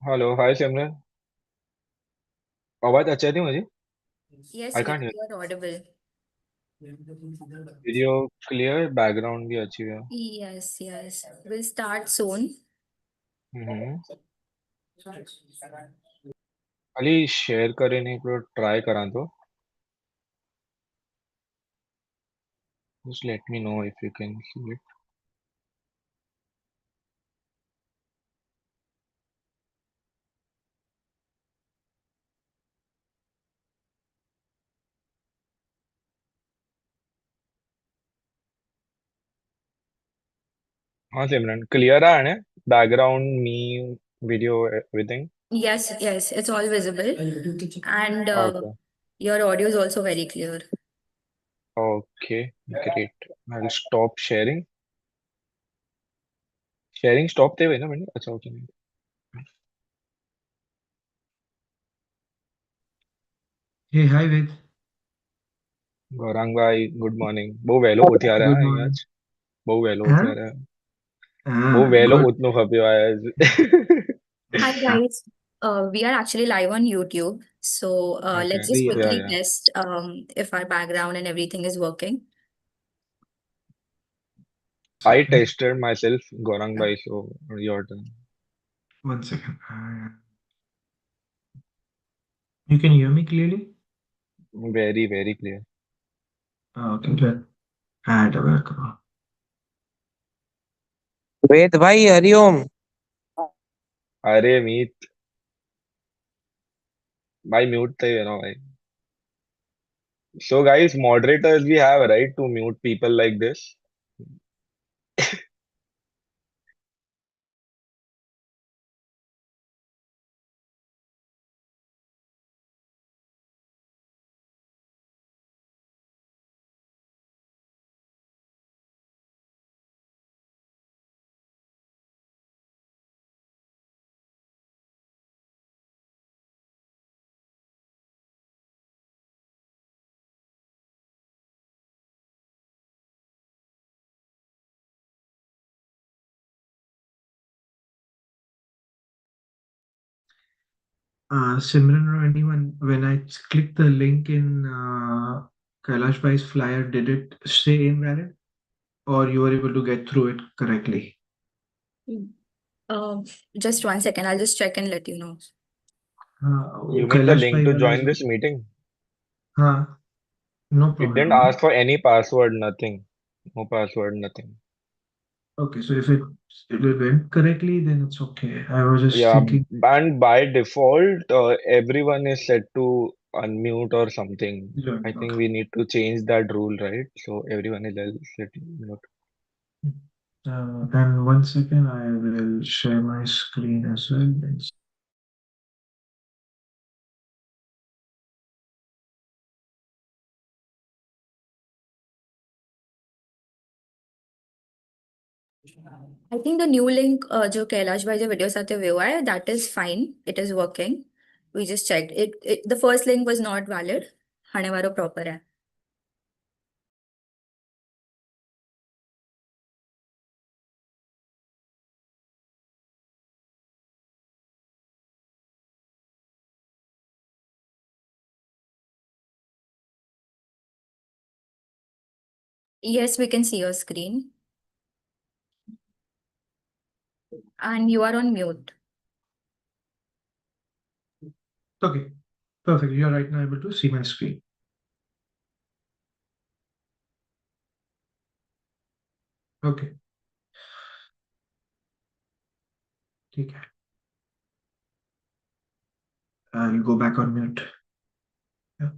Hello hi सिमरन। आवाज अच्छा थी मुझे। Yes, I yes, can't hear. you are audible. Video clear, background भी अच्छी है। Yes, yes. We'll start soon. हम्म। खाली शेयर करे नहीं को ट्राई करा तो just let me know if you can see it. हाँ सिमरन क्लियर आ रहा है। Background me video everything. Yes, yes, it's all visible. And okay. your audio is also very clear. Okay great. I will stop sharing. Sharing stop थे भाई ना मैंने। अच्छा okay. Hey, hi Ved. Gaurang भाई good morning. બહુ વહેલો ઉઠી આ Good રહ્યા અહીંયા morning. જ। બહુ વહેલો ઉઠી Huh? આ રહ્યા। બહુ Ah, વહેલો good. ઉઠનું ખપ્યો આયા છે। Hi, guys. We are actually live on YouTube. So Okay. let's just We are. Yeah, quickly yeah. test if our background and everything is working. I Second. tested myself, Gaurang bhai, so your turn. 1 second. You can hear me clearly? Very, very clear. Okay, good. Add a background. वेद भाई हरिओम। अरे मीत भाई mute थे you know भाई। So guys, moderators we have right to mute people like this. Simran or anyone, when I clicked the link in Kailash Bhai's flyer, did it say invalid or you were able to get through it correctly? Mm. Just 1 second. I'll just check and let you know. You mean the Kailash link Bhai to was, join this meeting? no It didn't problem. ask for any password, nothing. No password, nothing. Okay, so if it went correctly, then it's okay. I was just Yeah, thinking. and by default, everyone is set to unmute or something. I think Okay. we need to change that rule, right? So everyone is set to mute. And 1 second, I will share my screen as well. I think the new link जो कैलाश भाई जो video साथ हुआ है that is fine. It is working. We just checked it. The first link was not valid. हाणे वारो proper है. Yes, we can see your screen. And you are on mute. Okay, perfect. You're right now able to see my screen. Okay, ठीक है. I'll go back on mute. Yeah.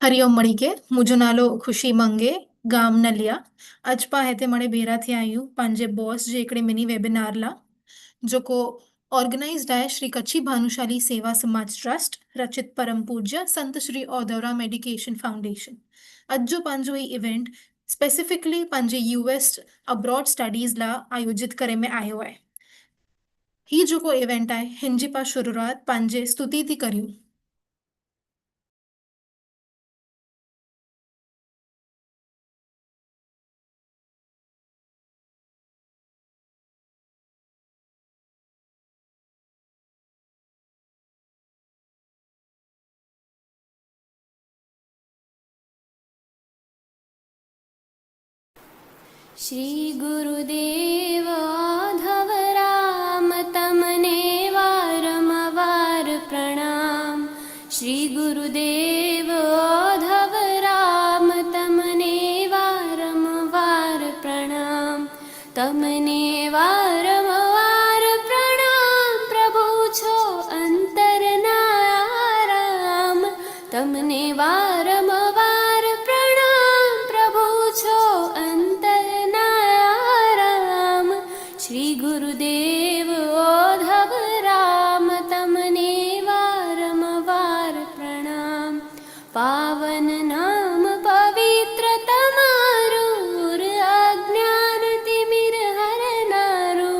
Hariom मणिके मुंहिंजो नालो ख़ुशी मंगे गाम नलिया अजपा हिते मणे भेरा थिया आहियूं पंहिंजे बॉस जे हिकिड़े मिनी वेबिनार लाइ जेको ऑर्गेनाइज़्ड आहे श्री कच्छी भानुशाली सेवा समाज ट्रस्ट रचित परम पूज्य संत श्री औदौराम एडुकेशन फाउंडेशन। अॼु जो पंहिंजो ही इवेंट स्पेसिफिकली पंहिंजे यूएस अब्रॉड स्टडीज़ लाइ आयोजित करे में आयो आहे। ही जेको इवेंट आहे हिन जी पाण शुरूआत पंहिंजे स्तुति थी करियूं। श्री गुरुदेव धवराम तमने वारंवार प्रणाम। श्री गुरुदेव धवराम तमने वारंवार प्रणाम। तमने वारंवार प्रणाम प्रभु छो अंतरना आराम। तमने वारंवार प्रणाम प्रभु छो अंतरना आराम। श्री गुरुदेव धवराम तमने वारंवार प्रणाम। पावन नाम पवित्र तमारू अज्ञान तिमिर हरनारू।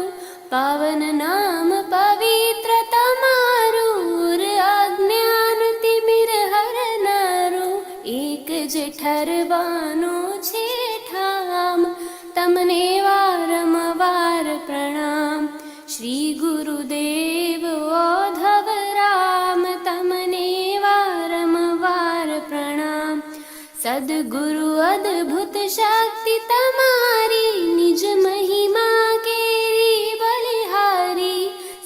पावन नाम पवित्र तमारू अज्ञान तिमिर हरनारू। एक जेठरवानो छे ठाम तमने वारंवार प्रणाम। श्री गुरुदेव धवराम तमने वारंवार प्रणाम। सद्गुरु अद्भुत शक्ति तमारी निज महिमा केरी बलिहारी।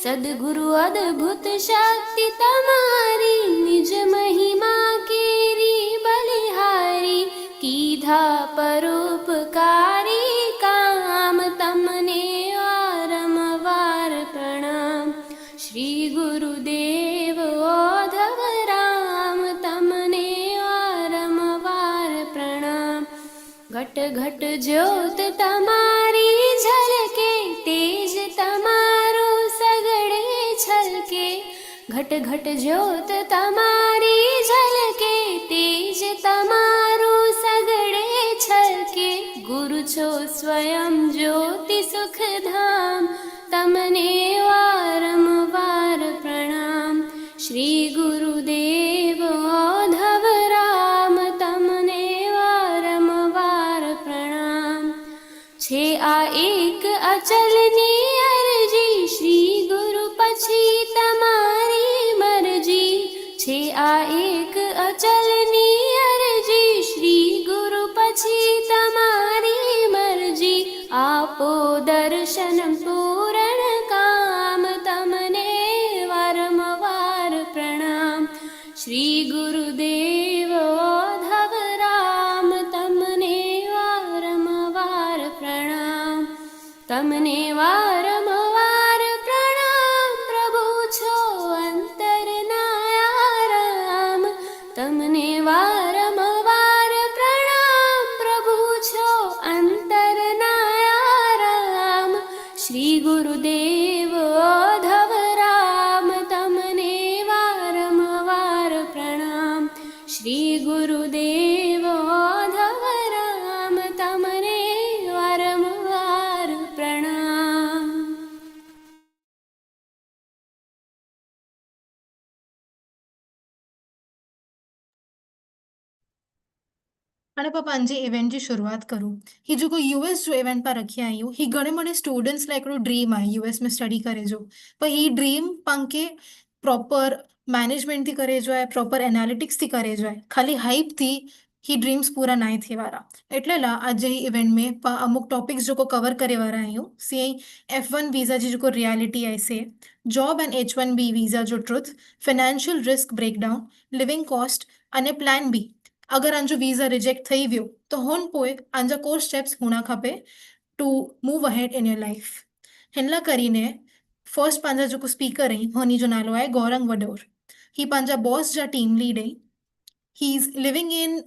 सद्गुरु अद्भुत शक्ति तमारी निज महिमा केरी बलिहारी। कीधा परोपकारी काम तमने वारंवार प्रणाम। श्री गुरुदेव धवराम तमने वारंवार प्रणाम। घट घट ज्योत तमारी झलके तेज तमारो सगड़े छलके। घट घट ज्योत तमारी झलके तेज तमारो सगड़े छलके। गुरु छो स्वयं ज्योति सुख धाम तमने वारंवार प्रणाम। श्री गुरुदेव धवराम तमने वारंवार प्रणाम। छे आ एक अचलनी अरजी श्री गुरु पछी तमारी मरजी। छे आ एक अचलनी अरजी श्री गुरु पछी तमारी मरजी। आपो दर्शन पूरण काम तमने वारंवार प्रणाम। श्री गुरुदेव धवराम तमने वारंवार प्रणाम। तमने वारंवार प्रणाम प्रभु छो अंतरना आराम। तमने वारंवार प्रणाम प्रभु छो अंतरना आराम। श्री गुरुदेव धवराम तमने वारंवार प्रणाम। श्री गुरुदेव धवराम तमने वारंवार प्रणाम। हाणे पाण पंहिंजे इवेंट जी शुरूआत करूं। ही जेको यूएस जो इवेंट पाण रखिया आहियूं ही घणे मणे स्टूडेंट्स लाइ हिकिड़ो ड्रीम आहे यूएस में स्टडी करे जो। पर ही ड्रीम पाण खे प्रॉपर मैनेजमेंट थी करे जो आहे, प्रॉपर एनालिटिक्स थी करे जो आहे। खाली हाइप थी ही ड्रीम्स पूरा नाहे थिए वारा। એટલે ला अॼु ही इवेंट में पाण अमुक टॉपिक्स जेको कवर करे वारा आहियूं। सी F1 वीज़ा जी जेको रियलिटी आहे से जॉब एंड H1B वीज़ा जो truth, financial risk breakdown, living cost अने प्लान बी। अगर अंजो वीज़ा रिजेक्ट थी वियो तो हुन पोइ अंजा कोर स्टेप्स हुअणा खपे to move ahead in your life. हिन लाइ करीने फर्स्ट पंहिंजा जेको स्पीकर आहिनि हुन जो नालो आहे गौरंग वडोर। ही पंहिंजा बॉस जा टीम लीड आहिनि। He's living in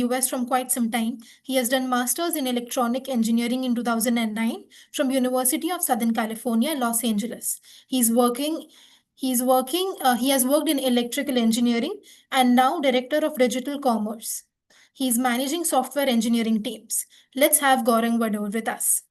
US from quite some time. He has done masters in electronic engineering in 2009 from University of Southern California, Los Angeles. He has worked in electrical engineering and now director of digital commerce. He's managing software engineering teams. Let's have Gaurang Vador with us.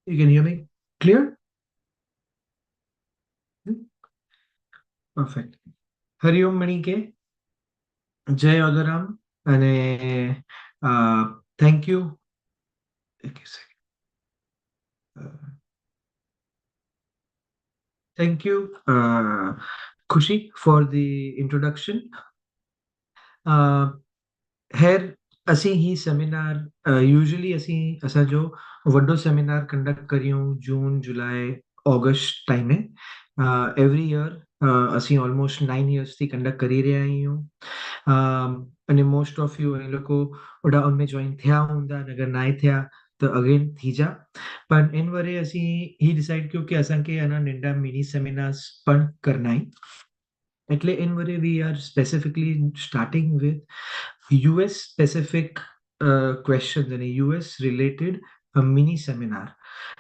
You can hear me clear? Perfect. Hari Om Manike, Jai Odaram, and thank you. Take a second. Thank you, Khushi, for the introduction. Here, ਅਸੀਂ ਹੀ seminar usually ਅਸੀਂ ਅਸਾਂ ਜੋ ਵੱਡੋ seminar conduct ਕਰਿयो ਜੂਨ ਜੁਲਾਈ August time में every year ਅਸੀਂ almost 9 years થી conduct કરી રહ્યા આहियूं અને મોસ્ટ ઓફ યુ એ લોકો ઓડા ઉનमें જોઈન થયા ਹੁੰਦਾ અગર ના થયા તો અગેન थी जा પણ इन वरे ਅਸੀਂ ही डिसाइड कयो कि असां के अना नंढा मिनी सेमिनार्स पण करना है એટલે इन वरे we are specifically starting with US specific questions and US related mini seminar.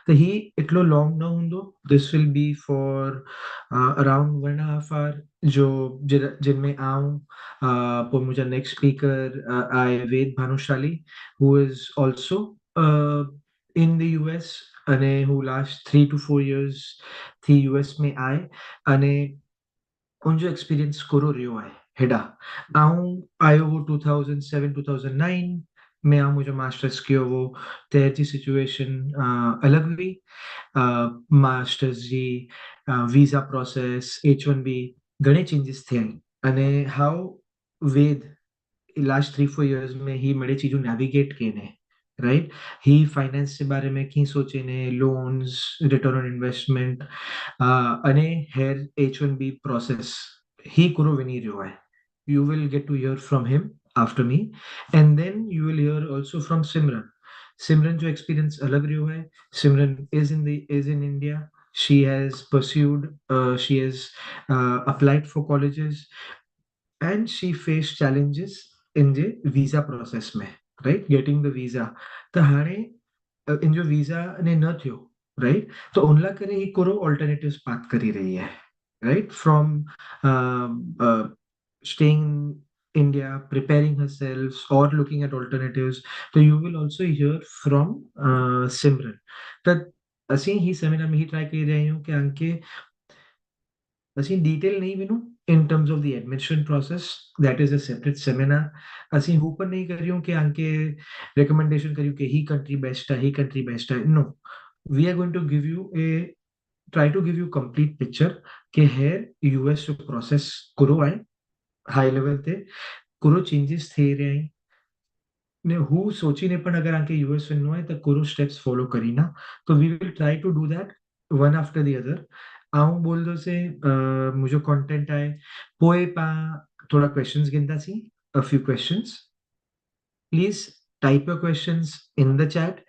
So he itlo long na hundo. This will be for around 1.5 hour. जो जिनमें आऊं पर मुझे next speaker I Ved Bhanushali, who is also in the US and who last 3 to 4 years थी US में आए અને उनजो एक्सपीरियंस करो रहियो आहे हेॾा आऊं आयो हो 2007-2009 में आऊं मुंहिंजो मास्टर्स कयो हो तंहिं जी सिचुएशन अलॻि हुई मास्टर्स जी वीज़ा प्रोसेस H1B घणे चेंजिस थिया आहिनि अने हाउ वेद लास्ट 3-4 years में ही मड़े चीजूं नेविगेट कयनि है राइट ही फाइनेंस जे बारे में कीअं सोचेनि लोन्स रिटर्न ऑन इन्वेस्टमेंट अने हेर H1B प्रोसेस ही करो वञी रहियो आहे you will get to hear from him after me and then you will hear also from Simran जो experience अलग रहियो है Simran is in India she has pursued she has applied for colleges and she faced challenges in the visa process में right getting the visa तो हाणे इन जो visa ने न थियो राइट तो उनला करे ही कोरो ऑल्टरनेटिव्स बात करी रही है right from staying in India preparing herself or looking at alternatives so you will also hear from Simran that ਅਸੀਂ ਹੀ ਸੈਮੀਨਾਰ में ही ट्राई कर रहे हूं कि अंके ਅਸੀਂ डिटेल नहीं Vinoo in terms of the admission process that is a separate seminar ਅਸੀਂ ऊपर नहीं कर रही हूं कि अंके recommendation करियो कि ही country best है no we are going to give you a try to give you complete picture कि here US जो process करो है high level ते करो changes थे रहे हैं ने हु सोचीने पण अगर आके US वञणो आहे त करो स्टेप्स फॉलो करीना तो we will try to do that one after the other आऊं बोलदो से मुझो कंटेंट आहे पोए पा थोड़ा क्वेश्चंस गिनदासी a few questions please type your questions in the chat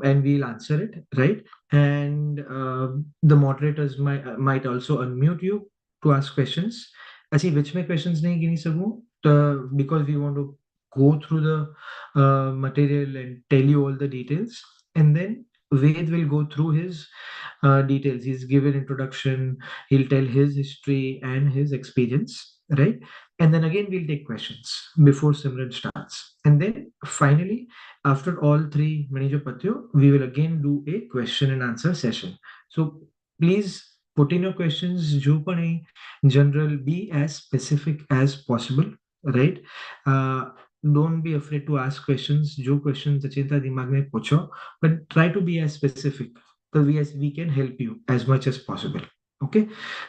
and we'll answer it right and the moderators might also unmute you to ask questions ऐसी which में questions नहीं गिनी सकूं because we want to go through the material and tell you all the details and then Ved will go through his details he's given introduction he'll tell his history and his experience right and then again we'll take questions before Simran starts and then finally after all three Manijo Patyo we will again do a question and answer session so please put in your questions jo pan hai general be as specific as possible right don't be afraid to ask questions जो questions अचेता दिमाग में पूछो but try to be as specific so we can help you as much as possible okay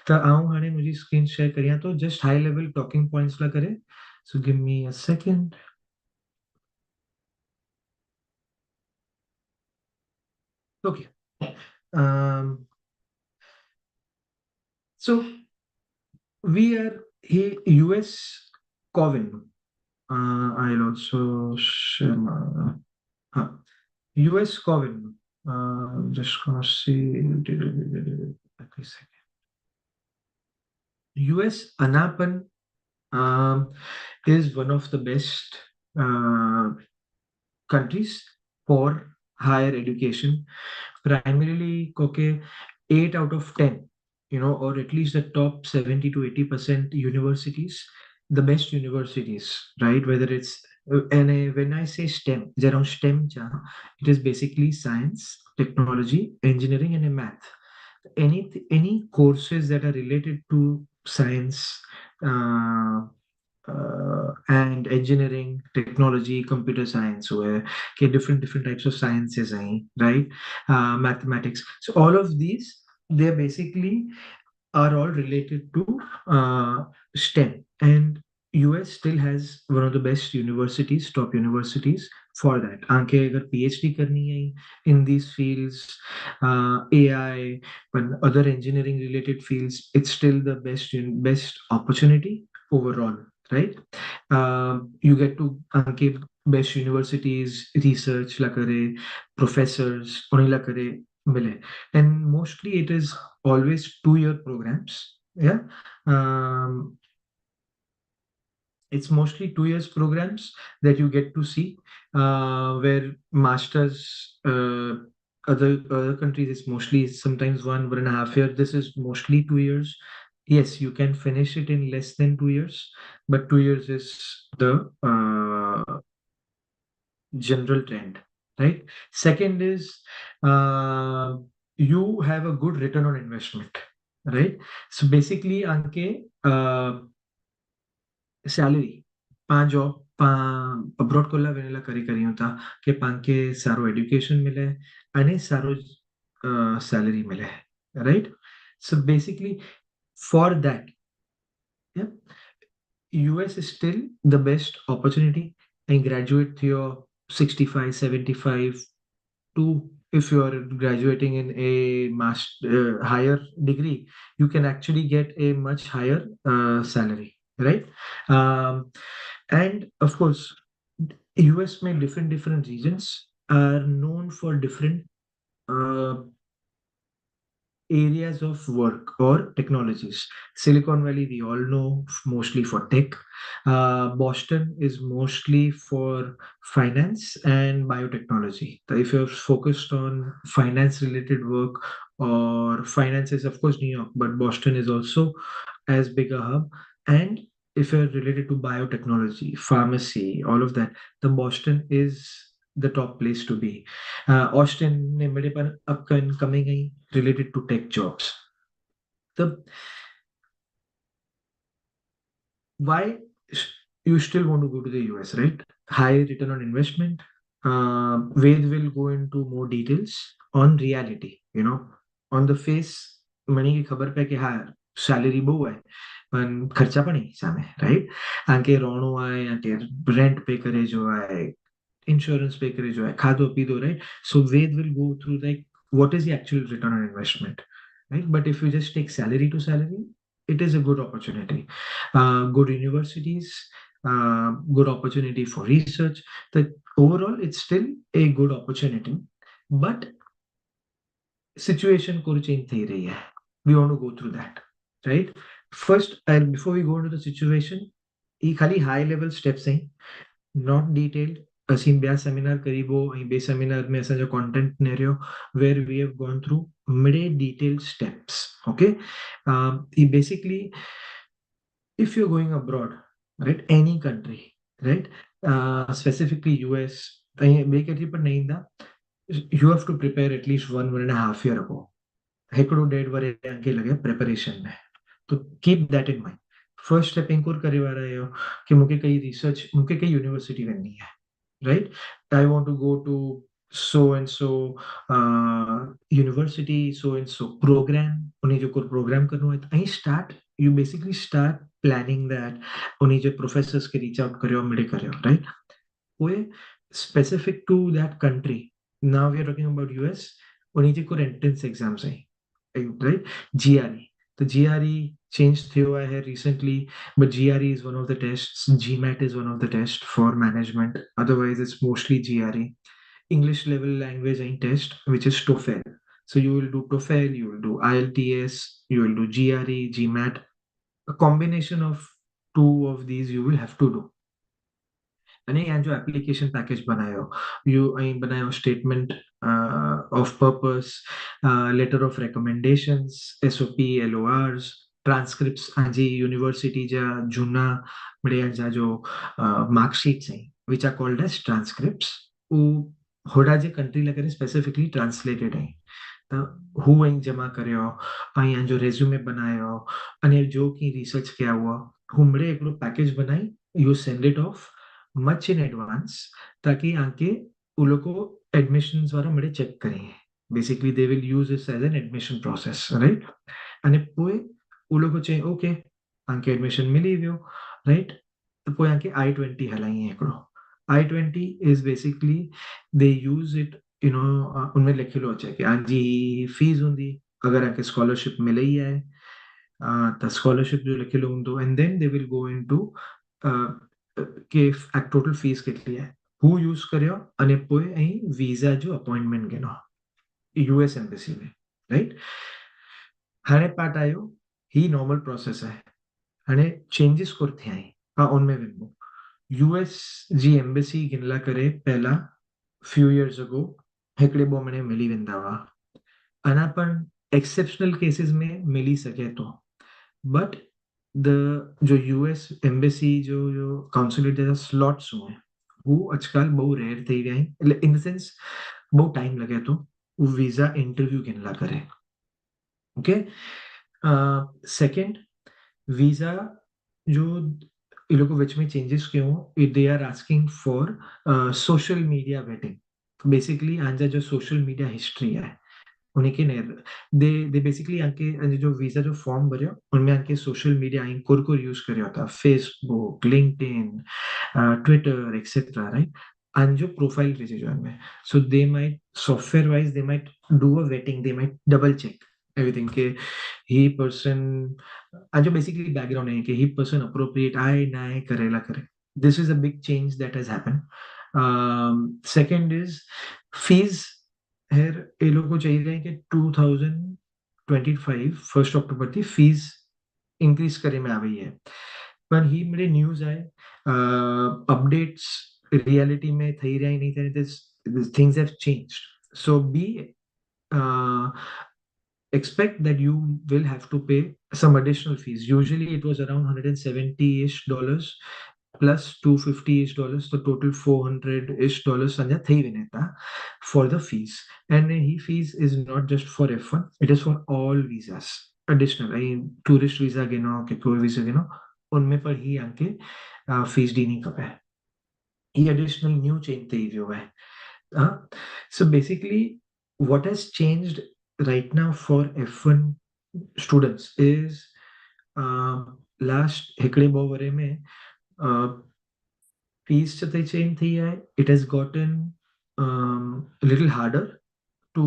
तो आऊं हाने मुझे screen share करिया तो just high level talking points ला करे so give me a second okay so we are here US Coven I'll also share my हाँ, US Coven. Just gonna see. Let me see. US Anapan is one of the best countries for higher education. Primarily, okay, 8 out of 10, or at least the top 70 to 80% universities, the best universities, right? Whether it's when I say STEM, around STEM, it is basically science, technology, engineering, and math. Any courses that are related to science, uh, and engineering, technology, computer science, where okay, different types of sciences, right? Mathematics. So all of these, they basically are all related to STEM, and US still has one of the best universities, top universities for that. आंके अगर PhD करनी है in these fields, AI, and other engineering related fields, it's still the best opportunity overall, right? You get to आंके best universities, research ला करे, professors उन्हीं ला करे मिले, and mostly it is always 2-year programs. Yeah. It's mostly 2 years programs that you get to see, where masters, other countries is mostly sometimes 1.5 year. This is mostly 2 years. Yes, you can finish it in less than 2 years, but 2 years is the general trend, right? Second is, you have a good return on investment, right? So basically, Anke, salary, job, abroad kolla venela kari hota ke panke saro education mile ane saro salary mile, right? So basically, for that, yeah, US is still the best opportunity, and graduate to your 65, 75 to, if you are graduating in a higher degree, you can actually get a much higher salary, right? And of course, US may different regions are known for different uh, areas of work or technologies. Silicon Valley, we all know, mostly for tech. Boston is mostly for finance and biotechnology. So if you're focused on finance related work, or finance is, of course, New York, but Boston is also as big a hub. And if you're related to biotechnology, pharmacy, all of that, the Boston is the top place to be. Austin ने मेरे पर upcoming I related to tech jobs. The why you still want to go to the US, right? High return on investment. Ved will go into more details on reality. On the face, money की खबर पे कि हाँ salary બહુ है, પણ ખર્ચા પણ સામે, right? આંકે રોણું આય, આંકે rent pay કરે જો આય, insurance pay करे जो है, खादो पीदो, right? So Ved will go through like what is the actual return on investment, right? But if you just take salary to salary, it is a good opportunity. Good universities, good opportunity for research. That overall, it's still a good opportunity, but situation को change થઈ રહી है. We want to go through that, right? First, and before we go into the situation, ये खाली high level steps हैं, not detailed. ਅਸੀਂ બે seminar કરીબો, અહીં બે સેમિનાર મેં અસાંજો content ને રહ્યો, where we have gone through many detailed steps. Okay, basically, if you're going abroad, right, any country, right, specifically US, બે country પર નહીં था, you have to prepare at least 1.5 year ago. हेकड़ो 1.5 वरे अंके लगे preparation में, तो keep that in mind. First step इंकोर करे वाला है कि मुझे कई research, मुझे कई university करनी है, right? I want to go to so and so university, so and so program. उन्हें जो कोई program करना है, तो you basically start planning that. उन्हें जो professors के reach out करें और मिले करें, right? वो specific to that country. Now we are talking about US. उन्हें जो कोई entrance exams हैं, right? GRE. The GRE changed theo hai recently, but GRE is one of the tests. GMAT is one of the tests for management. Otherwise, it's mostly GRE. English level language and test, which is TOEFL. So you will do TOEFL, you will do IELTS, you will do GRE, GMAT. A combination of two of these you will have to do. અને આ જો application package બનાવ્યો અહીં બનાવ્યો statement of purpose, letter of recommendations, SOP, LORs, ટ્રાન્સક્રિપ્ટ્સ આજે university જા જૂના મળ્યા જા જો માર્કશીટ્સ हैं which are called as transcripts वो होड़ा जे कंट्री लगे स्पेसिफिकली ट्रांसलेटेड हैं तो હું અહીં જમા કર્યો અહીં જો રેઝ્યુમે બનાવ્યો અને જો की रिसर्च किया हुआ હું મળે એકડો પેકેજ બનાવી you send it off much in advance ताकि आके वो लोग को एडमिशंस वाला मेरे चेक करेंगे basically they will use this as an admission process right અને પોએ वो लोग को चाहिए ओके आके एडमिशन मिली वियो राइट तो पोए आके I-20 हलाइए एकड़ो I-20 is basically they use it you know उनमें लिखेलो है कि आज जी फीस होंगी अगर आके स्कॉलरशिप मिले ही है तो स्कॉलरशिप जो लिखेलो होंदो and then they will go into કે ટોટલ ફીસ કેટલી है હું यूज કર્યો અને પોએ અહીં વીઝા જો અપોઇન્ટમેન્ટ ગેનો US એમ્બેસી में राइट हाणे पार्ट आयो ही नॉर्मल प्रोसेस है हाणे चेंजेस कोर थिया आ ऑन में विमो US जी एम्बेसी गिनला करे पहला फ्यू इयर्स अगो हेकड़े बो मने मिली वेंदा हुआ आना पण एक्सेप्शनल केसेस में मिली सके तो बट जो US एम्बेसी जो काउंसुलेट जैसा स्लॉट्स हुए वो आजकल बहुत रेयर थी गए इन द सेंस बहुत टाइम लगे तो वो वीजा इंटरव्यू गिनला करे ओके सेकंड वीजा जो ये लोगों विच में चेंजेस क्यों they are asking for social media vetting basically आंजा जो सोशल मीडिया हिस्ट्री है उन्हीं के दे बेसिकली आके जो वीजा जो फॉर्म भरियो उनमें आके सोशल मीडिया आई कोर यूज करियो था Facebook, LinkedIn, Twitter etcetera right and जो प्रोफाइल भेजे जो इनमें so they might software wise they might do a vetting they might double check everything के ही पर्सन जो बेसिकली बैकग्राउंड है कि ही पर्सन अप्रोप्रिएट आए ना आए करेला करे this is a big change that has happened second is fees हेर ये लोग को चाहिए कि 2025 1 अक्टूबर थी फीस इंक्रीज करे में आ गई है पर ही मेरे न्यूज आए अपडेट्स रियलिटी में थई रही नहीं थे things have changed so be expect that you will have to pay some additional fees. Usually it was around $170-ish plus $250-ish, so total $400-ish sanja thai vineta for the fees. And he fees is not just for F1, it is for all visas. Additional, I mean, tourist visa geno ke koi visa geno unme par hi anke fees dini kape. He additional new change thai vyo hai. So basically what has changed right now for F1 students is last hekde bo vare mein fees chate change thi hai it has gotten a little harder to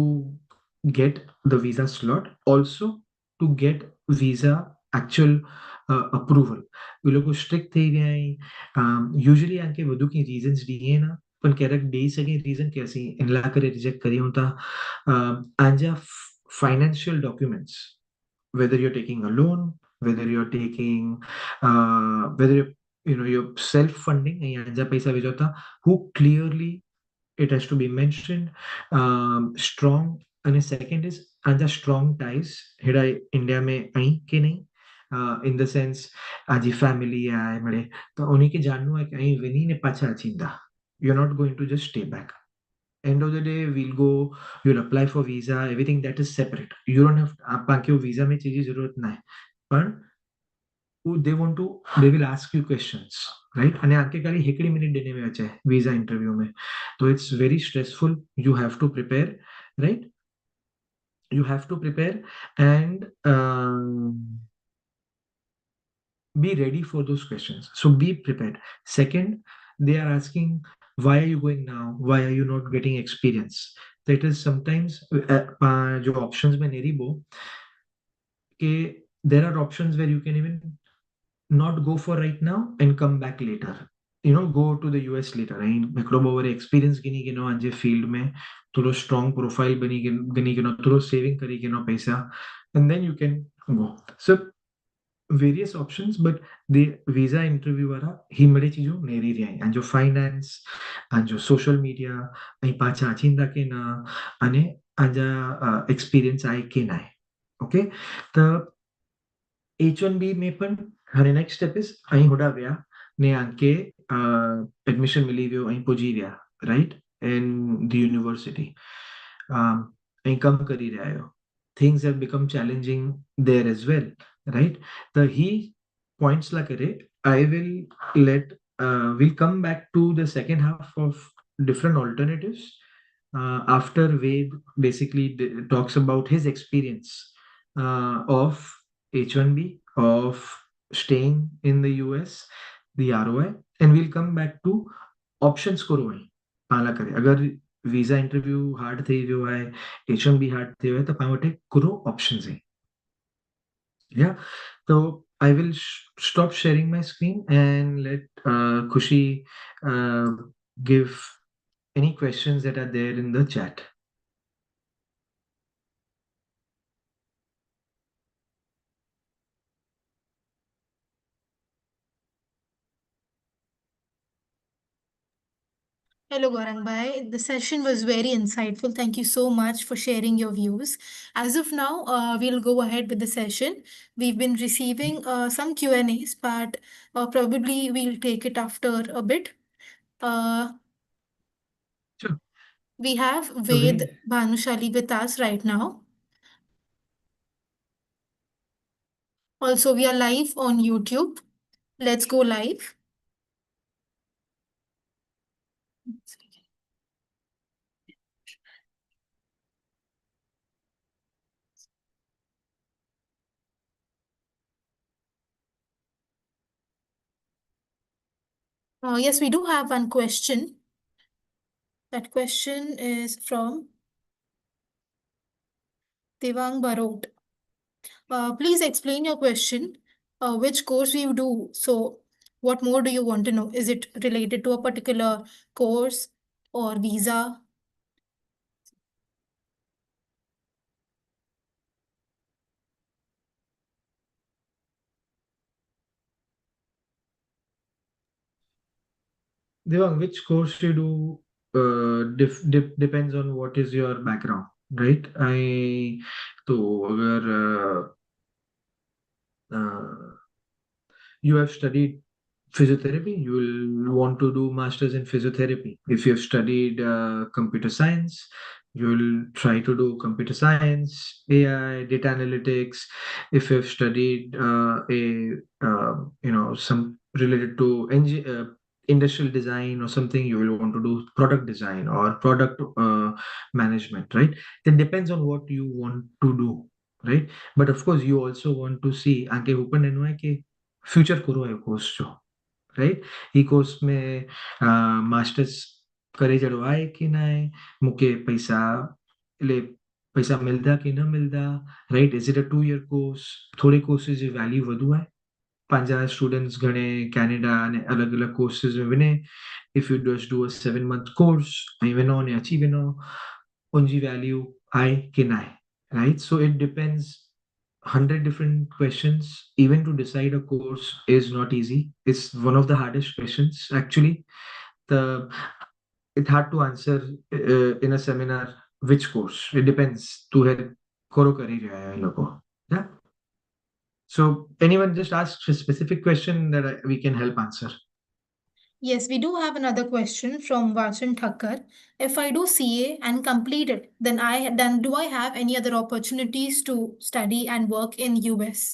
get the visa slot also to get visa actual approval ये लोग strict થઈ ગયા usually આકે વધુ કી reasons દીએ ના પણ ક્યારેક દઈ શકે રીઝન કે ਅਸੀਂ ઇનલા કરે રિજેક્ટ કર્યું તા આંજા financial documents whether you're taking a loan whether you're taking whether you're self funding આંજા પૈસા વેચોતા who clearly it has to be mentioned strong and second is आंजा strong ties हेड़ा इंडिया में आई के नहीं in the sense आज family आए मरे तो उन्हीं के जानना है कि आई विनी ने पाछा चिंता you're not going to just stay back end of the day we'll go you'll apply for visa everything that is separate you don't have आपके visa में चीज़ जरूरत ना है पर they will ask you questions right અને આકે ખાલી હેકડી minute દેને में છે visa interview में तो it's very stressful you have to prepare right you have to prepare and be ready for those questions so be prepared second they are asking why are you going now why are you not getting experience that is sometimes जो options में नहीं bo कि there are options where you can even not go for right now and come back later go to the US later. हिकिड़ो ॿ worry experience गिनी गिनो पंहिंजे field में, थोरो strong profile गिनी गिनो, थोरो सेविंग करी गिनो पैसा, and then you can go. So various options, but the visa interview वारा ही मिड़े चीजूं नेरी रही आहिनि, जो फाइनेंस जो सोशल मीडिया ऐं पाछा अचींदा की न, अने पंहिंजा एक्सपीरियंस आहे की न आहे. ओके, त H1B में पण हाणे नेक्स्ट स्टेप इज ऐं होॾा विया ने आंखे एडमिशन मिली वियो ऐं पुॼी विया राइट इन द यूनिवर्सिटी ऐं कमु करी रहिया आहियो. Things have become challenging there as well, right? The he points la kare, I we'll come back to the second half of different alternatives after Ved basically talks about his experience of H1B, of staying in the US, the ROI, and we'll come back to options को रोए पाला करे. अगर visa interview hard थी वियो आहे, H1B hard थी वियो आहे, त पाण वटि कुरो ऑप्शंस आहिनि. Yeah, so I will stop sharing my screen and let Khushi give any questions that are there in the chat. Hello, Gaurang Bhai. The session was very insightful. Thank you so much for sharing your views. As of now, we'll go ahead with the session. We've been receiving some Q&As, but probably we'll take it after a bit. Sure. We have So Ved Bhanushali with us right now. Also, we are live on YouTube. Let's go live. Yes, we do have one question. That question is from Devang Barot. Please explain your question. Which course you do? So, what more do you want to know? Is it related to a particular course or visa? Devang, which course you do depends on what is your background, right? तो अगर you have studied physiotherapy, you will want to do masters in physiotherapy. If you have studied computer science, you will try to do computer science, AI, data analytics. If you have studied some related to industrial design or something, you will want to do product design or product management, right? It depends on what you want to do, right? But of course, you also want to see आगे open एनो है कि future करो है course जो right ही course में masters करे जड़ो आहे कि न आहे, मूंखे पैसा मिलंदा कि न मिलंदा, right? Is it a 2 year course? थोड़े कोर्सेज जी वैल्यू वधू आहे, पंहिंजा स्टूडेंट्स घणे कैनेडा ने अलॻि अलॻि कोर्सेज में वञे. If you just do a 7 month course ऐं वञो ने अची वञो, उनजी वैल्यू आहे कि न आहे, right? So it depends 100 different questions. Even to decide a course is not easy. It's one of the hardest questions actually. It's hard to answer in a seminar which course. It depends. Tu hai koro kari raha hai logo. Yeah. So anyone just ask a specific question that we can help answer. Yes, we do have another question from Vachan Thakkar. If I do CA and complete it, then do I have any other opportunities to study and work in US?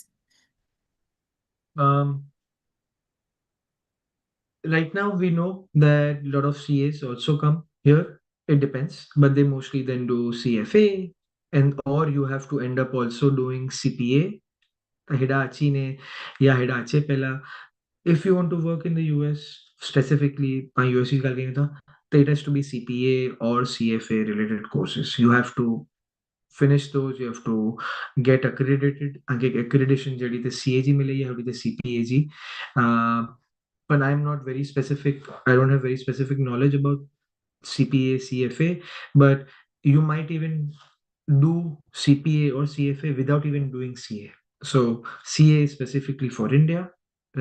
Right now we know that a lot of CAs also come here. It depends, but they mostly then do CFA, and or you have to end up also doing CPA. Hidachi ne ya hidache pehla. If you want to work in the US, specifically US is it has to be CPA or CFA related courses. You have to finish those. You have to get accredited. Accreditation जड़ी ते CAG मिले या होड़ी ते CPAG. but I'm not very specific. I don't have very specific knowledge about CPA, CFA, but you might even do CPA or CFA without even doing CA. So CA is specifically for India,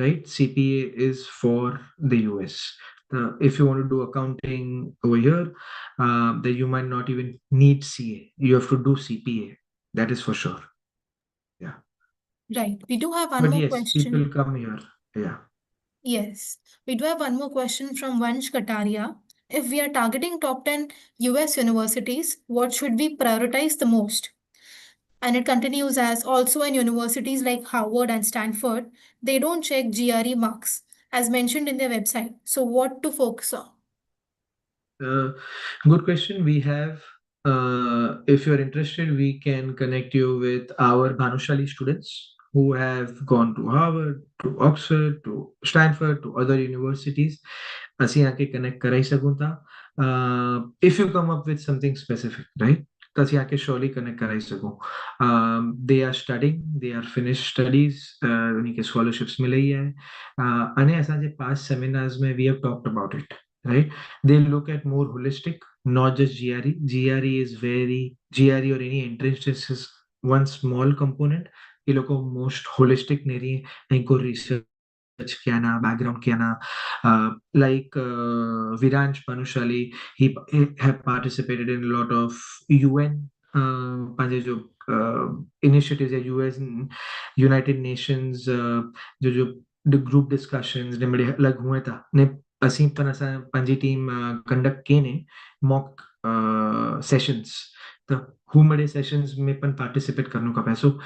right? CPA is for the US. If you want to do accounting over here, then you might not even need CA. You have to do CPA. That is for sure. Yeah. Right. We do have one But more yes, people question. come here. Yeah. Yes. We do have one more question from Vansh Kataria. If we are targeting top 10 US universities, what should we prioritize the most? And it continues as also in universities like Harvard and Stanford, they don't check GRE marks as mentioned in their website. So, what to focus on? Good question. We have, if you're interested, we can connect you with our Bhanushali students who have gone to Harvard, to Oxford, to Stanford, to other universities. ਅਸੀਂ ਆ ਕੇ connect ਕਰਾਈ ਸਕੂੰ ਤਾਂ if you come up with something specific, right? ਤਾਂ ਅਸੀਂ ਆ ਕੇ surely connect ਕਰਾਈ ਸਕੂੰ. They are studying, they are finished studies, उन्हीं के scholarships मिले ही है. अने असांजे past seminars में we have talked about it, right? They look at more holistic, not just GRE. GRE is GRE or any entrance test is one small component. ये लोग को most holistic नहीं रही है, इनको research किया ना, background किया ना. Like Viranj Panushali, he have participated in a lot of UN पंहिंजे जो initiatives या US United Nations जो group discussions ने बड़े अलग हुए था ने असीं पण असां पंहिंजी टीम कंडक्ट कई ने मॉक सेशंस त हू मड़े सेशंस में पण पार्टिसिपेट करणो खपे. सो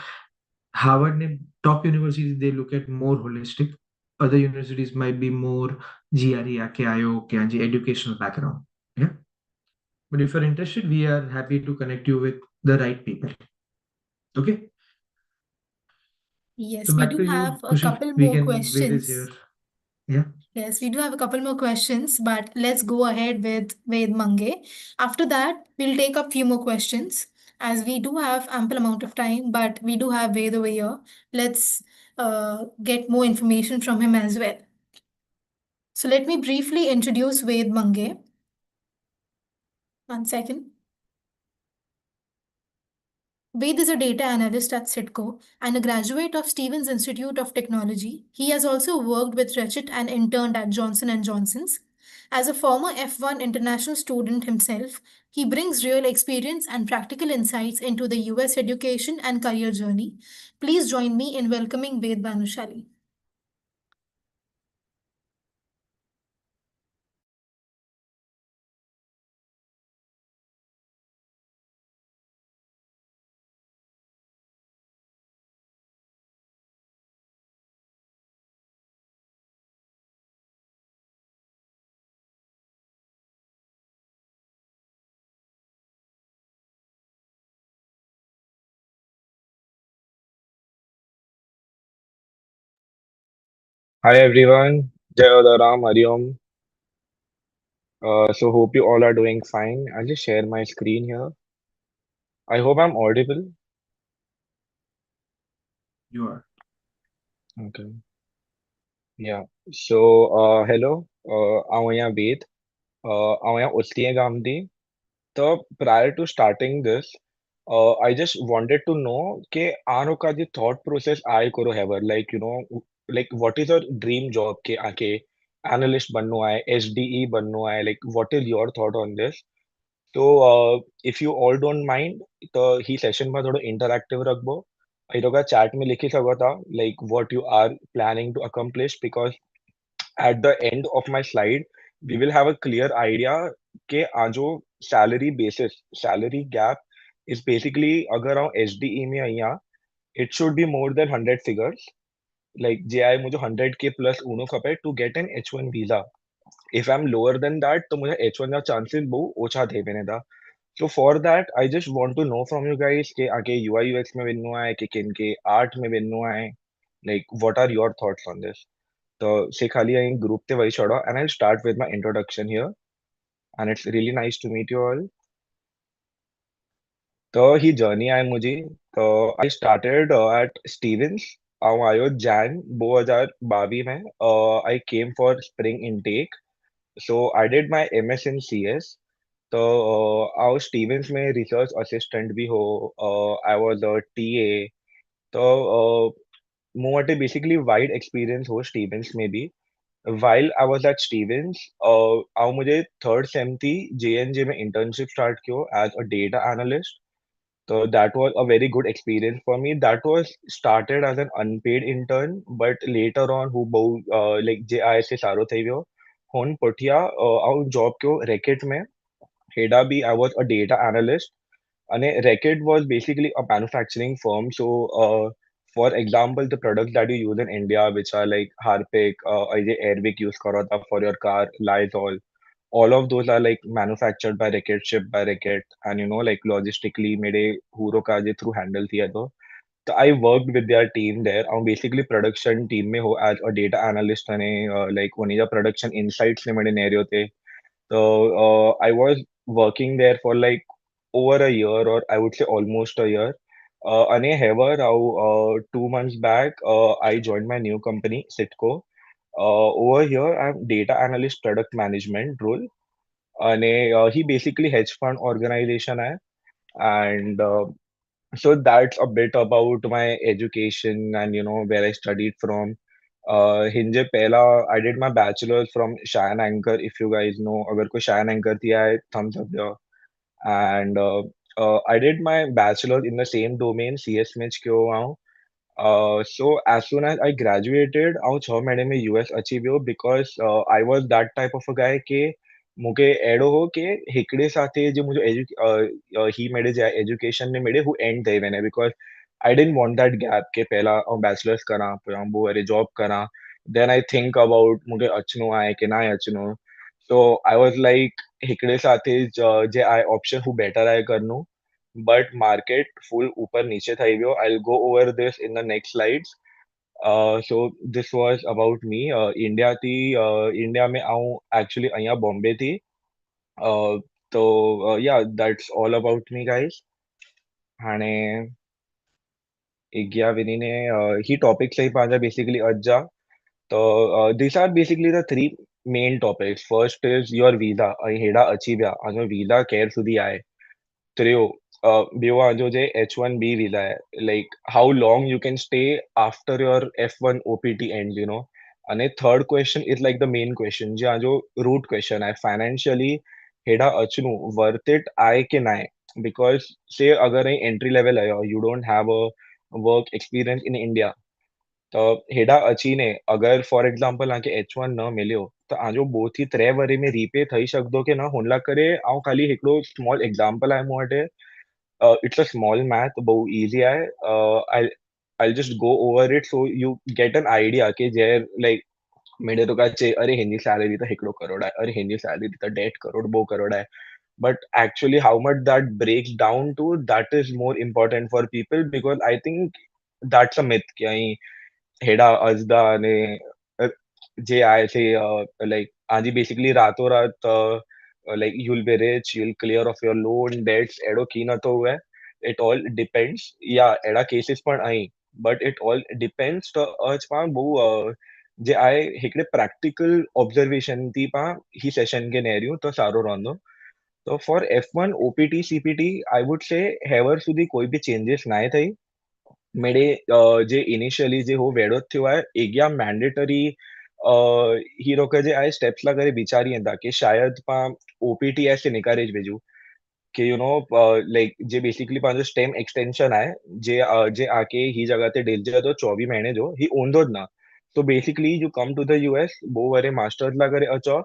हार्वर्ड ने top universities they look at more holistic. Other universities might be more GRE आके आयो के जी educational background. Yeah. But if you're interested, we are happy to connect you with the right people. Okay. Yes, So we back do to you, have a Kushi. couple We more can Ved is questions. here. Yeah. Yes, we do have a couple more questions, but let's go ahead with Ved Mange. After that, we'll take up few more questions as we do have ample amount of time, but we do have Ved over here. Let's get more information from him as well. So let me briefly introduce Ved Mange. One second. Ved is a data analyst at Citco and a graduate of Stevens Institute of Technology. He has also worked with Reckitt and interned at Johnson & Johnson's. As a former F1 international student himself, he brings real experience and practical insights into the US education and career journey. Please join me in welcoming Ved Bhanushali. Hi everyone, Jai Odaram, Hariom. So hope you all are doing fine. I'll just share my screen here. I hope I'm audible. You are. Okay. Yeah. So hello. આવું અહીંયા વેદ. આવું અહીંયા ઉસ્તીએ ગામથી. So prior to starting this, I just wanted to know કે આનો કાજે thought process આય કરો hever, like like what is your dream job કે આકે analyst बननो है, SDE बननो है, like what is your thought on this? So if you all don't mind, तो ही session में थोड़ा interactive रखबो. ये लोग chat में लिखी सको था like what you are planning to accomplish, because at the end of my slide we will have a clear idea कि आजो salary basis, salary gap is basically अगर हम SDE में आइया, it should be more than 100 figures. Like JI मुझे 100K plus उनो खपे to get an H1 visa. If I'm lower than that, तो मुझे H1 का chances बहुत ओछा थे मैंने था. So for that, I just want to know from you guys कि आगे UI UX में बनना है कि किन के art में बनना है. Like what are your thoughts on this? तो से खाली एक group ते वही छोड़ो, and I'll start with my introduction here. And it's really nice to meet you all. तो ही journey है मुझे. तो I started at Stevens આવું આવ્યો જાન 2022 में I came for spring intake. So I did my MS in CS. तो आओ स्टीवेंस में रिसर्च असिस्टेंट भी हो आई वाज अ टीए तो मूं वटि बेसिकली वाइड एक्सपीरियंस हो स्टीवेंस में भी while I was at Stevens, आओ मुझे थर्ड सेम थी JNJ में इंटर्नशिप स्टार्ट कियो as a data analyst so that was a very good experience for me. That was started as an unpaid intern, but later on, who like JI से सारो થઈ ગયો. હું પઠિયા આવું job કયો રેકેટ में हेडा भी I was a data analyst. And Reckitt was basically a manufacturing firm. So, for example, the products that you use in India, which are like Harpic, ये Airwick use करो था for your car, Lysol, all of those are like manufactured by Reckitt, shipped by Reckitt, and like logistically मेरे हूरो का जे through handle किया तो I worked with their team there. I'm basically production team में हो as a data analyst અને like उन्हीं जा production insights ने मेरे नेरियो थे. So I was working there for like over a year, or I would say almost a year. And however, now 2 months back, I joined my new company, Sitco. Over here, I'm data analyst product management role. And he basically hedge fund organization hai. And so that's a bit about my education and where I studied from. हिंजे पहला I did my bachelor's from Cheyenne Anchor. If you guys know, अगर कोई Cheyenne Anchor दिया है, thumbs up there. And I did my bachelor's in the same domain, CS में ज क्यों आऊँ. So as soon as I graduated, आऊँ 6 महीने में US अचीव हुयो because I was that type of a guy के मूंखे अहिड़ो हो के हिकिड़े साथे जो मुंहिंजो ही मेरे जे एजुकेशन में मेरे हू एंड थई वञे because I didn't want that gap के पहला आऊं बैचलर्स करा पोइ आऊं ॿियो वरी जॉब करा then I think about मूंखे अचणो आहे की न आहे अचणो so I was like हिकिड़े साथे जे आहे ऑप्शन हू बेटर आहे करणो but market full ऊपर नीचे થઈ ગયો I'll go over this in the next slides. So this was about me. India थी India में आऊं actually અહીંયા બોમ્બે थी. So yeah, that's all about me, guys. हाणे इग्या विनीने ही टॉपिक्स ही पंहिंजा बेसिकली अॼु जा तो these are basically the three main topics. First is your visa. ऐं हेॾा अची विया अञा वीज़ा केर સુધી आहे टियों ॿियो आहे जो जे H1B वीज़ा आहे like how long you can stay after your F1 OPT ends, અને third question is like the main question જ્યાં जो root question आहे financially हेॾा अचणो worth it आहे की न आहे because say अगर ऐं entry level आयो you don't have a work experience in India तो हेॾा अचीने अगर फॉर एग्जांपल तव्हांखे H1 न मिलियो त तव्हांजो 2 થી 3 वरी में रीपे થઈ सघंदो की न हुन लाइ करे ऐं ख़ाली हिकिड़ो स्मॉल एग्जांपल आहे मूं वटि इट्स अ स्मॉल मैथ बहु इजी आहे I'll just go over it so you get an idea कि जंहिं like मेरे तो का चए अरे हिनजी सैलरी त 1 करोड़ आहे अरे हिनजी सैलरी त 1.5 करोड़ 2 करोड़ आहे but actually how much that breaks down to that is more important for people because I think that's a myth कि हेॾा अज़दा अने जे आहे से like आजी basically रातो रात like you'll be rich, you'll clear off your loan debts अहिड़ो की नथो हुए it all depends या अहिड़ा cases पण आहिनि but it all depends त पाण बहु जे आहे हिकिड़े practical observation थी पाण ही session खे नेरियूं त सारो रहंदो तो for F1 OPT CPT I would say हींअर સુધી કોઈ બી changes નાहे થઈ मेरे जे इनिशियली जे हो वेड़ो थियो आहे एग्या मैंडेटरी ही रोके जे आहे स्टेप्स ला करे विचारी वेंदा कि शायद पाण ओपीटी ऐसे निकारे ज वेझूं कि लाइक जे बेसिकली पंहिंजो स्टेम एक्सटेंशन आहे जे आके ही जगह ते ॾिसजे थो 24 महीने जो ही ऊंदो ज न so basically you come to the US वो वरे मास्टर्स ला करे अचो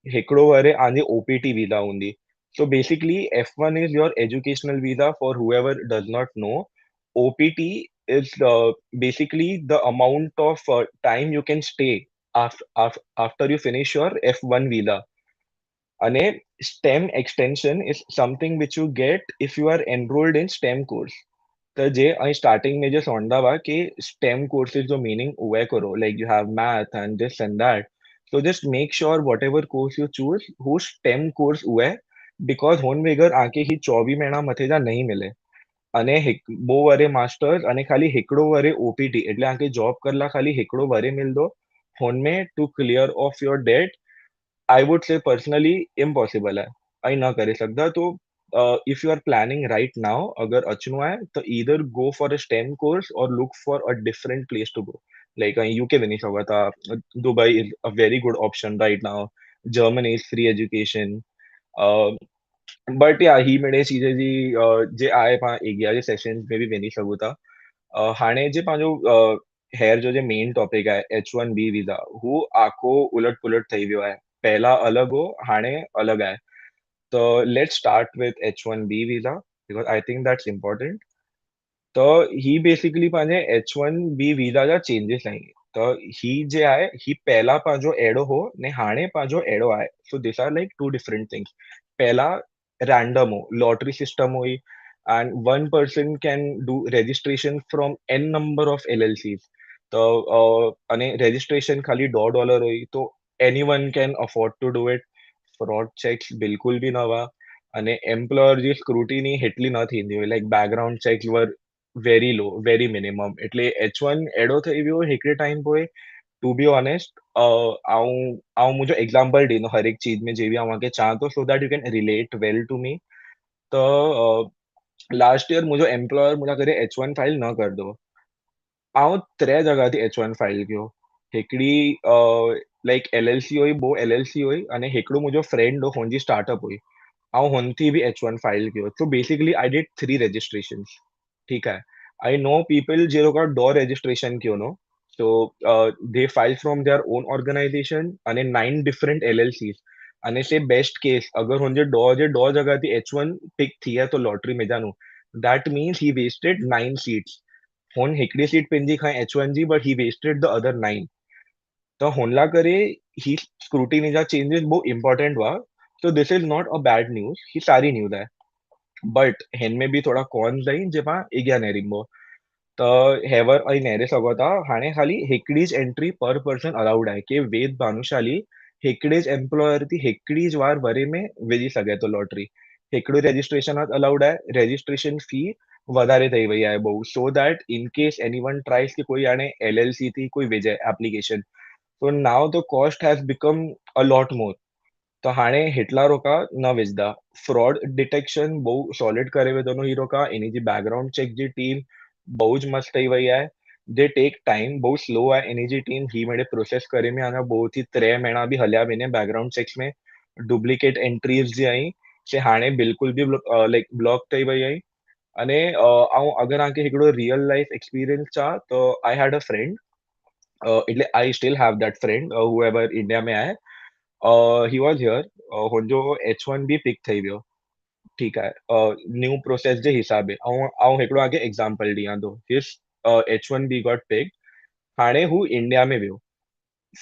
हिकिड़ो वरे आंजी ओपीटी वीज़ा हूंदी so basically F1 is your educational visa for whoever does not know OPT is basically the amount of time you can stay after you finish your F1 visa. And a STEM extension is something which you get if you are enrolled in STEM course. તો જે અહીં starting में જે સોંડાવા કે STEM courses जो meaning उहे करो like you have math and this and that. So just make sure whatever course you choose who STEM course उहे because हुन वगैर आके ही 24 महीना मथे जा नहीं मिले अने बो वरे मास्टर्स अने खाली हिकिड़ो वरे ओपीटी એટલે आके जॉब करला खाली हिकिड़ो वरे मिलंदो हुन में to clear off your debt I would say personally impossible है आई ना करे सकता तो if you are planning right now अगर अचनो है तो either go for a STEM course और look for a different place to go like UK वञी सघो था Dubai is a very good option right now Germany is free education but या ही मिड़े चीज़ें जी जे आहे पाण एगिया जे सेशंस में बि वञी सघूं था हाणे जे पंहिंजो हेयर जो जे मेन टॉपिक आहे H1B वीज़ा हू आखो उलट पुलट थी वियो आहे पहला अलॻि हो हाणे अलॻि आहे त let's start with H1B visa because I think that's important त ही बेसिकली पंहिंजे H1B वीज़ा जा चेंजिस आहिनि त ही जे आहे ही पहला पंहिंजो अहिड़ो हो ने हाणे पंहिंजो अहिड़ो आहे so this are like two different things पहला रैंडम हो लॉटरी सिस्टम हुई and one person can do registration from n number of LLCs तो અને registration ખાલી $1.5 હોય તો anyone can afford to do it fraud checks બિલકુલ બી ન હવા અને employer જે scrutiny એટલી ન થીંદી હોય like background checks were very low very minimum એટલે H1 એડો થઈ ગયો हिकिड़े टाइम पे टू बी ऑनेस्ट आऊं मुझे एग्जांपल ॾींदो हर एक चीज में जे बि आऊं आके चाहां थो so that you can relate well to me त लास्ट ईयर मुंहिंजो एम्प्लॉयर मुंहिंजा करे H1 फाइल न करदो आऊं 3 जगह थी H1 फाइल कयो हिकिड़ी लाइक LLC हुई बो LLC हुई अने हिकिड़ो मुंहिंजो फ्रेंड हो हुनजी स्टार्टअप हुई ऐं हुन थी बि H1 फाइल कयो so basically I did 3 registrations ठीकु आहे आई नो पीपल जे लोग डॉ रजिस्ट्रेशन कयो नो so they file from their own organization अने 9 डिफरेंट LLCs अने से बेस्ट केस अगर हुनजे डॉ जगह थी H1 पिक थी है तो लॉटरी में जानू that means he wasted 9 seats हुन हिकिड़ी सीट पंहिंजी खां H1 जी but he wasted the other 9 त हुन लाइ करे ही स्क्रूटिनी जा चेंजेस बहुत इंपॉर्टेंट हुआ so this is not a bad news ही सारी न्यूज़ आहे बट हिन में बि थोड़ा कॉन्स आहिनि जे पाण अॻियां नेरींबो त हेवर ऐं नेरे सघो था हाणे ख़ाली हिकिड़ी ज एंट्री पर पर्सन अलाउड आहे की वेद भानुशाली हिकिड़े ज एम्प्लॉयर थी हिकिड़ी ज वार वरे में विझी सघे थो लॉटरी हिकिड़ो रजिस्ट्रेशन अलाउड आहे रजिस्ट्रेशन फी वधारे થઈ वई आहे બહુ so that in case anyone tries कि कोई हाणे LLC थी कोई विझे application so now the cost has become a lot more તો હાણે હેટલા રોકા ન વિજદા ફ્રોડ ડિટેક્શન બહુ સોલિડ કરે વે દોનો હીરો का એની જે બેકગ્રાઉન્ડ ચેક જે ટીમ બહુ જ મસ્ત થઈ વઈ है दे टेक टाइम बहुत स्लो है एनी जी टीम ही मेरे प्रोसेस करे में आना बहुत ही 3 महीना भी हलिया मैंने बैकग्राउंड चेक्स में डुप्लीकेट एंट्रीज जी आई से हाणे बिल्कुल भी लाइक ब्लॉक થઈ वई आई अने आऊं अगर आके हिकिड़ो रियल लाइफ एक्सपीरियंस चा तो आई हैड अ फ्रेंड એટલે I still have that friend however India में आहे ही वाज हियर हुनजो H1 बि पिक થઈ वियो ठीकु आहे न्यू प्रोसेस जे हिसाबे ऐं हिकिड़ो आगे एग्जांपल ॾियां थो हिस H1B गॉट पिक हाणे हू इंडिया में वियो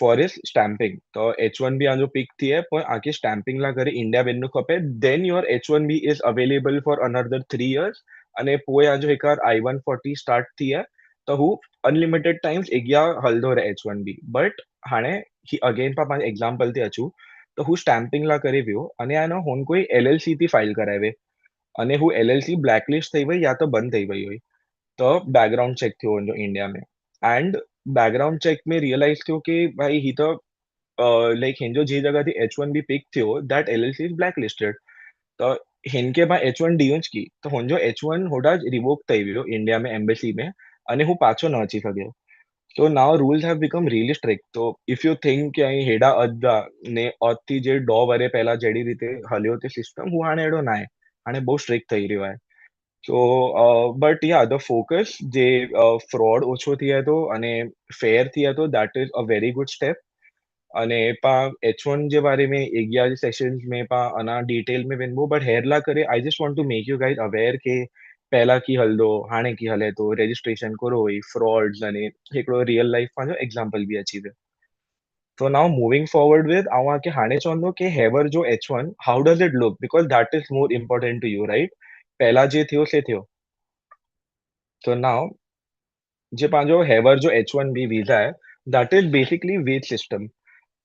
फॉर हिस स्टैंपिंग तो H1B आजो पिक थी है पोइ आके स्टैंपिंग ला करे इंडिया वञणो खपे then your H1B is available for another 3 years अने पोइ आजो हिकु बार I-140 स्टार्ट थी है त हू अनलिमिटेड टाइम्स अॻियां हलंदो रहे H1B बट हाणे ही अगेन पाण पंहिंजे एग्जांपल ते अचूं त हू स्टैंपिंग ला करे वियो अने आहे न हुन कोई LLC थी फाइल करावे अने हू LLC ब्लैकलिस्ट થઈ वई या त बंदि થઈ वई हुई त बैकग्राउंड चेक थियो हुनजो इंडिया में एंड बैकग्राउंड चेक में रियलाइज़ थियो कि भाई ही त लाइक हिन जो जी जगह थी H1B पिक थियो that LLC is black listed त हिन खे पाण H1 ॾियूंसि की त हुनजो H1 होॾा रिवोक થઈ वियो इंडिया में एम्बेसी में अने हू पाछो न अची सघियो So now rules have become really strict. So if you think कि અહીં हेॾा अधु आहे ने अधु जे डॉ वरे પહેલા जहिड़ी રીતે હલ્યો તે સિસ્ટમ હું હાणे अहिड़ो न आहे हाणे બહુ સ્ટ્રિક્ટ થઈ રહ્યો आहे सो बट या द फोकस जे फ्रॉड ओछो थिए थो अने फेयर थिए थो that is a very good step अने पाण H1 जे बारे में अॻियां जे सेशंस में पाण अञा डिटेल में वेंदो बट हेर ला करे I just want to make you guys aware के પહેલા કી હલદો હાણે કી હલે તો રજિસ્ટ્રેશન કરો હોય ફ્રોડ્સ અને हिकिड़ो रियल लाइफ માં जो एग्जांपल बि अची वियो so now moving forward with आवां के हाणे चवंदो कि हेवर जो H1 how does it look because that is more important to you right પહેલા જે થયો से थियो so now જે પાંજો हेवर जो H1B वीजा है that is basically wage system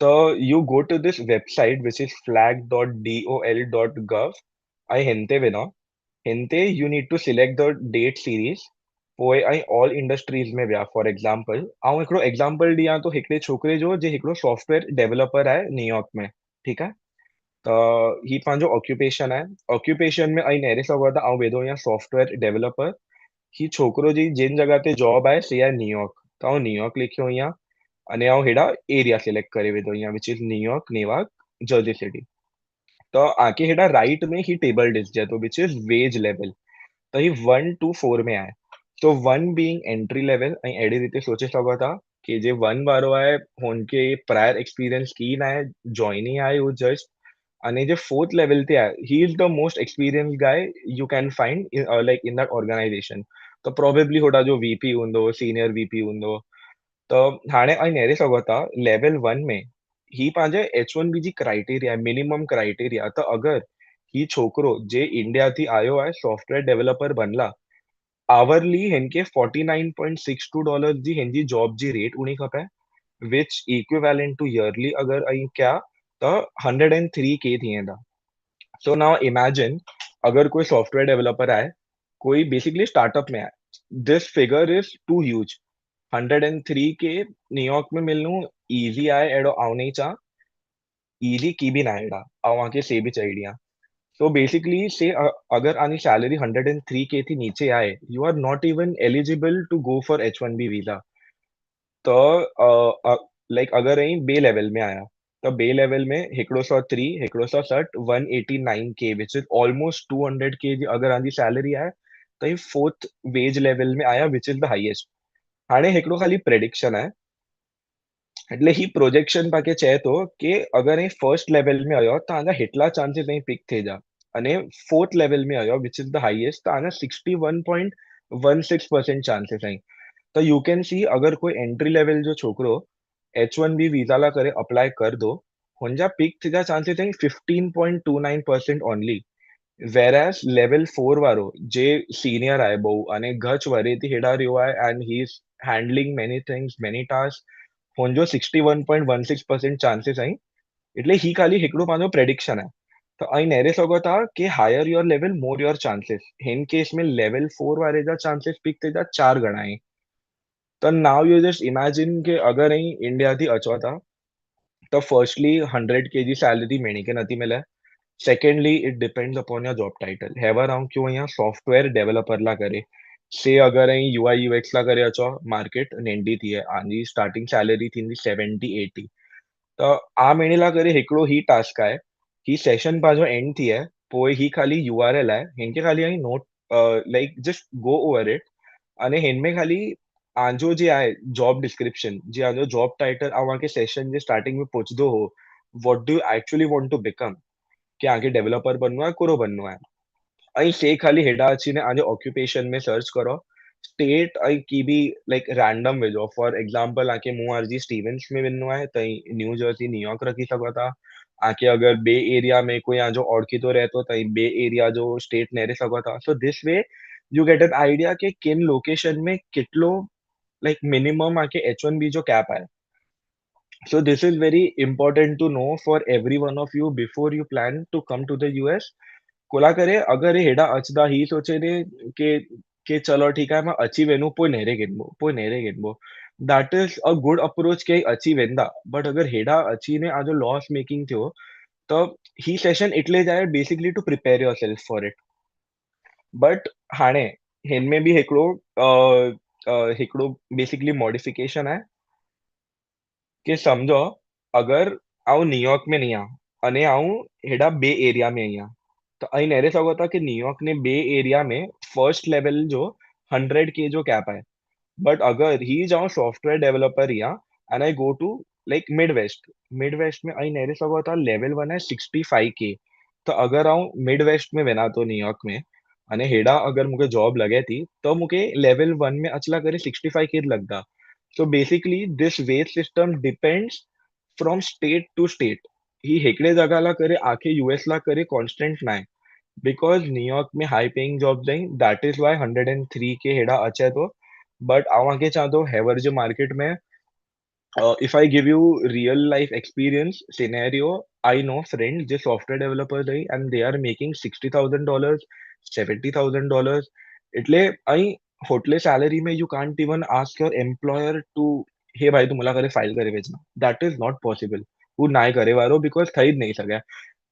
so you go to this website which is flag.dol.gov I हिनते विनो हिंते you need to select the date series पोइ ऐं all industries में विया फॉर एग्जाम्पल ऐं हिकिड़ो एग्जाम्पल ॾियां तो हिकिड़े छोकिरे जो जे हिकिड़ो सॉफ्टवेयर डेवलपर आहे न्यूयॉर्क में ठीकु आहे त ही पंहिंजो ऑक्यूपेशन आहे ऑक्यूपेशन में ऐं नहरे सघो था ऐं वेदो या सॉफ्टवेयर डेवलपर ही छोकिरो जी जिन जॻह ते जॉब आहे से आहे न्यूयॉर्क त आउं न्यूयॉर्क लिखियो અહીંયા અને આउं हेॾा एरिया सिलेक्ट करे विधो અહીંયા which is New York Newark Jersey city त आके हेॾा राइट में ही टेबल ॾिसजे थो विच इज़ वेज लेवल त ही 1 to 4 में आहे तो 1 बीइंग एंट्री लेवल ऐं अहिड़ी રીતે सोचे सघो था कि जे 1 वारो आहे हुनखे प्रायर एक्सपीरियंस की न आहे जॉइन ई आहे हू जस्ट અને જે fourth level તે आहे he is the most experienced guy you can find like in that organization તો probably હોડા जो VP हूंदो senior VP हूंदो त हाणे ऐं नहरे सघो था लेवल 1 में ही पंहिंजे H1B जी क्राइटेरिया मिनिमम क्राइटेरिया त अगरि ही छोकिरो जे इंडिया थी आयो आहे सॉफ्टवेयर डेवलपर बनला आवरली हिनखे $49.62 जी हिनजी जॉब जी रेट हुअणी खपे which equivalent to yearly अगर ऐं क्या त 103K थी वेंदा सो नाउ इमेजिन अगर कोई सॉफ्टवेयर डेवलपर आहे कोई बेसिकली स्टार्टअप में आहे this figure is too huge 103K New York में मिलणू इजी आहे अहिड़ो आउं नहीं चाह इजी की बि न आहे अहिड़ा ऐं आके से बि चई ॾियां So basically, say अगर आनी सैलरी 103K थी नीचे आए you are not even eligible to go for H1B visa त लाइक अगर अहीं बे लेवल में आया त बे लेवल में हिकिड़ो 103 हिकिड़ो 160 189K which is almost 200K जी अगर आंजी सैलरी आहे त ही फोर्थ वेज लेवल में आया विच इज द हाईएस्ट हाणे हिकिड़ो ख़ाली प्रेडिक्शन आहे એટલે ही પ્રોજેક્શન પાકે ચે તો કે અગર અહીં ફર્સ્ટ લેવલ में आयो त आना हिटला चांसेस અહીં पिक થઈ જા અને फोर्थ लेवल में आयो विच इज द हाईएस्ट त आना 61.16% चांसेस અહીં तो यू कैन सी अगर कोई एंट्री लेवल जो छोकरो H1B वीजा ला करे अप्लाई कर दो हुनजा पिक थी जा चांसेस અહીં 15.29% ओनली whereas level 4 वारो जे सीनियर आहे બહુ અને ગચ વરેથી હેડા રહ્યો आहे and he is handling many things many tasks हुनजो 61.16% चांसेस અહીં એટલે ही खाली हिकिड़ो पंहिंजो प्रेडिक्शन आहे त અહીં नहरे सघो था कि higher your level more your chances हिन केस में लेवल 4 वारे जा चांसेस पिक थिए था 4 गणा અહીં त नाउ यू जस्ट इमेजिन कि अगर અહીં इंडिया थी अचो था त फर्स्टली 100K जी सैलरी मिलणी के नथी मिले secondly it depends upon your job title हेवर आउं क्यों અહીંયા सॉफ्टवेयर डेवलपर ला करे से अगर અહીં UI UX ला करे अचो मार्केट नंढी थी आहे आंजी स्टार्टिंग सैलरी थींदी 70-80 त आ महीने ला करे हिकिड़ो ही टास्क आहे ही सेशन पंहिंजो एंड थी आहे पोइ ही खाली URL आहे हिनखे खाली અહીં note like just go over it અને हिनमें खाली आंजो जे आहे जॉब डिस्क्रिप्शन जे आंजो जॉब टाइटल आउं आके सेशन जे स्टार्टिंग में पुछदो हो what do you actually want to become कि आगे डेवलपर बननो आहे कहिड़ो बननो आहे ऐं से खाली हेॾा अची ने आंजो ऑक्यूपेशन में सर्च करो स्टेट ऐं की बि लाइक रैंडम विझो फॉर एग्जांपल आके मूं आरजी स्टीवेंस में वञिणो आहे त न्यू जर्सी न्यूयॉर्क रखी सघो था आके अगर बे एरिया में कोई आंजो ओळखीतो रहतो त बे एरिया जो स्टेट नहरे सघो था so this way you get an idea कि किन लोकेशन में कितलो लाइक मिनिमम आके H1B जो कैप आहे So this is very important to know for every one of you before you plan to come to the US. Cola करे अगर ये हेडा अचदा ही सोचे ने के चलो ठीक है मैं अची वेनु पोइ नेरे गिनबो that is a good approach के अची वेंदा बट अगर हेडा अची ने आजो लॉस मेकिंग थियो तो ही सेशन इटले जाए basically to prepare yourself for it but हाणे हिन में भी हिकिड़ो बेसिकली मॉडिफिकेशन आहे કે સમજો અગર આઉં ન્યુયોર્ક में नहीं आ અને આઉં हेडा बे एरिया में અહીંયા તો અહીં નહેરે સગો था कि न्यूयॉर्क ने बे एरिया में फर्स्ट लेवल जो 100K जो कैप है बट अगर ही जाऊं सॉफ्टवेयर डेवलपर या and I go to like Midwest में અહીં નહેરે સગો था लेवल 1 है 65K तो अगर आऊं मिड वेस्ट में वेना तो न्यूयॉर्क में અને हेडा अगर मुझे जॉब लगे थी तो मुझे लेवल 1 में अचला करे 65K लगता so basically this wage system depends from state to state ही हिकड़े जगह ला करे आके यूएस ला करे कांस्टेंट ना है बिकॉज न्यूयॉर्क में हाई पेइंग जॉब नहीं दैट इज व्हाई 103K हेडा अचे तो बट आवां के चाहतो हैवर जो मार्केट में if I give you real life experience scenario I know friends जो software developers है and they are making $60,000 $70,000 એટલે અહીં હોટલે સેલેરીમાં you can't even ask your employer to હે ભાઈ તું मला ઘરે ફાઇલ કરી વેચના. That is not possible. હું નાય કરે વાળો because થઈ જ નહીં શકે.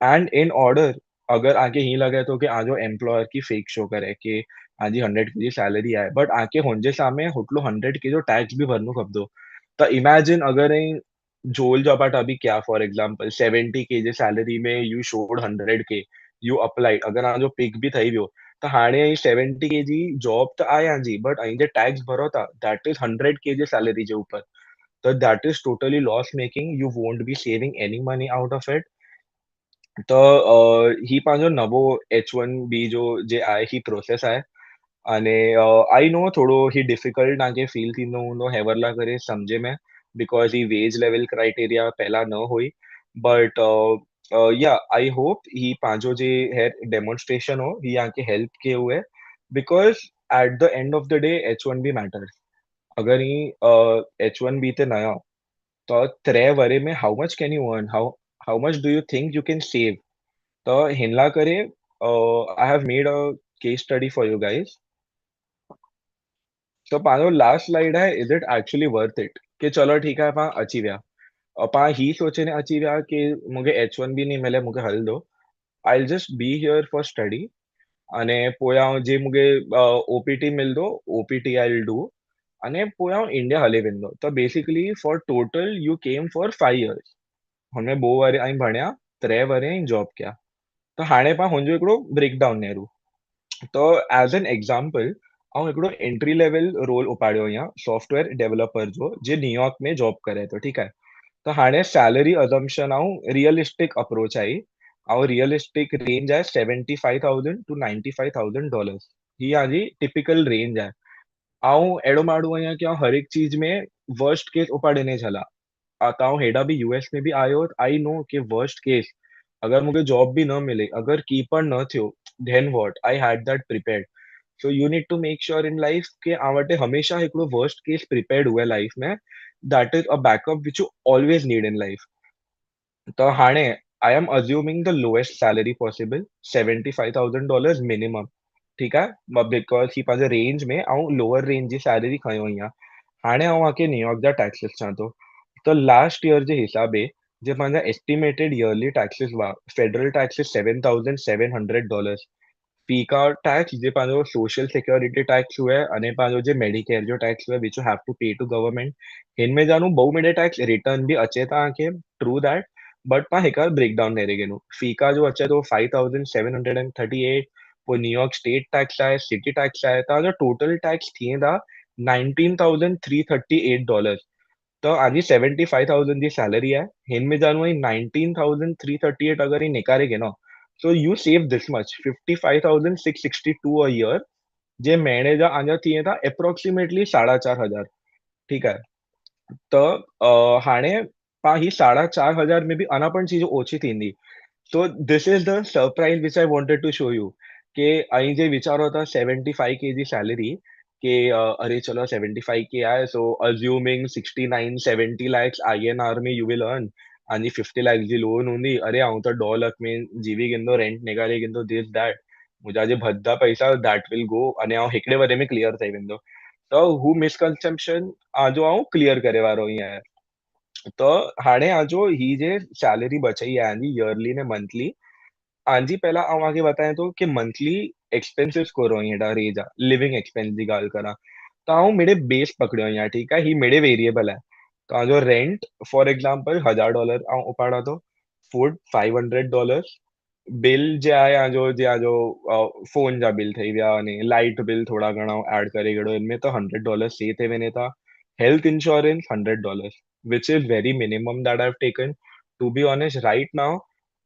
And in order अगर आके ही लगे तो कि आजो एम्प्लॉयर की फेक शो करे कि आज 100 की सैलरी आए बट आके होंजे सामे होटलो 100 की जो टैक्स भी भरनु खपदो तो इमेजिन अगर અહીં જોલ જોપાટ अभी क्या फॉर एग्जांपल 70 के जे सैलरी में यू शोड 100 के यू अप्लाइड अगर आ जो पिक भी થઈ ગયો तो हाणे અહીં 70 के जी जॉब तो आया जी बट અહીં जे टैक्स भरो था दैट इज 100 के जे सैलरी जे ऊपर तो that is totally loss making you won't be saving any money out of it તો ही पंहिंजो नवो H1B जो जे आहे ही प्रोसेस आहे अने आई नो थोड़ो ही डिफिकल्ट तव्हांखे फील थींदो हूंदो हेवरला करे सम्झे में because he wage level criteria पहला न हुई बट या आई होप ही पंहिंजो जे है डेमोन्स्ट्रेशन हो ही तव्हांखे हेल्प कयो है because at the end of the day H1B matters अगर ही H1B ते न आयो तो 3 वरे में how much can you earn how much do you think you can save तो हिनला करे I have made a case study for you guys तो पंहिंजो लास्ट स्लाइड है is it actually worth it कि चलो ठीक है पाण अची विया पाण ही सोचीने अची विया कि मूंखे H1B नहीं मिले मूंखे हल दो I just be here for study अने पोयां जे मूंखे OPT मिलंदो OPT आई विल डू अने पोयां इंडिया हली वेंदो तो basically for total you came for 5 years हुनमें 2 वरे ऐं भणिया 3 वरे ऐं जॉब कया तो हाणे पाण हुनजो हिकिड़ो ब्रेकडाउन ॾियूं तो एज़ एन एग्ज़ाम्पल ऐं हिकिड़ो एंट्री लेवल रोल उपाड़ियो यहाँ सॉफ्टवेयर डेवलपर जो जे न्यूयॉर्क में जॉब करे थो ठीकु आहे त हाणे सैलरी अज़म्पशन ऐं रियलिस्टिक अप्रोच आई ऐं रियलिस्टिक रेंज आहे $75,000 to $95,000 ही जी टिपिकल रेंज आहे ऐं अहिड़ो माण्हू आहियां की हर हिकु चीज में वर्स्ट केस उपाड़े ॾिने छॾा तव्हां हेॾा बि यूएस में बि आयो आई नो कि वर्स्ट केस अगर मूंखे जॉब भी न मिले अगर कीपर न थियो then what I had that prepared so you need to make sure in life कि आ वटि हमेशा हिकिड़ो worst case prepared हुए life में that is a backup which you always need in life तो हाणे I am assuming the lowest salary possible $75,000 minimum ठीकु आहे बिकॉज़ ही पंहिंजे रेंज में ऐं लोअर रेंज जी सैलरी खयों ई आहे हाणे आउं आके न्यूयॉर्क जा टैक्सेस चवां थो त लास्ट ईयर जे हिसाबे जे पंहिंजा एस्टिमेटेड ईयरली टैक्सेस हुआ फेडरल टैक्सेस $7,700 फीका टैक्स जे पंहिंजो सोशल सिक्योरिटी टैक्स हुए अने पंहिंजो जे मेडिकेयर जो टैक्स हुए विच यू हैव टू पे टू गवर्नमेंट हिन में जानू बहु मिडे टैक्स रिटर्न भी अचे तव्हांखे ट्रू दैट बट पाण हिकु ब्रेकडाउन ॾेई ॾिनो फीका जो अचे थो 5,738 पोइ न्यूयॉर्क स्टेट टैक्स आहे सिटी टैक्स आहे तव्हांजो टोटल टैक्स थी वेंदा $19,338 तो आजी 75,000 जी सैलरी है हिन में जानू 19,338 अगर ही निकारे के ना so you save this much 55,662 a year जे महीने जा आजा थी था अप्रोक्सीमेटली 4,500 ठीक है तो हाणे पाण ही 4,500 में भी अञा पण चीज़ ओછી थींदी so this is the surprise which I wanted to show you कि અહીં જે વિચારો હતા 75 k जी सैलरी कि अरे चलो 75 k आए so assuming 69 70 lakhs INR में you will earn आणि 50 lakhs जी लोन हूंदी अरे आउं त 2 लाख में जीवी गिंदो रेंट निकारे गिंदो दिस दैट मुंहिंजा जे भद्दा पैसा दैट विल गो अने आउं हिकिड़े वरे में क्लियर थी वेंदो त हू मिसकंसेप्शन आजो आउं क्लियर करे वारो ही आहियां तो हाणे आजो ही जे सैलरी बचई आहे जी ईयरली ने मंथली आंजी पहला आउं आगे बताएं तो कि मंथली एक्सपेंसिस करो हेॾा रेज आहे लिविंग एक्सपेंस जी ॻाल्हि करा त आउं मिड़े बेस पकड़ियो आहियां ठीकु आहे ही मिड़े वेरिएबल आहे तव्हांजो रेंट फॉर एग्जांपल $1,000 आउं उपाड़ा थो फूड $500 बिल जे आहे जो फोन जा बिल ठही विया अने लाइट बिल थोड़ा घणा ऐड करे छॾियो हिन में त $100 से थिए वञे था health insurance $100 which is very minimum that I've taken to be honest right now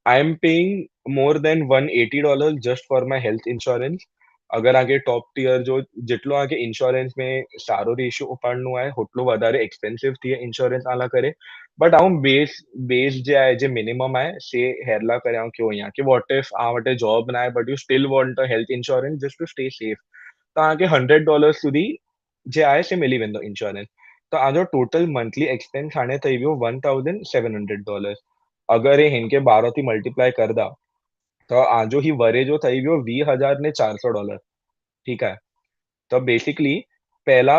I am paying more than $180 just for my health insurance अगर आगे टॉप टियर जो જેટલો आगे इंश्योरेंस में सारो रेशियो उपाड़नो आहे होटलो वधारे एक्सपेंसिव थिए इंश्योरेंस आला करे बट आउं बेस जे आहे जे मिनिमम आहे से हेरला करे आउं कयो आहियां कि व्हाट इफ आ वटि जॉब न आहे but you still want a health insurance just to stay safe तव्हांखे $100 સુધી जे आहे से मिली वेंदो इंश्योरेंस त तव्हांजो टोटल मंथली एक्सपेंस हाणे ठही वियो $1,700 अगर हे हिन खे 12 थी मल्टीप्लाई करदा तो आजो ही वरे जो થઈ ગયો $20,400 ठीक है। तो बेसिकली पहला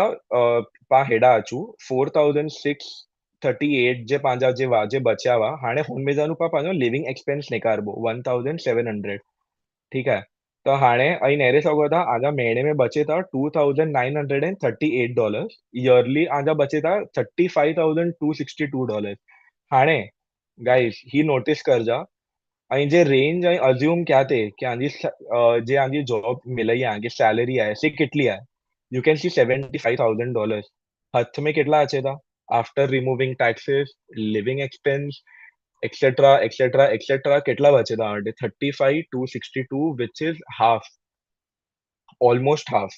पा हेडा अचू 4,638 जे पांजा जे वाजे बचा हुआ हाणे हुनमें जानु पा पांजो लिविंग एक्सपेंस निकारबो 1,700 ठीक है। तो हाणे અહીં નેરે સગો था आजा महीने में बचे था $2,938 ईयरली आजा बचे था $35,262 हाणे गाइस ही नोटिस कर जा અહીં જે રેન્જ અહીં અઝ્યુમ क्या थे कि आंजी जे आंजी जॉब मिलई आहे आंजी सैलरी आहे से कितली आहे यू कैन सी $75,000 हथ में कितला अचे था after removing taxes living expense etcetera etcetera etcetera कितला बचे था 35,262 which is half almost half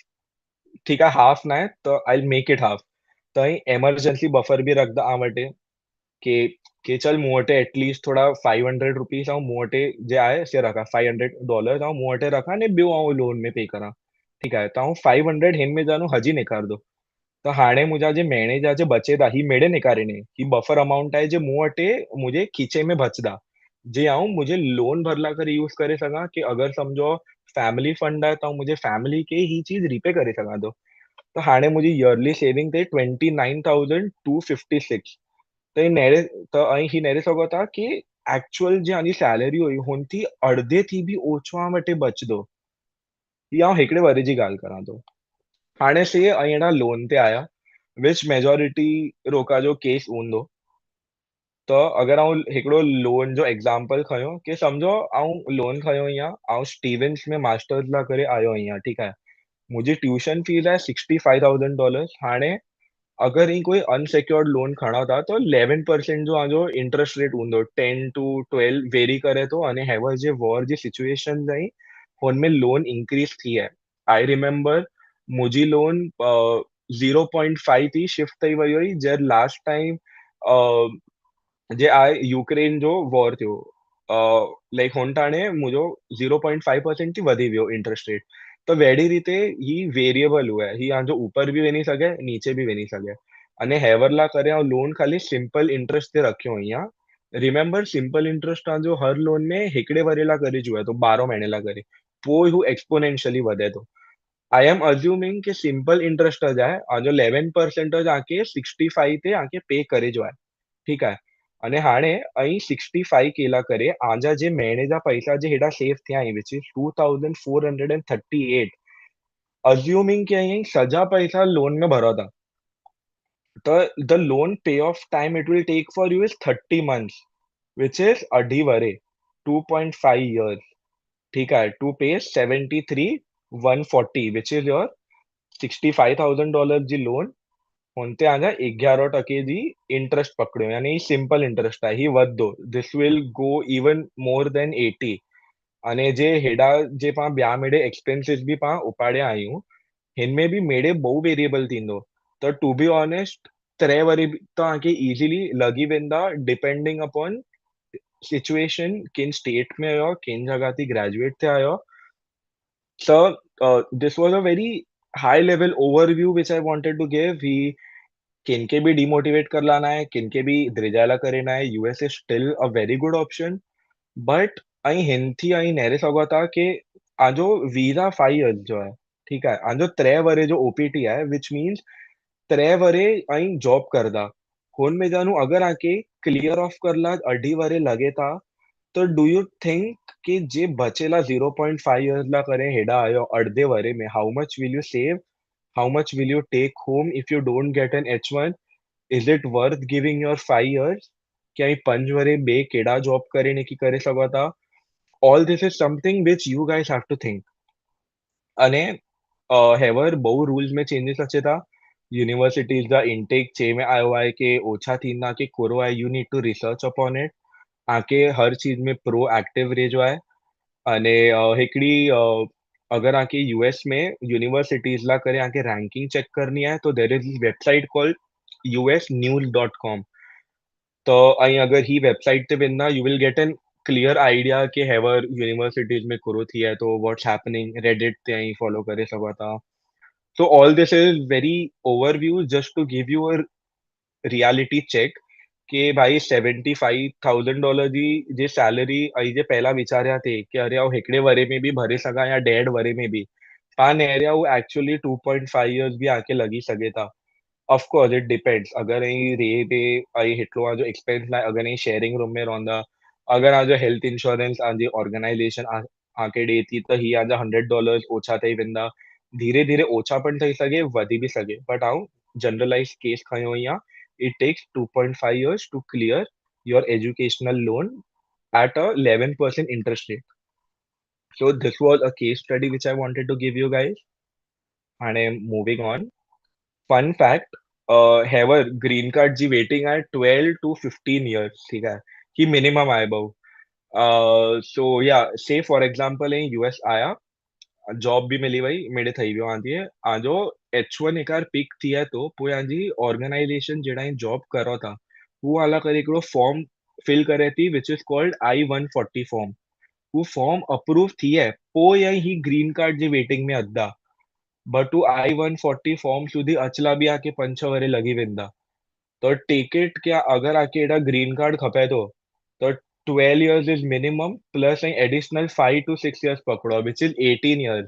ठीक है हाफ ना है तो आई मेक इट हाफ तो અહીં एमरजेंसी बफर भी रख दा आ वटे કે ચલ मूं वटि एटलीस्ट थोड़ा ₹500 ऐं मूं वटि जे आहे से रखां $500 ऐं मूं वटि रखां ने ॿियो आउं लोन में पे करां ठीकु आहे त आउं 500 हिन में जानो हजी निकारंदो त हाणे मुंहिंजा जे महीने जा जे बचे था ही मेड़े निकारीने ही बफर अमाउंट आहे जे मूं वटि मुंहिंजे खीचे में बचदा जे आउं मुंहिंजे लोन भरला करे यूज़ करे सघां कि अगरि सम्झो फैमिली फंड आहे त आउं मुंहिंजे फैमिली खे ही चीज़ रीपे करे सघां थो त हाणे मुंहिंजी ईयरली सेविंग थिए 29,256 त ही नेरे त અહીં ही नेरे सघो था कि एक्चुअल जे आंजी सैलरी हुई हुनथी अर्धे थी बि ओछो आ वटि बचदो ही आउं हिकिड़े वरे जी ॻाल्हि करां थो हाणे से અહીં एड़ा लोन ते आया विच मेजॉरिटी रोका जो केस हूंदो त अगरि आउं हिकिड़ो लोन जो एग्ज़ाम्पल खयों कि सम्झो आउं लोन खयों आहियां आउं स्टीवंस में मास्टर्स लाइ करे आयो आहियां ठीकु आहे मुंहिंजी ट्यूशन फीस आहे $65,000 हाणे अगर ही कोई अनसिक्योर्ड लोन खणा था तो 11% जो आजो इंटरेस्ट रेट हूंदो 10 टू 12 वेरी करे थो अने हैवर जे वॉर जी सिचुएशन ताईं हुनमें लोन इंक्रीज थी आहे आई रिमेम्बर मुंहिंजी लोन 0.5 थी शिफ्ट थी वई हुई जॾहिं लास्ट टाइम जे आहे यूक्रेन जो वॉर थियो लाइक हुन टाणे मुंहिंजो 0.5% थी वधी वियो इंटरेस्ट रेट त वेड़ी रीते ही वेरिएबल हुआ है ही आंजो ऊपर बि वञी सघे नीचे बि वञी सघे अने हैवर ला करे ऐं लोन खाली सिंपल इंटरेस्ट ते रखियो आहियां रिमेम्बर सिंपल इंटरेस्ट तव्हांजो हर लोन में हिकिड़े वरे लाइ करे जो आहे तो 12 महीने लाइ करे पोइ हू एक्सपोनेंशियली वधे थो आई एम अज्यूमिंग कि सिंपल इंटरेस्ट જ आहे આજો 11% જ આके 65 તે આके पे करे जो आहे ठीकु आहे अने हाणे અહીં 65 केला करे आजा जे महीने जा पैसा जे हेॾा सेव थिया आहिनि विच इज 2,438 अज्यूमिंग कि અહીં सॼा पैसा लोन में भरो था the loan payoff time it will take for you is 30 months which is अढी वरे 2.5 years ठीक है to pay 73,140 which is your $65,000 जी लोन हुनते आजा 11% जी इंटरेस्ट पकड़ियो यानी ही सिंपल इंटरेस्ट आहे ही वधदो this will go even more than 80 अने जे हेॾा जे पाण ॿिया मेड़े एक्सपेंसिस बि पाण उपाड़िया आहियूं हिन में बि मेड़े बहु वेरिएबल थींदो त टू बी ऑनेस्ट टे वरी बि तव्हांखे इज़िली लॻी वेंदा डिपेंडिंग अपॉन सिचुएशन किन स्टेट में आहियो किन जॻह ते ग्रेजुएट थिया आहियो so this was a very high level overview which I wanted to give ही किनके भी डिमोटिवेट कर लाना है किनके भी द्रिजाला करेना है US is still a very good option but અહીં हिनथी અહીં નેરે सघो था कि आजो वीजा 5 इयर्स जो है ठीक है आजो 3 वरे जो ओपीटी है विच मीन्स 3 वरे અહીં जॉब करदा हुन में जानू अगर आके क्लियर ऑफ करला अढी वरे लगे था तो डू यू थिंक कि जे बचेला 0.5 इयर्स ला करे हेडा आयो अर्धे वरे में how much will you save how much will you take home if you don't get an H1 is it worth giving your 5 years कि અહીં पंज वरे बे केड़ा जॉब करे ने की करे सघो था all this is something which you guys have to think અને હેવર બહુ રૂલ્સ में चेंजेस अचे था यूनिवर्सिटीज़ जा इनटेक चे में आयो आहे कि ओछा थींदा कि कुरो आहे you need to research upon it आके हर चीज में प्रो एक्टिव रहिजो आहे अने हिकिड़ी अगरि आके यूएस में यूनिवर्सिटीज़ लाइ करे आके रैंकिंग चेक करनी आहे तो there is website called usnews.com तो અહીં अगर ही वेबसाइट ते वेंदा you will get an clear idea कि हैवर यूनिवर्सिटीज़ में कुरो थी आहे तो व्हाट्स हैपनिंग रेडिट ते અહીં फॉलो करे सघो था so all this is very overview just to give you a reality check કે ભાઈ $75,000 जी जे सैलरी आई जे पहला विचार्या थे कि अरे आओ हिकिड़े वरे में बि भरे सघां या 1.5 वरे में बि पाण एरिया हू एक्चुअली 2.5 इयर्स बि आके लॻी सघे था। ऑफ कोर्स इट डिपेंड्स अगरि रे ते हेतिरो आहे जो एक्सपेंस लाइ अगरि शेयरिंग रूम में रहंदा अगरि जो हेल्थ इंश्योरेंस जी ऑर्गेनाइजेशन आके ॾिए थी त ही जा $100 ओछा ठही वेंदा धीरे धीरे ओछा पण ठही सघे वधी बि सघे बट आउं जनरलाइज केस खयो ई आहे it takes 2.5 years to clear your educational loan at a 11% interest rate. So this was a case study which I wanted to give you guys. And I'm moving on. Fun fact, हैवर green card जी waiting आहे 12 to 15 years ठीक है ही minimum आहे भाऊ सो या से for example in US आया जॉब बि मिली वई मिड़े ठही वियो आहे आजो H1 हिकु पिक थी आहे तो पोइ जी ऑर्गेनाइजेशन जहिड़ा जॉब करो था हू आला करे हिकिड़ो फॉर्म फिल करे थी which is called I-140 form who form approve थी आहे पोइ ही ग्रीन कार्ड जी वेटिंग में अधा बट हू I-140 फॉर्म સુધી अचला बि आके 5-6 वरे लॻी वेंदा तो टिकट क्या अगर आके एडा ग्रीन कार्ड खपे तो 12 years is minimum plus an additional 5 to 6 years पकड़ो which is 18 years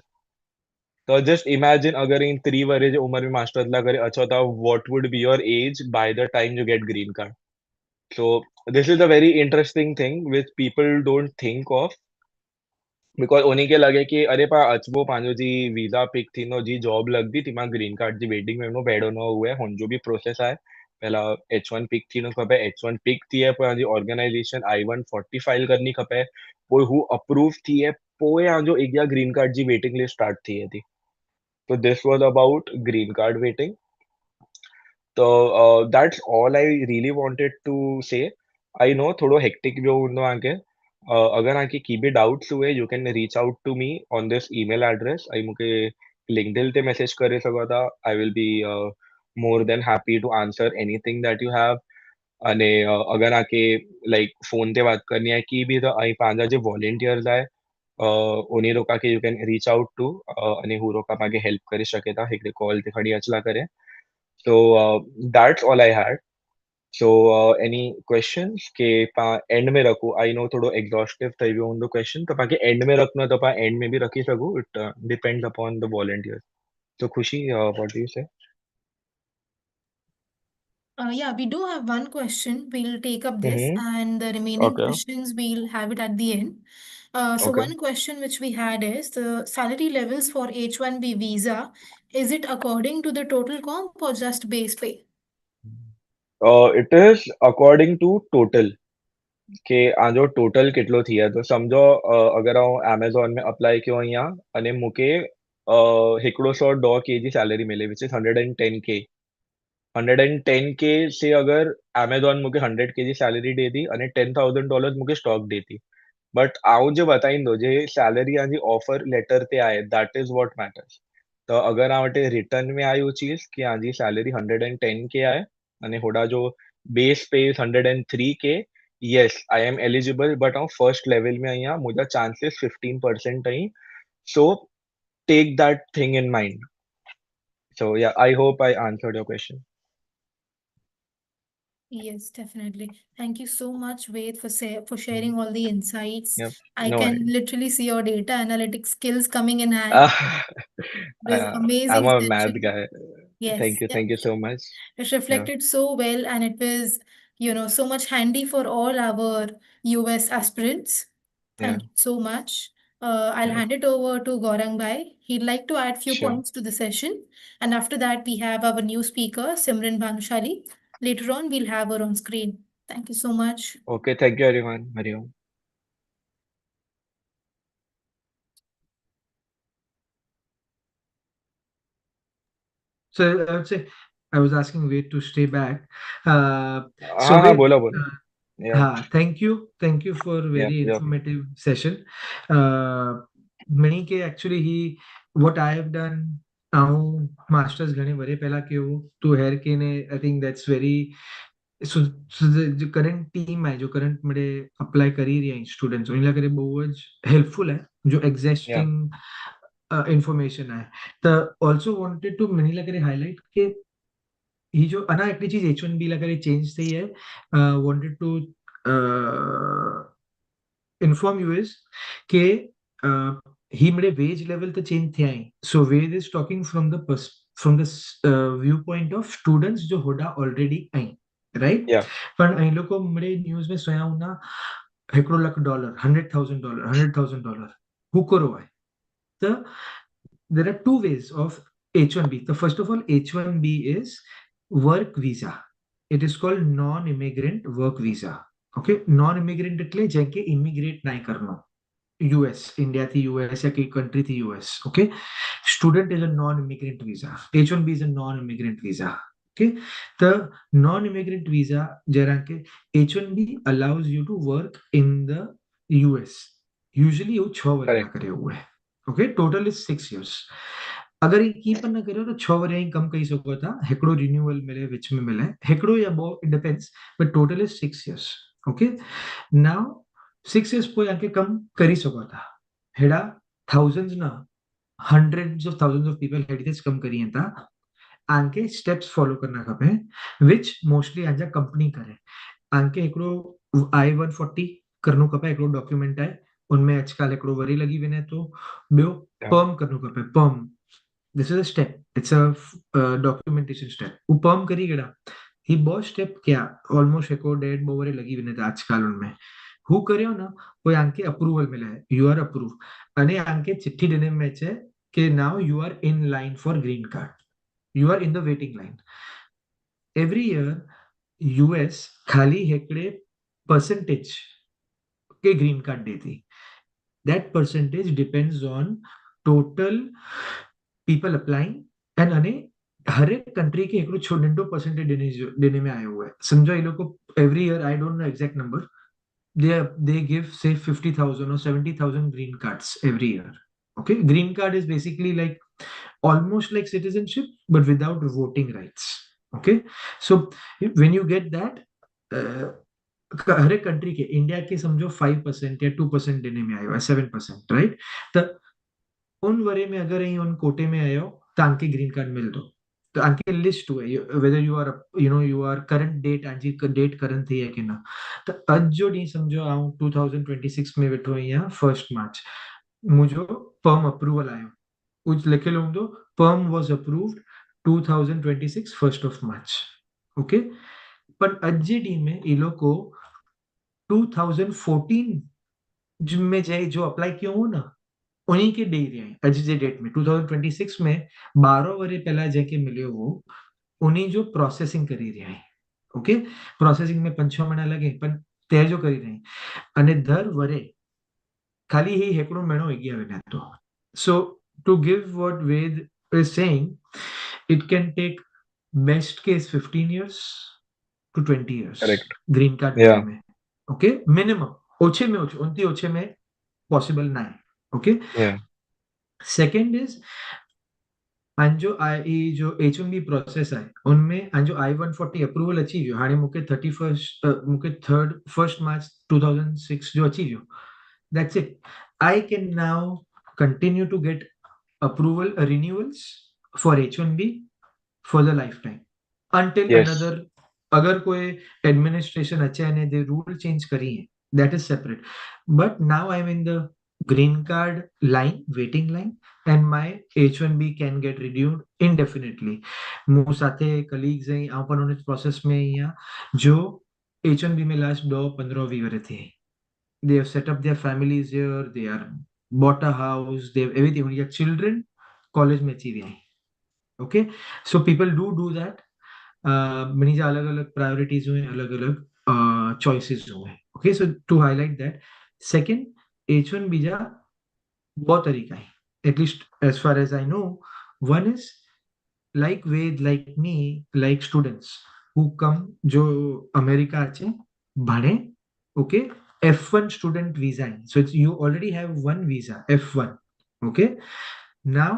तो just imagine अगर इन 3 वरे जो उम्र में मास्टर्स ला करे अच्छा था what would be your age by the time you get green card so this is a very interesting thing which people don't think of because उन्हीं के लगे कि अरे पा अचबो पंहिंजो जी वीज़ा पिक थींदो जी जॉब लॻंदी ती मां ग्रीन कार्ड जी वेटिंग में वञो बेड़ो न हुए हुनजो बि प्रोसेस आहे पहला H1 पिक थियणो खपे H1 पिक थिए पंहिंजी ऑर्गेनाइजेशन I-140 फाइल करणी खपे पोइ हू अप्रूव थिए पोइ जो अॻियां ग्रीन कार्ड जी वेटिंग लिस्ट स्टार्ट थिए थी तो this was about green card waiting तो that's all I really wanted to say I no थोड़ो हेक्टिक जो हूंदो आके अगर आके की बि डाउट्स हुए you can reach out to me on this email address I मूंखे लिंक्डइन ते मैसेज करे सघो था I will be more than happy to answer anything that you have अने अगर आके लाइक फोन ते बात करनी आहे की बि त ऐं पंहिंजा जे वॉलंटियर्स आहे उन्हीं रोका के you can reach out to अने हू रोका पाके हेल्प करे सके था हिकिड़े कॉल ते खणी अचला करे so that's all I had so any questions के पा एंड में रखो आई नो थोड़ो एग्जॉस्टिव ठही वियो हूंदो क्वेश्चन त पाके एंड में रखनो त पा एंड में भी रखी सघो it depends upon the volunteers so खुशी what do you say Yeah, we do have one question. We'll take up this, and the remaining okay questions we'll have it at the end. So okay one question which we had is the salary levels for H1B visa. Is it according to the total comp or just base pay? it is according to total કે આજો total કેટલો થયા તો સમજો અગર હું Amazon में apply कयो અહીંયા અને મૂકે हिकिड़ो सौ $100 kg सैलरी मिले विच इज 110K 110K से अगर Amazon मूंखे 100 kg सैलरी ॾे थी अने $10,000 मूंखे स्टॉक ॾे थी बट आउं जो ॿुधाईंदो जे सैलरी जी ऑफर लेटर ते आहे दैट इज व्हाट मैटर्स तो अगर आ वटि रिटर्न में आई वो चीज कि जी सैलरी 110K आहे अने होड़ा जो बेस पे 103K yes I am eligible but आउं फर्स्ट लेवल में आहियां मुंहिंजा चांसेस 15% आहिनि so take that thing in mind so yeah I hope I answered your question Yes, definitely. Thank you so much, Ved, for sharing all the insights. yep I no can worries literally see your data analytics skills coming in hand. It was I'm amazing a math session. guy Yes, yeah. thank you so much It yeah reflected so well, and it was, so much handy for all our US aspirants. yeah Thank you so much. I'll yeah hand it over to Gaurang Bhai. He'd like to add few sure points to the session. And after that, we have our new speaker, Simran Bhanushali. Later on, we'll have her on screen. Thank you so much. okay thank you everyone Hariom So I would say I was asking Ved to stay back. So हाँ Ved, बोलो बोलो yeah thank you for very yeah informative session. Many actually what I have done now masters ઘણી વરે પહેલા કેવું તો hair કે ને I think that's very so जो करंट टीम है जो करंट मेरे अप्लाई कर ही रही है स्टूडेंट्स उन्हें लग रहे बहुत हेल्पफुल है जो yeah एग्जिस्टिंग इंफॉर्मेशन है तो ऑल्सो वांटेड टू मैंने लग रहे हाईलाइट के ही जो अना एकली चीज H1B ला करे चेंज थी है wanted to inform you is કે ही मरे वेज लेवल तो चेंज थे आई so Ved is talking from the view point of students जो होडा ऑलरेडी आई राइट Yeah. पण અહીં લોકો મરે ન્યૂઝ में સોયા ઉના $1 લાખ $100,000 who करो है तो there are two ways of H1B. The first of all, H1B is work visa. It is called non-immigrant work visa. Okay, non-immigrant એટલે જે કે immigrate નહીં કરનો US, India થી US या કઈ country થી US. Okay, student is a non-immigrant visa. H1B is a non-immigrant visa. Okay, the non-immigrant visa जरा के H1B allows you to work in the US. Usually वो 6 वर्ष Correct. करे हुए हैं. Okay, total is 6 years. अगर ये की पण न करो तो 6 वर्ष ही कम कही सको था हेकड़ो रिन्यूअल मिले विच में मिले हेकड़ो या बो it depends but total is 6 years. Okay, now 6 years पोइ आके कम करी सको था हेड़ा thousands ना hundreds of thousands of people हेड़ी तेज कम करी हैं था आंके स्टेप्स फॉलो करना खपे विच मोस्टली आजा कंपनी करे आंके एकड़ो I-140 करनो खपे एकड़ो डॉक्यूमेंट है उनमें आजकल एकड़ो वरी लगी विने तो बियो Yeah. पर्म करनो खपे पर्म this is a step it's a documentation step वो पर्म करी गड़ा ही बहुत स्टेप क्या ऑलमोस्ट एको डेढ़ बोवरे लगी विने था आजकल उनमें हु કર્યો ना कोई आंके अप्रूवल मिला है यू आर अप्रूव અને આંકે ચિઠ્ઠી દેને में છે કે now you are in line for green card you are in the waiting line every year US खाली हेकड़े percentage के green card देती that percentage depends on total people applying and अने हर एक कंट्री के एकड़ो छोटो परसेंटेज देने में आया हुआ है समझो ये लोग को every year I don't know exact number they give say 50,000 or 70,000 green cards every year. Okay, green card is basically like almost like citizenship but without voting rights. Okay, so when you get that हर एक country के India के समझो 5% या 2% देने में आयो है 7% right तो उन वरे में अगर यही उन कोटे में आयो तो आंके ग्रीन कार्ड मिल दो तो आंके लिस्ट हुए whether you are you are current date आंजी डेट करंट थी है कि ना तो आज जो नहीं समझो आऊं 2026 में बैठो यहाँ 1 मार्च मुझे पर्म अप्रूवल आयो कुछ लिखे लोग दो पर्म वाज अप्रूव्ड 2026 1 मार्च ओके पर आज जे डी में ये लोग को 2014 जिनमें जो अप्लाई किया हो ना उन्हीं के दे रहे हैं आज जे डेट में 2026 में 12 वरे पहला जेके मिले वो उन्हीं जो प्रोसेसिंग करी रहे हैं ओके प्रोसेसिंग में 5-6 महीना लगे पर ते जो करी रहे हैं અને દર વરે ખાલી ही हेकड़ो महीनो गया विना तो so to give what Ved is saying it can take best case 15 years to 20 years Correct. green card Yeah. में ओके मिनिमम ओछे में ओछे उनती ओछे में पॉसिबल ना है ओके Yeah. सेकंड इज अंजो आई जो H1B प्रोसेस है उनमें अंजो I-140 अप्रूवल अची वियो हाणे मुके 1 मार्च 2006 जो अची वियो that's it I can now continue to get approval renewals for H1B for the lifetime until Yes. another अगर कोई एडमिनिस्ट्रेशन अच्छे ने दे रूल चेंज करी है that is separate but now I am in the green card line waiting line and my H1B can get renewed indefinitely मु साथे colleagues हैं आप उन्होंने प्रोसेस में यहाँ जो H1B में लास्ट 2-15 वर्ष थे they have set up their families here they are bought a house they have everything उनके children college में अच्छी हैं okay so people do that मनी जा अलग अलग प्रायोरिटीज हुए अलग अलग चॉइसेस हुए okay so to highlight that second H1B जा बहुत तरीका है at least as far as I know one is like with like me like students who come जो अमेरिका आचे भणे ओके F1 स्टूडेंट वीजा है so it's you already have one visa F1 okay now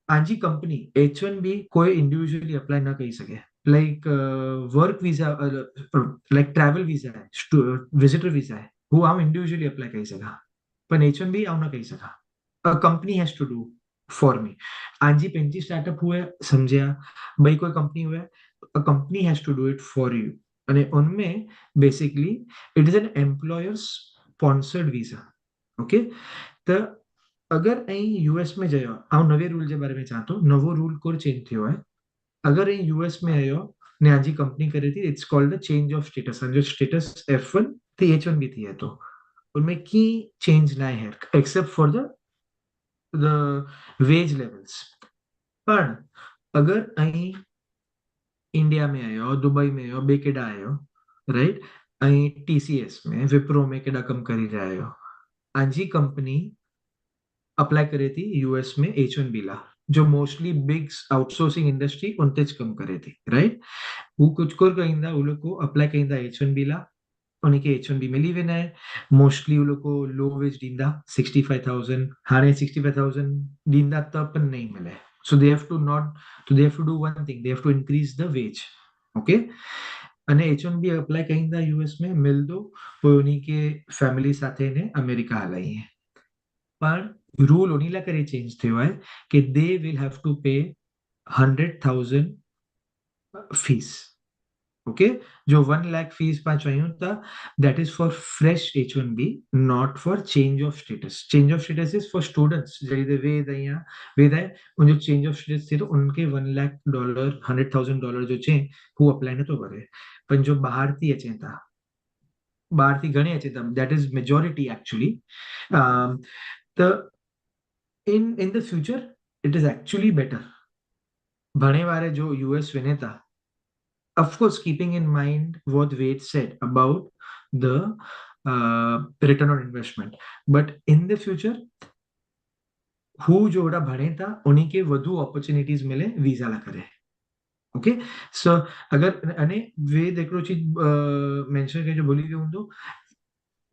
आंजी company H1B कोई individually apply ना कर सके like work visa like travel visa है विजिटर वीजा है वो हम इंडिविजुअली अप्लाई कर सका पर H1B आउ ना कर सका a company has to do for me आंजी पेंजी स्टार्टअप हुए समझिया भाई कोई कंपनी हुए a company has to do it for you અને उनमें basically it is an employer sponsored visa okay तो अगर અહીં યુએસ में જયો આ નવી રૂલ જે બારે में ચાहतो નવો रूल कोड चेंज થયો है अगर અહીં યુએસ में आयो ने आजी कंपनी करी थी it's called the change of status जो स्टेटस F1 थी H1 भी थी है तो उनमें की चेंज ना है except for the ways levels પણ अगर અહીં इंडिया में आयो दुबई में आयो बेकेडा आयो राइट અહીં टीसीएस में विप्रो में केडा कम करी रहा आजी कंपनी अप्लाई करी थी यूएस में H1 बी ला जो मोस्टली बिग आउटसोर्सिंग इंडस्ट्री उनते ज कम करे थी राइट वो कुछ कर कहिंदा वो लोग को अप्लाई कहिंदा H1 बी ला उन्हीं के H1 बी मिली वेना है मोस्टली वो लोग को लो वेज दींदा 65,000 हाने 65,000 दींदा तब पण नहीं मिले so they have to do one thing they have to increase the wage okay અને H1 બી અપ્લાય કહિંदा यूएस में मिल दो कोई उन्हीं के फैमिली साथे ने अमेरिका हलाई है पर रूल ओनीला करे चेंज थयो है कि दे विल हैव टू पे 100,000 फीस ओके जो 1 लाख फीस पांच आयु था that is for fresh H1B not for change of status is for students जड़ी वेद है उन जो चेंज ऑफ स्टेटस थे तो उनके $1 लाख $100,000 जो छे वो अप्लाई न तो करे पण जो बाहर थी अचे था बाहर थी घणे अचे था that is majority actually the in the future it is actually better भणे वाले जो यूएस वने था of course keeping in mind what Wade said about the return on investment but in the future who जोड़ा भणे था उन्हीं के वधु opportunities मिले वीजा ला करे ओके सो अगर अने वेद एकरो चीज मेंशन के जो बोली गई तो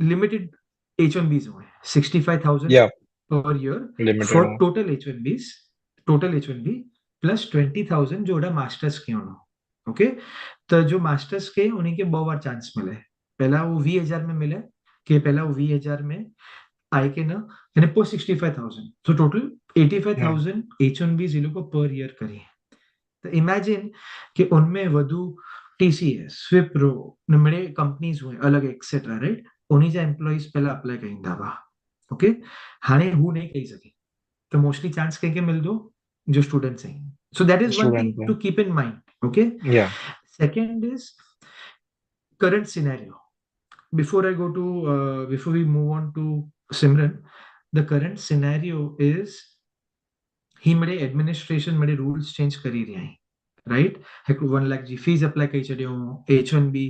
लिमिटेड H1Bs हुए 65,000 Yeah, per year limited for हो. total H1B plus 20,000 जोड़ा मास्टर्स के होना ओके तो जो मास्टर्स के उन्हीं के बहुत बार चांस मिले पहला वो 20,000 में मिले कि पहला वो 20,000 में आए के ना यानी पोस्ट 65,000 तो टोटल 85,000 H1B जिलों को पर ईयर करी तो इमेजिन कि उनमें वधु TCS विप्रो नमड़े कंपनीज हुए अलग एक्सेट्रा राइट उन्हीं जा एम्प्लॉइज पहला अप्लाई कहिंदा बा ओके हाने हु नहीं कही सके तो मोस्टली चांस के मिल दो जो स्टूडेंट्स हैं so that is one thing Student to keep in mind okay Yeah. second is current scenario before I go to before we move on to Simran the current scenario is ही मेरे administration मेरे rules change करी रहा है right 1 lakh जी fees apply कई छड़ियो H1B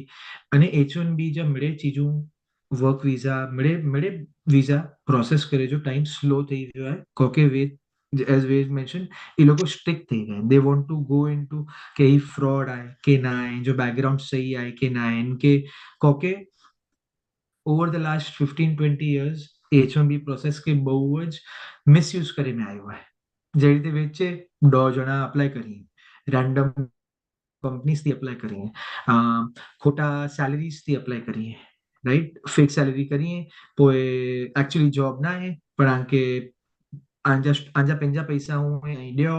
અને H1B जब मेरे चीजों वर्क वीजा मेरे वीजा प्रोसेस करे जो टाइम स्लो થઈ ગયો है કોકે વે as we mentioned ये लोगों स्ट्रिक्ट થઈ गए they want to go into કે ही फ्रॉड आए के ना आए जो बैकग्राउंड सही आए के ना आए इनके કોકે over the last 15-20 years H1B process के બહુ જ મિસયુઝ કરીને આવ્યો है જે રીતે વચ્ચે 2 જણા અપ્લાય કરી રેન્ડમ કંપનીઝ થી અપ્લાય કરી ખોટા સેલેરીઝ થી અપ્લાય કરી રાઈટ ફેક સેલેરી કરી પોએ एक्चुअली जॉब ना है पर आके आंजा पेंजा पैसा हुए आइडिया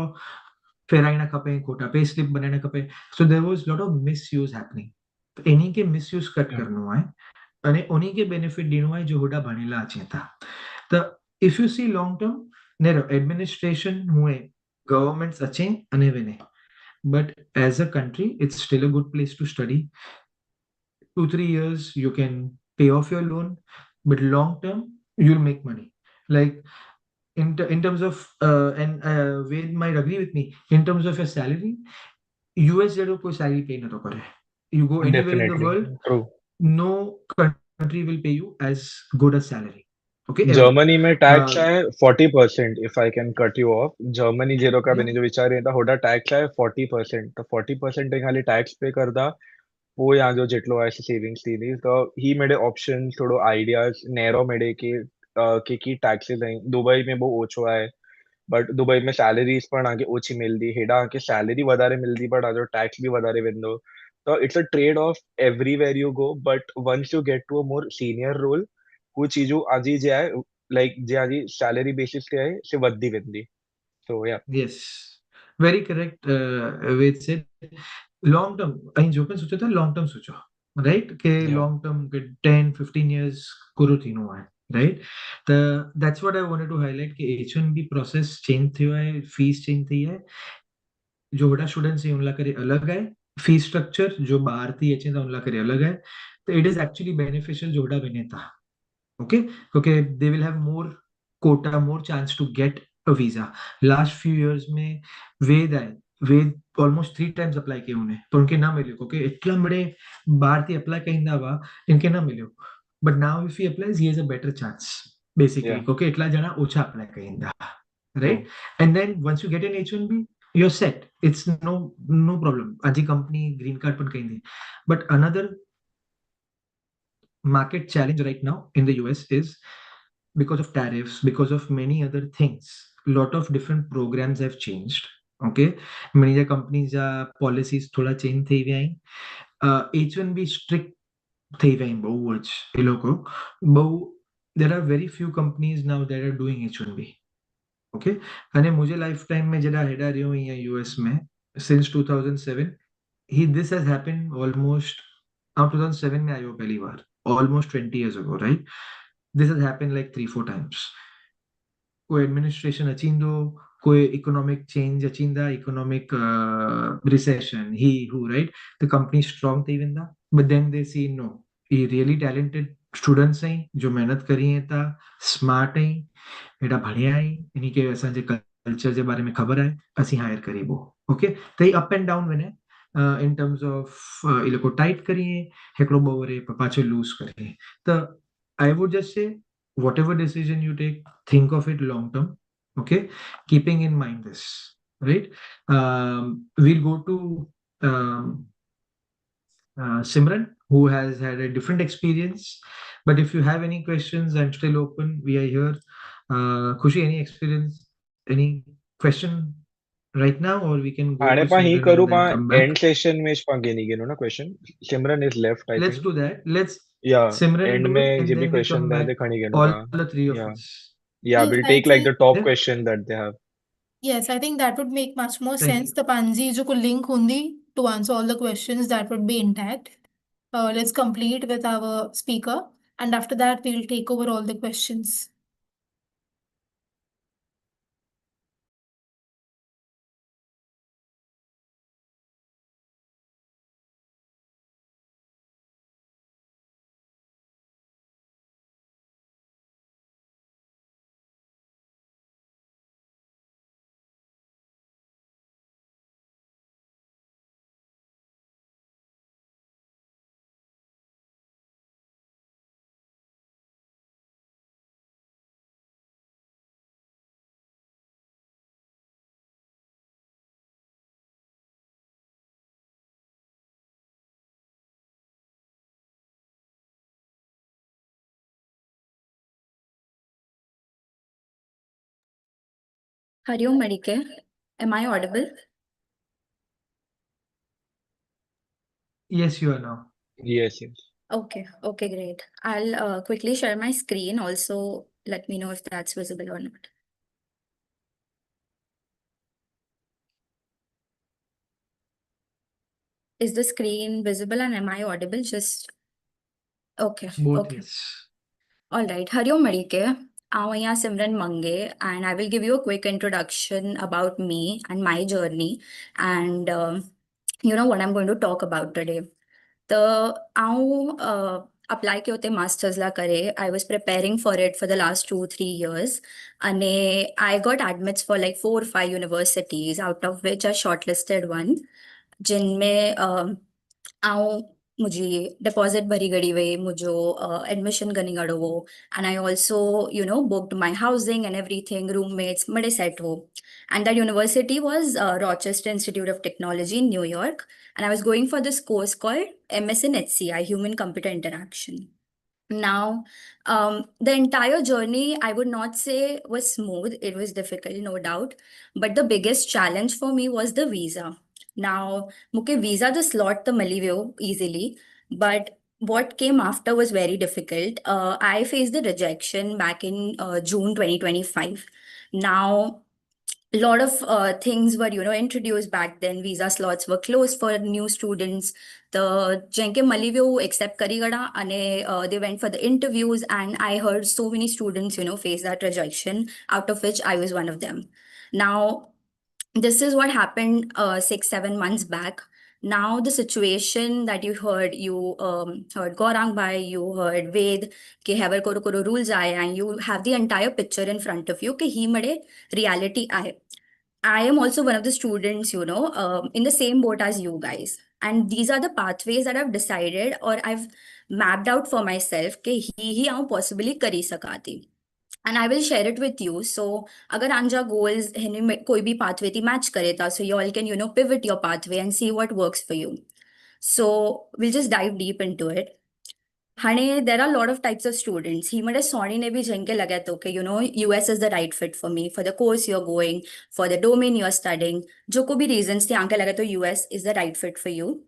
फेराइना खपे खोटा पे स्लिप बनाने खपे so there was lot of misuse happening तो एनी के मिसयूज कट Yeah. करनो है અને ઓની કે બેનિફિટ દીનો હોય જો હોડા ભણેલા છે તા તો if you see long term નેરો એડમિનિસ્ટ્રેશન હુએ ગવર્નમેન્ટ્સ અચે અને વેને but as a country it's still a good place to study 2-3 years you can pay off your loan but long term you'll make money like in terms of and Ved might agree with me in terms of your salary US જેટલો કોઈ salary pay નતો કરે you go anywhere in the Definitely. world True. no country will pay you as good a salary okay ever. Germany में tax Uh, है 40% if I can cut you off Germany जेरो का Yeah. Beni जो विचार है होड़ा tax है 40% तो 40% એ ખાલી ટેક્સ પે કરતા वो यहाँ जो જેટલો आहे સેવિંગ્સ થીધી તો ही मेरे ऑप्शन थोड़ो आइडियाज नैरो मेरे की टैक्सेस हैं दुबई में बहुत ઓછો आहे बट दुबई में सैलरीज पण आगे ओછી मिलदी हेडा आगे सैलरी વધારે मिलदी बट आजो टैक्स भी વધારે वेंदो तो it's a trade off everywhere you go but once you get to a more senior role वो चीजों आजी जे आहे लाइक जे आजी सैलरी बेसिस ते आहे से वधी वेंदी So yeah. Yes, very correct. Ved said long term. અહીં જો પણ સોચો તો long term સોચો, right? કે Yeah. long term કે 10-15 years કરું થીનું હોય, right? That's what I wanted to highlight કે H1B process change થયો है, fees change થઈ है. जो बड़ा स्टूडेंट्स है उनला करे अलग है, फी स्ट्रक्चर जो बाहर थी अचे तो उनला करे अलग है. तो इट इज एक्चुअली बेनिफिशियल जो बड़ा बने था, okay? क्योंकि they will have more quota, more chance to get a visa. Last few years में वेद ऑलमोस्ट 3 times अप्लाई किए उन्हें तो उनके ना मिले क्योंकि इतना बड़े बाहर थी अप्लाई कहीं हुआ इनके ना मिले. But now if he applies he has a better chance basically Yeah. क्योंकि इतना जना ओछा अप्लाई कहीं True. right? And then once you get an H1B, you're set. It's no problem. Aji company green card पण काही नाही. But another market challenge right now in the US is because of tariffs, because of many other things. Lot of different programs have changed. Okay, many other companies policies થોડા change થઈ ગયા અહીં. H1B strict થઈ ગયા અહીં બહુ જ એ લોકો બહુ. There are very few companies now that are doing H1B. Okay અને मुझे लाइफ टाइम में जरा हेडा रही हूँ यहाँ यूएस में since 2007 he this has happened almost. आप 2007 में आयो पहली बार, almost 20 years ago, right? This has happened like 3-4 times. कोई एडमिनिस्ट्रेशन अचींदो, कोई इकोनॉमिक चेंज अचींदा, इकोनॉमिक रिसेशन ही हु, राइट? द कंपनी स्ट्रांग थी वेंदा, but then they see no ये रियली टैलेंटेड स्टूडेंट्स हैं जो मेहनत करी हैं था, स्मार्ट हैं, एडा बढ़िया है, इन्हीं के असांजे कल्चर जे बारे में खबर है, असी हायर करी वो. ओके, तो ये अप एंड डाउन वने इन टर्म्स ऑफ ये लोग टाइट करिए, हेकड़ो बवरे पाछो लूज करिए. तो I would just say whatever decision you take, think of it long term, okay? Keeping in mind this, right? We'll go to Simran, who has had a different experience. But if you have any questions, I'm still open. We are here. Khushi, any experience, any question right now, or we can go આને to પણ ही Simran करूँ and then પણ come back? end session में જ પણ गेनी गेनो ना question. Simran is left, I Let's think. do that. Let's Yeah. Simran End do it, में and जे भी then we question come रहे back. थे खणी गेनो All का. the three of Yeah. us. Yeah, Yes, we'll I take like the think top Yeah. question that they have. yes, I think that would make much more Thank sense. The Panji जो को link हुंदी to answer all the questions that would be intact. Let's complete with our speaker, and after that we'll take over all the questions. Hariom Madike, am I audible? Yes, you are now. Yes, yes. Okay, great. I'll quickly share my screen. Also, let me know if that's visible or not. Is the screen visible and am I audible? Just okay. Both, Okay. yes. All right. Hariom Madike. I'm Simran Mange, and I will give you a quick introduction about me and my journey, and what I'm going to talk about today. તો હું apply કેવો તે માસ્ટર્સલા કરે. I was preparing for it for the last 2-3 years. અને I got admits for like 4 or 5 universities, out of which I shortlisted one. जिनमें मुझे deposit भरी गई हुई मुझो एडमिशन करनी गड़ो वो. And I also booked my housing and everything, roommates बड़े set हो. And that university was Rochester Institute of Technology in New York. And I was going for this course called MS in HCI, Human Computer Interaction. Now, the entire journey, I would not say was smooth. It was difficult, no doubt. But the biggest challenge for me was the visa. Now, muke visa the slot the mali easily, but what came after was very difficult. I faced the rejection back in June 2025. Now, a lot of things were, introduced back then. Visa slots were closed for new students. The Jenke Malivyo accept Karigada and they went for the interviews, and I heard so many students, face that rejection, out of which I was one of them. Now, this is what happened 6 7 months back. Now the situation that you heard Gaurang Bhai, you heard Ved ke haver koro koro rules aaye, and you have the entire picture in front of you ke he made reality aaye. I am also one of the students, in the same boat as you guys. And these are the pathways that I've decided or I've mapped out for myself ke he आऊं possibly करी सकाती. And I will share it with you. So, अगर आंजा goals हिने में कोई भी pathway थी match करे था, so you all can, pivot your pathway and see what works for you. So, we'll just dive deep into it. Hane, there are a lot of types of students. He made a sorry ne bhi jenke laga to ke, US is the right fit for me, for the course you're going, for the domain you're studying. Jo ko bhi reasons the anke laga to US is the right fit for you.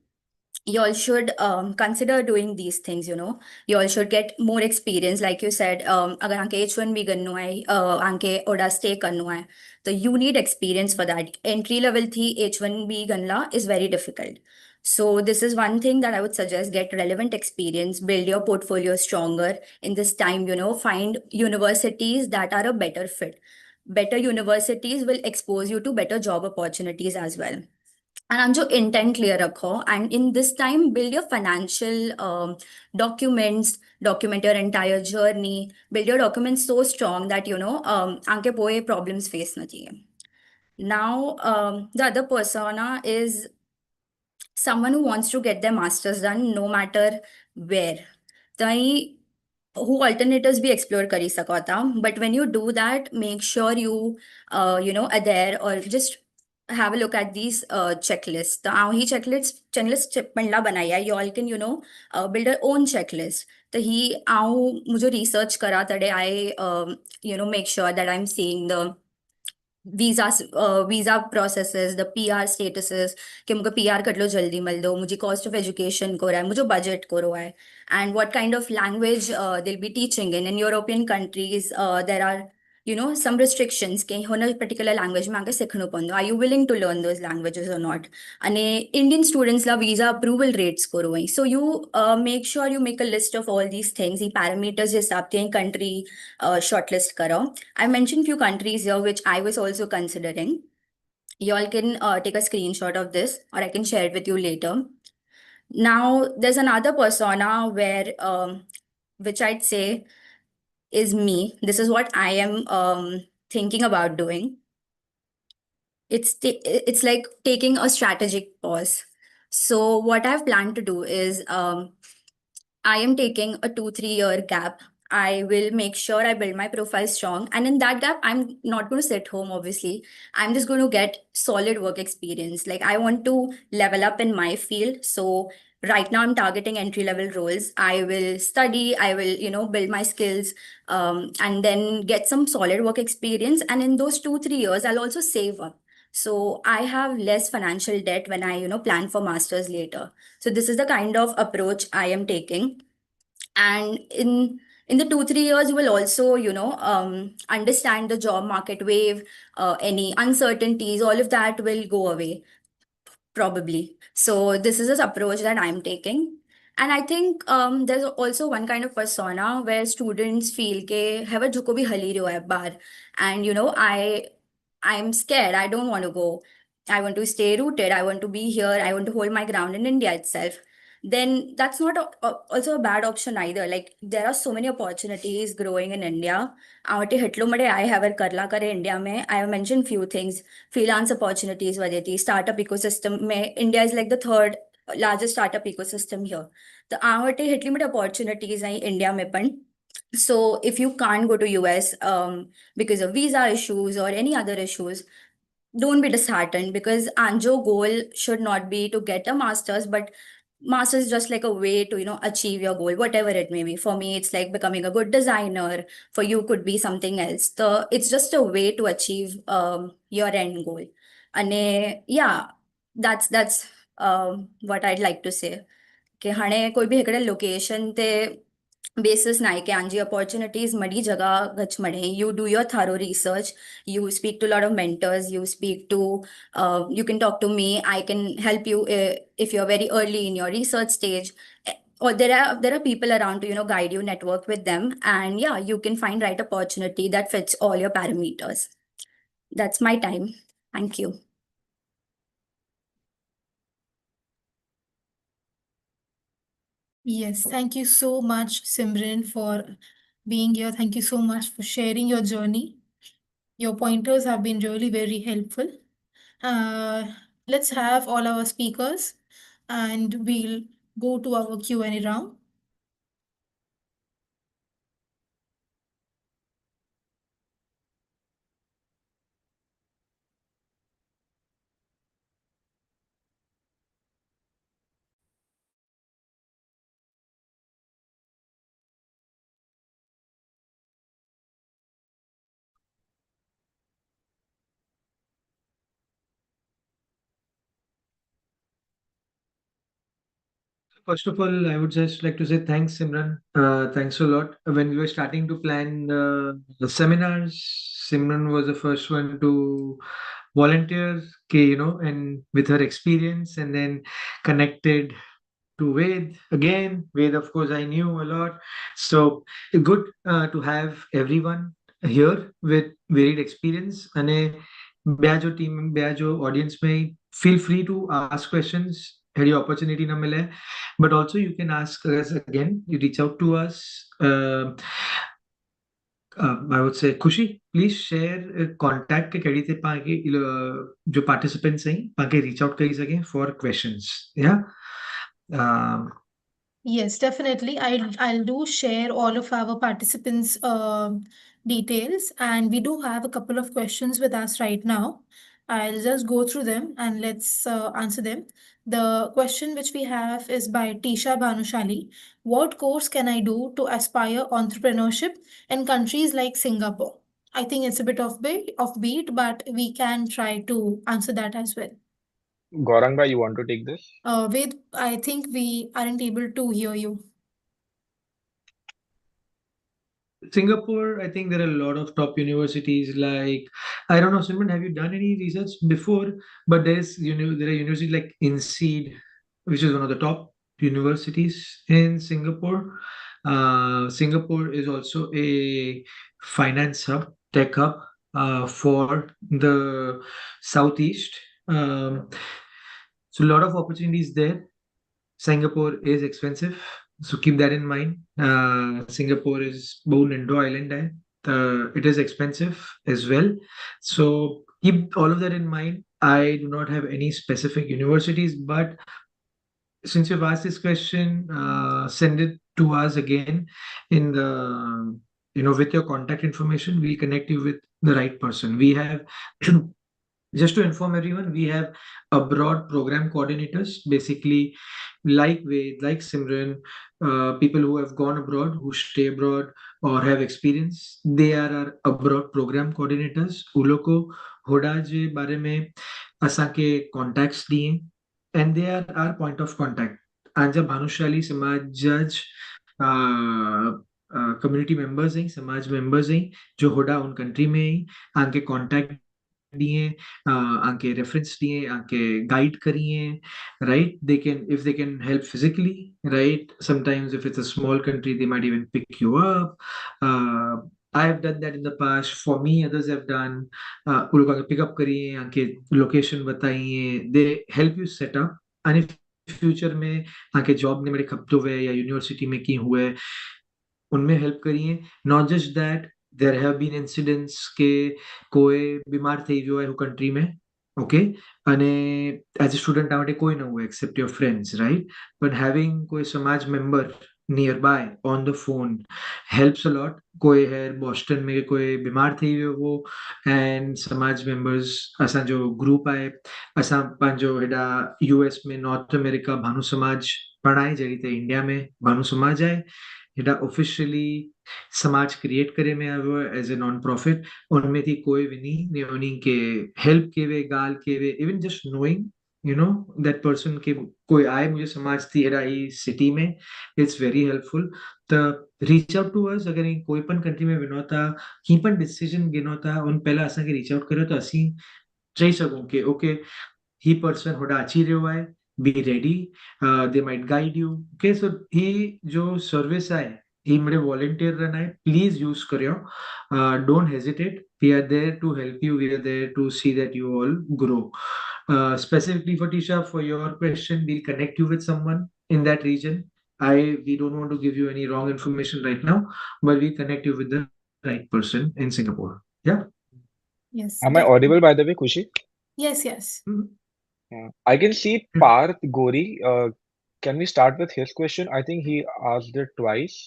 You all should consider doing these things, You all should get more experience. Like you said, agar anke H1 bhi करनो है, anke oda stay करनो है, so you need experience for that. Entry level thi H1 bhi ganla is very difficult. So this is one thing that I would suggest: get relevant experience, build your portfolio stronger in this time. Find universities that are a better fit. Better universities will expose you to better job opportunities as well. And I'm जो intent clear रखो, and in this time build your financial documents, document your entire journey, build your documents so strong that आगे कोई problems face नहीं है. Now the other persona is someone who wants to get their masters done no matter where. तहीं who alternatives भी explore करी सको था, but when you do that, make sure you adhere or just have a look at these checklists. The he checklist Pandla बनाया. You all can build your own checklist. तो ही मुझे research करा तड़े I make sure that I'm seeing the visa processes, the PR statuses, कि मुझे PR कर लो जल्दी मिल दो, मुझे cost of education को रहा है, मुझे budget को रहा है, and what kind of language they'll be teaching in European countries. There are some restrictions कि होना particular language में आके सीखनो पड़ो. Are you willing to learn those languages or not? And Indian students La visa approval rates करो वही. So you make sure you make a list of all these things. ये parameters जे हिसाब से country shortlist करो. I mentioned few countries here which I was also considering. You all can take a screenshot of this, or I can share it with you later. Now, there's another persona where, which I'd say is me. This is what I am thinking about doing. It's like taking a strategic pause. So what I've planned to do is I am taking a 2 3 year gap. I will make sure I build my profile strong. And in that gap, I'm not going to sit home, obviously. I'm just going to get solid work experience. Like, I want to level up in my field. So right now I'm targeting entry level roles. I will study, I will, build my skills, and then get some solid work experience. And in those 2 3 years, I'll also save up. So I have less financial debt when I, plan for masters later. So this is the kind of approach I am taking. And in the 2 3 years, you will also, understand the job market wave, any uncertainties, all of that will go away, probably. So this is this approach that I'm taking. And I think there's also one kind of persona where students feel ke have jo ko bhi hali raho hai bar, and I'm scared. I don't want to go. I want to stay rooted. I want to be here. I want to hold my ground in India itself. Then that's not also a bad option either. Like, there are so many opportunities growing in India. Awate हिटलो मडे I have a करला करे India में. I have mentioned few things. Freelance opportunities वजह थी. Startup ecosystem में India is like the third largest startup ecosystem here. तो Awate हिटली मडे opportunities आई India में पण. So if you can't go to US because of visa issues or any other issues, don't be disheartened, because Anjo goal should not be to get a master's, but master's is just like a way to achieve your goal, whatever it may be. For me, it's like becoming a good designer. For you, could be something else. So it's just a way to achieve your end goal. And yeah, that's what I'd like to say. कि हाणे कोई भी हिकिड़े location ते basis naike anji opportunities madi jaga gach made. You do your thorough research, you speak to a lot of mentors, you speak to you can talk to me, I can help you if you're very early in your research stage. Or there are people around to guide you, network with them, and yeah, you can find right opportunity that fits all your parameters. That's my time. Thank you. Yes, thank you so much, Simran, for being here. Thank you so much for sharing your journey. Your pointers have been really very helpful. Let's have all our speakers and we'll go to our Q&A round. First of all, I would just like to say thanks, Simran. Thanks a lot. When we were starting to plan the seminars, Simran was the first one to volunteer, and with her experience, and then connected to Ved again. Ved, of course, I knew a lot. So good to have everyone here with varied experience. And Beajo team, Beajo audience may feel free to ask questions. Any opportunity na mile, but also you can ask us again. You reach out to us. I would say, Khushi, please share contact के कड़ी थे पाके जो participants हैं पाके reach out करी सकें for questions. Yeah. Um, Yes, definitely. I'll do share all of our participants' details, and we do have a couple of questions with us right now. I'll just go through them and let's answer them. The question which we have is by Tisha Bhanushali. What course can I do to aspire entrepreneurship in countries like Singapore? I think it's a bit offbeat, but we can try to answer that as well. Gaurang bhai, you want to take this? Ved, I think we aren't able to hear you. Singapore, I think there are a lot of top universities like, I don't know, Simran, have you done any research before? But there are universities like INSEAD, which is one of the top universities in Singapore. Singapore is also a finance hub, tech hub for the Southeast. So a lot of opportunities there. Singapore is expensive, so keep that in mind. Singapore is born Indo Island, it is expensive as well. So keep all of that in mind. I do not have any specific universities, but since you've asked this question, send it to us again in the with your contact information. We'll connect you with the right person. We have just to inform everyone, we have abroad program coordinators, basically like Ved, like Simran, people who have gone abroad, who stay abroad or have experience. They are our abroad program coordinators. उनको होड़ा जे बारे में असांखे contacts दिए, and they are our point of contact. आंजा Bhanushali समाज जज community members हैं, समाज members हैं जो होड़ा उन कंट्री में हैं, आंके कॉन्टैक्ट दिए, आंके रेफरेंस दिए, आंके गाइड करिए, right? If they can help physically, right? Sometimes if it's a small country, they might even pick you up. I have done that in the past. For me, others have done. वो लोग आके pick up करिए, आंके location बताइए. They help you set up. And if future में आके job ने मेरे खपतो हुए या यूनिवर्सिटी में की हुए, उनमें हेल्प करिए. Not just that, there have been incidents के कोई बीमार થઈ ગયો હોય કન્ટ્રી में, ઓકે, અને એઝ અ સ્ટુડન્ટ આ માટે કોઈ ન હોય except your friends, right? But having કોઈ સમાજ member nearby on the phone helps a lot. कोई है बोस्टन में कोई बीमार थी वो, एंड समाज मेंबर्स असां जो ग्रुप आहे, असां पंहिंजो हेॾा यूएस में नॉर्थ अमेरिका भानु समाज पढ़ाए, जहिड़ी त इंडिया में भानु समाज आहे, हेॾा ऑफिशियली समाज क्रिएट करे में आयो है एज ए नॉन प्रॉफिट. उनमें थी कोई भी नहीं ने उन्हीं के हेल्प के वे, गाल के वे, even just knowing that person के कोई आए मुझे समाजથી એરાઈ સિટી में it's very helpful the reach out to us अगर कोई पण कंट्री में विनो था की पण डिसीजन गिनो था उन पहला असांखे रीच आउट करियो त असीं चई सघूं कि ओके ही पर्सन होॾा अची रहियो आहे be ready they might guide you okay so ही जो सर्विस आहे ही मुंहिंजे वॉलंटियर रन आहे प्लीज़ यूज़ करियो don't hesitate we are there to help you we are there to see that you all grow specifically for Tisha for your question we'll connect you with someone in that region we don't want to give you any wrong information right now but we connect you with the right person in Singapore yeah Yes, Am I definitely. audible, by the way, Kushi? Yes, yes. Yeah. I can see Parth Gori. Can we start with his question? I think he asked it twice.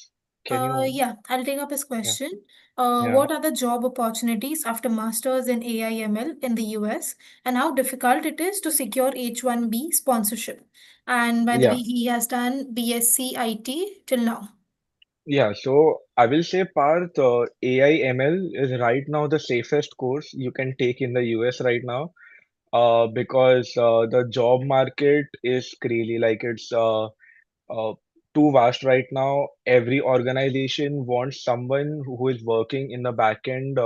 Can you? Yeah, I'll take up his Yeah. question. Yeah. What are the job opportunities after masters in AI/ML in the US, and how difficult it is to secure H-1B sponsorship? And by the Yeah. way, he has done BSc IT till now. Yeah. So I will say, Parth, AI ML is right now the safest course you can take in the US right now. Because the job market is crazy. Like it's uh, too vast right now. Every organization wants someone who is working in the back end,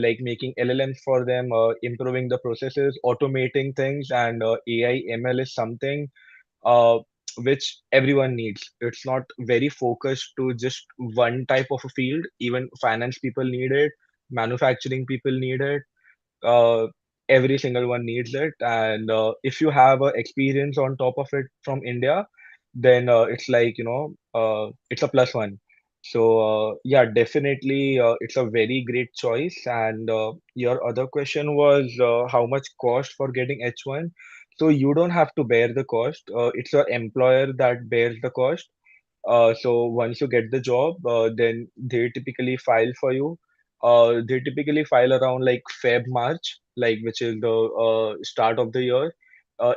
like making LLMs for them, improving the processes, automating things, and AI ML is something uh, which everyone needs. It's not very focused to just one type of a field. Even finance people need it, manufacturing people need it, uh, every single one needs it. And if you have a experience on top of it from India, then it's like, it's a plus one. So yeah, definitely it's a very great choice. And your other question was how much cost for getting H1. So you don't have to bear the cost. It's your employer that bears the cost. So once you get the job, then they typically file for you. They typically file around like Feb, March, like which is the start of the year.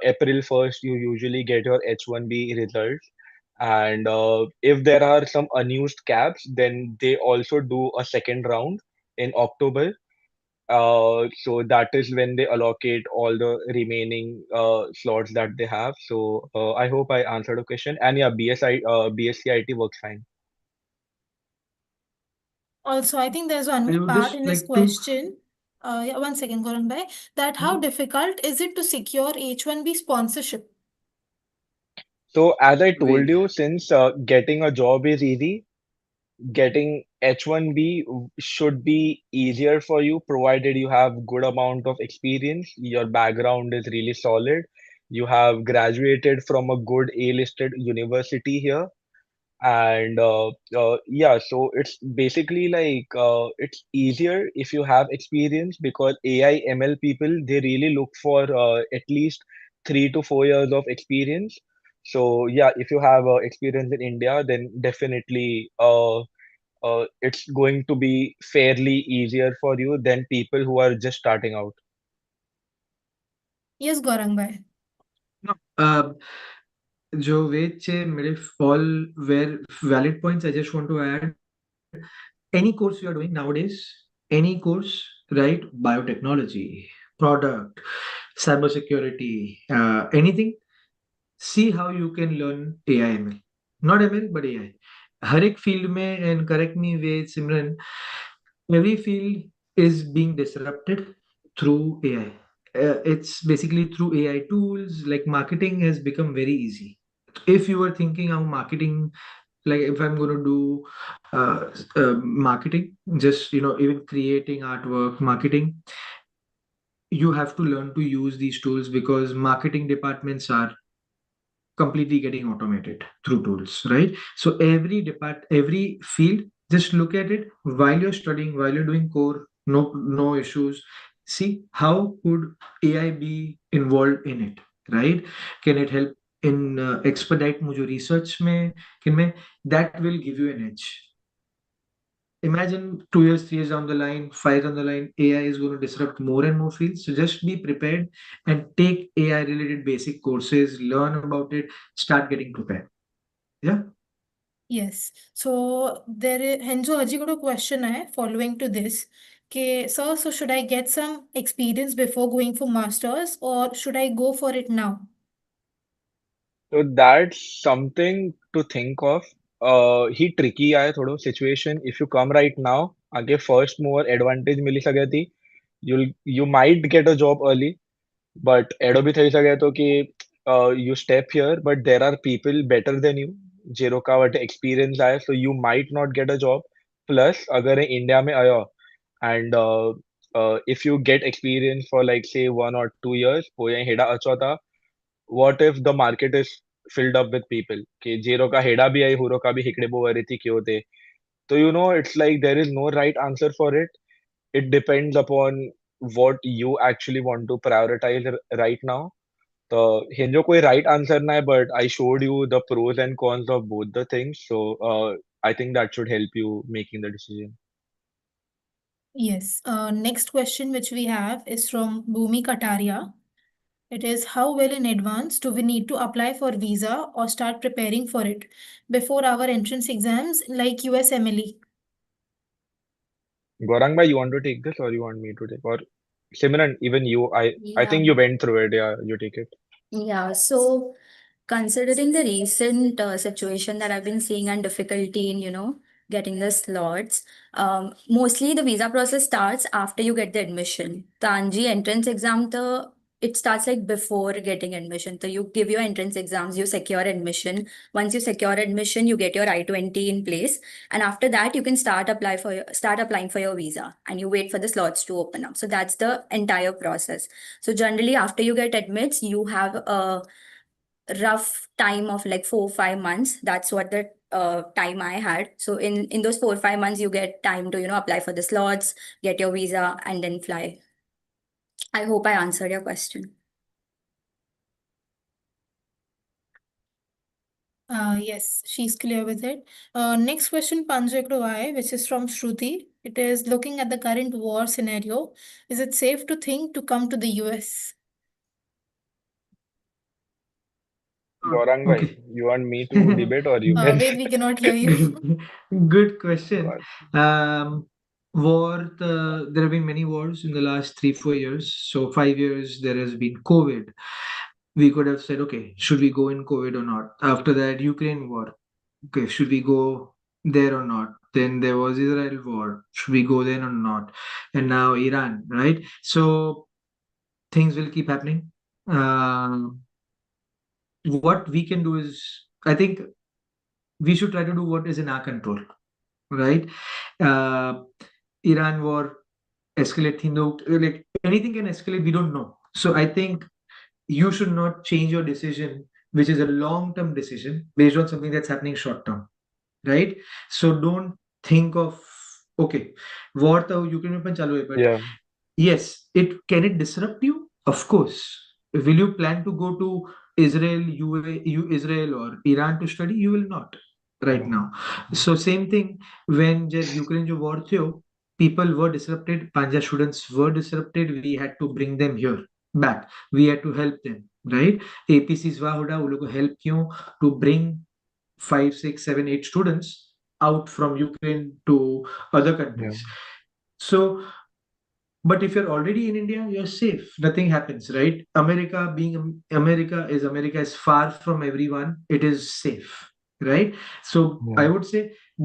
April 1st, you usually get your H1B results. And if there are some unused caps, then they also do a second round in October. So that is when they allocate all the remaining slots that they have. So I hope I answered the question. And yeah, BSc IT works fine. Also, I think there's one I more would part just in his like to question. Yeah, 1 second, Gaurang bhai. That how difficult is it to secure H-1B sponsorship? So as I told wait you, since getting a job is easy, getting H1B should be easier for you, provided you have good amount of experience, your background is really solid, you have graduated from a good A-listed university here, and yeah, so it's basically like it's easier if you have experience because AI ML people they really look for at least 3 to 4 years of experience. So yeah, if you have experience in India, then definitely it's going to be fairly easier for you than people who are just starting out. Yes, Gaurang bhai. no जो वेद છે मेरे all were valid points I just want to add any course you are doing nowadays any course right biotechnology product cybersecurity anything see how you can learn AI ML not ML but AI हर एक field में and correct me with Simran every field is being disrupted through AI it's basically through AI tools like marketing has become very easy if you were thinking how marketing like if I'm going to do marketing just even creating artwork marketing you have to learn to use these tools because marketing departments are completely getting automated through tools right so every field just look at it while you're studying while you're doing core no issues see how could AI be involved in it right can it help in expedite मुझे research में can मैं that will give you an edge imagine 2 years 3 years down the line 5 down the line AI is going to disrupt more and more fields so just be prepared and take AI related basic courses learn about it start getting prepared yeah Yes. So there is Henzo Haji got a question है following to this Okay, so should I get some experience before going for masters or should I go for it now? So that's something to think of. He tricky आहे थोडो situation. If you come right now, आगे first mover advantage मिली सके थी. You might get a job early, but एडो भी थई सके तो कि you step here, but there are people better than you જે રોકા વટે experience आहे, so you might not get a job. Plus अगर એ इंडिया में आयो and if you get experience for like say 1 or 2 years, पोइ हेडा अचो था, what if the market is filled up with people कि જે રોકા हेडा भी आई हुरो का भी हिकड़े बो वरीती क्यों थे. So it's like there is no right answer for it. It depends upon what you actually want to prioritize right now. तो हिंजो कोई right answer ना है, but I showed you the pros and cons of both the things. So I think that should help you making the decision. Yes. Next question which we have is from Bhumi Kataria. It is, how well in advance do we need to apply for visa or start preparing for it before our entrance exams like USMLE? Gaurang bhai, you want to take this or you want me to take? Or Simran, even you, I Yeah. think you went through it. Yeah, you take it. Yeah, so considering the recent situation that I've been seeing and difficulty in, getting the slots, mostly the visa process starts after you get the admission. Tanji entrance exam, it starts like before getting admission. So you give your entrance exams, you secure admission. Once you secure admission, you get your I-20 in place, and after that, you can start applying for your visa, and you wait for the slots to open up. So that's the entire process. So generally, after you get admits, you have a rough time of like 4 or 5 months. That's what the time I had. So in those 4 or 5 months, you get time to apply for the slots, get your visa, and then fly. I hope I answered your question. Yes, she's clear with it. Next question, Panjakrovai, which is from Shruti. It is, looking at the current war scenario, is it safe to think to come to the US? Gaurang bhai, Okay. you want me to debate or you can? Wait, we cannot hear you. Good question. There have been many wars in the last 3-4 years. So 5 years there has been COVID. We could have said, okay, should we go in COVID or not? After that, Ukraine war. Okay, should we go there or not? Then there was Israel war. Should we go there or not? And now Iran, right? So things will keep happening. What we can do is, I think we should try to do what is in our control, right? Iran war escalate, like anything can escalate, we don't know. So I think you should not change your decision, which is a long-term decision, based on something that's happening short-term, right? So don't think of, okay, war to Ukraine mein pan chalu hai, but Yeah. yes, can it disrupt you? Of course. Will you plan to go to Israel, Israel or Iran to study? You will not right Yeah. now. So same thing when Ukraine jo war thyo, people were disrupted, Panja students were disrupted. We had to bring them here back. We had to help them, right? APCs वाहुडा वो लोग को help क्यों to bring 5, 6, 7, 8 students out from Ukraine to other countries. So, but if you're already in India, you're safe. Nothing happens, right? America is far from everyone. It is safe, right? So Yeah. I would say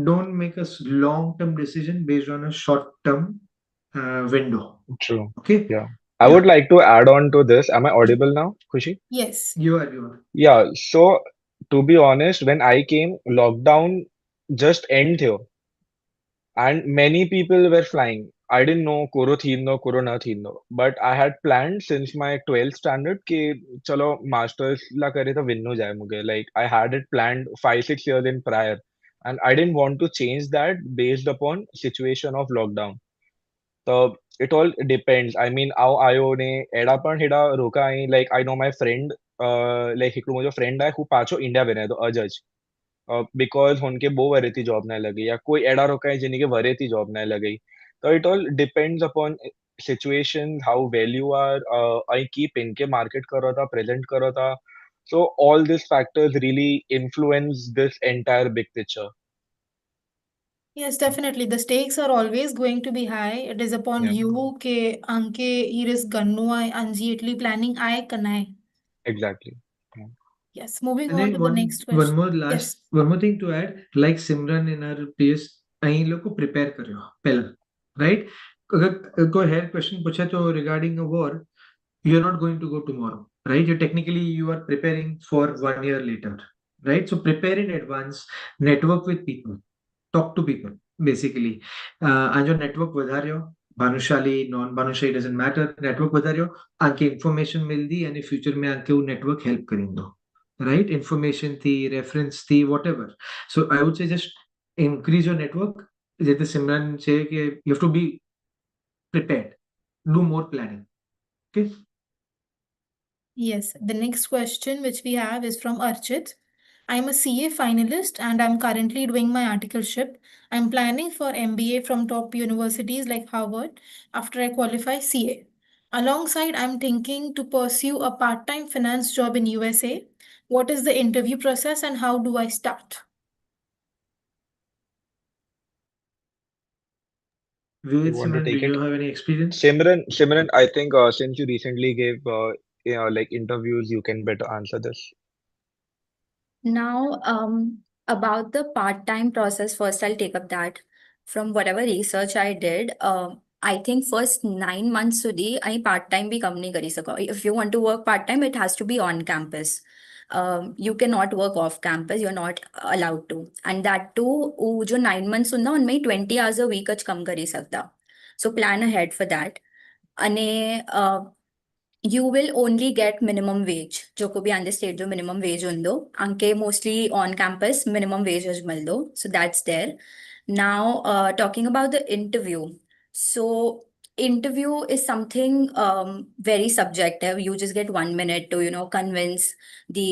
don't make a long-term decision based on a short-term window. True. Okay? Yeah. I would like to add on to this. Am I audible now, Khushi? Yes. You are. Yeah. So to be honest, when I came, lockdown just end here, and many people were flying. I didn't know Koro thino, Koro na thino, but I had planned since my 12th standard कि चलो masters ला करे तो win हो जाए मुझे. Like I had it planned 5-6 years in prior, and I didn't want to change that based upon situation of lockdown. So it all depends. I mean, આવ આયો ને એડા પણ હેડા રોકાઈ. Like I know my friend, like हिकड़ो मुझो friend आहे, हू पाछो India वेने तो अजज. Because हुनके बो वरेती जॉब ना लगी या कोई एड़ा रोकाई जिन्हें के वरेती जॉब ना लगी. So it all depends upon situation, how well you are. I keep इनके market करो था, present करो था. So all these factors really influence this entire big picture. Yes, definitely. The stakes are always going to be high. It is upon Yeah, you ke anke iris gannu ay anji itli planning ay kanai. exactly. Yeah. Yes, moving And on then to the next question. Yes. one more thing to add, like Simran in our previous અહીં લોકો prepare કર્યો પહેલા, right? અગર કોઈ head question પૂછે તો regarding a war, you're not going to go tomorrow, right? You technically you are preparing for 1 year later, right? So prepare in advance, network with people, talk to people, basically. And your network વધાર્યો, Bhanushali non Bhanushali doesn't matter, network વધાર્યો, આંકે information મિલદી અને future में આંકે वो network help કરી દો, right? Information thi, reference thi, whatever. So I would say just increase your network. Just Simran say कि you have to be prepared, do more planning. Okay. Yes, the next question which we have is from Archit. I'm a CA finalist and I'm currently doing my articleship. I'm planning for MBA from top universities like Harvard after I qualify CA. Alongside, I'm thinking to pursue a part-time finance job in USA. What is the interview process and how do I start? You Ved, want to Simran, do take it? you have any experience? Simran, I think since you recently gave like interviews, you can better answer this. Now, about the part-time process, first I'll take up that. From whatever research I did, I think first 9 months સુધી અહીં part-time બી company કરી શકો. If you want to work part-time, it has to be on campus. You cannot work off campus, you're not allowed to. And that too, जो 9 months ਹੁੰਦਾ, उनमें 20 hours a week ज कम કરી सकता. So plan ahead for that. અને you will only get minimum wage. जो को भी आंदे state जो minimum wage उन्दो, अंके mostly on campus minimum wage ज मिलदो. So that's there. Now, talking about the interview. So interview is something very subjective. You just get 1 minute to, convince the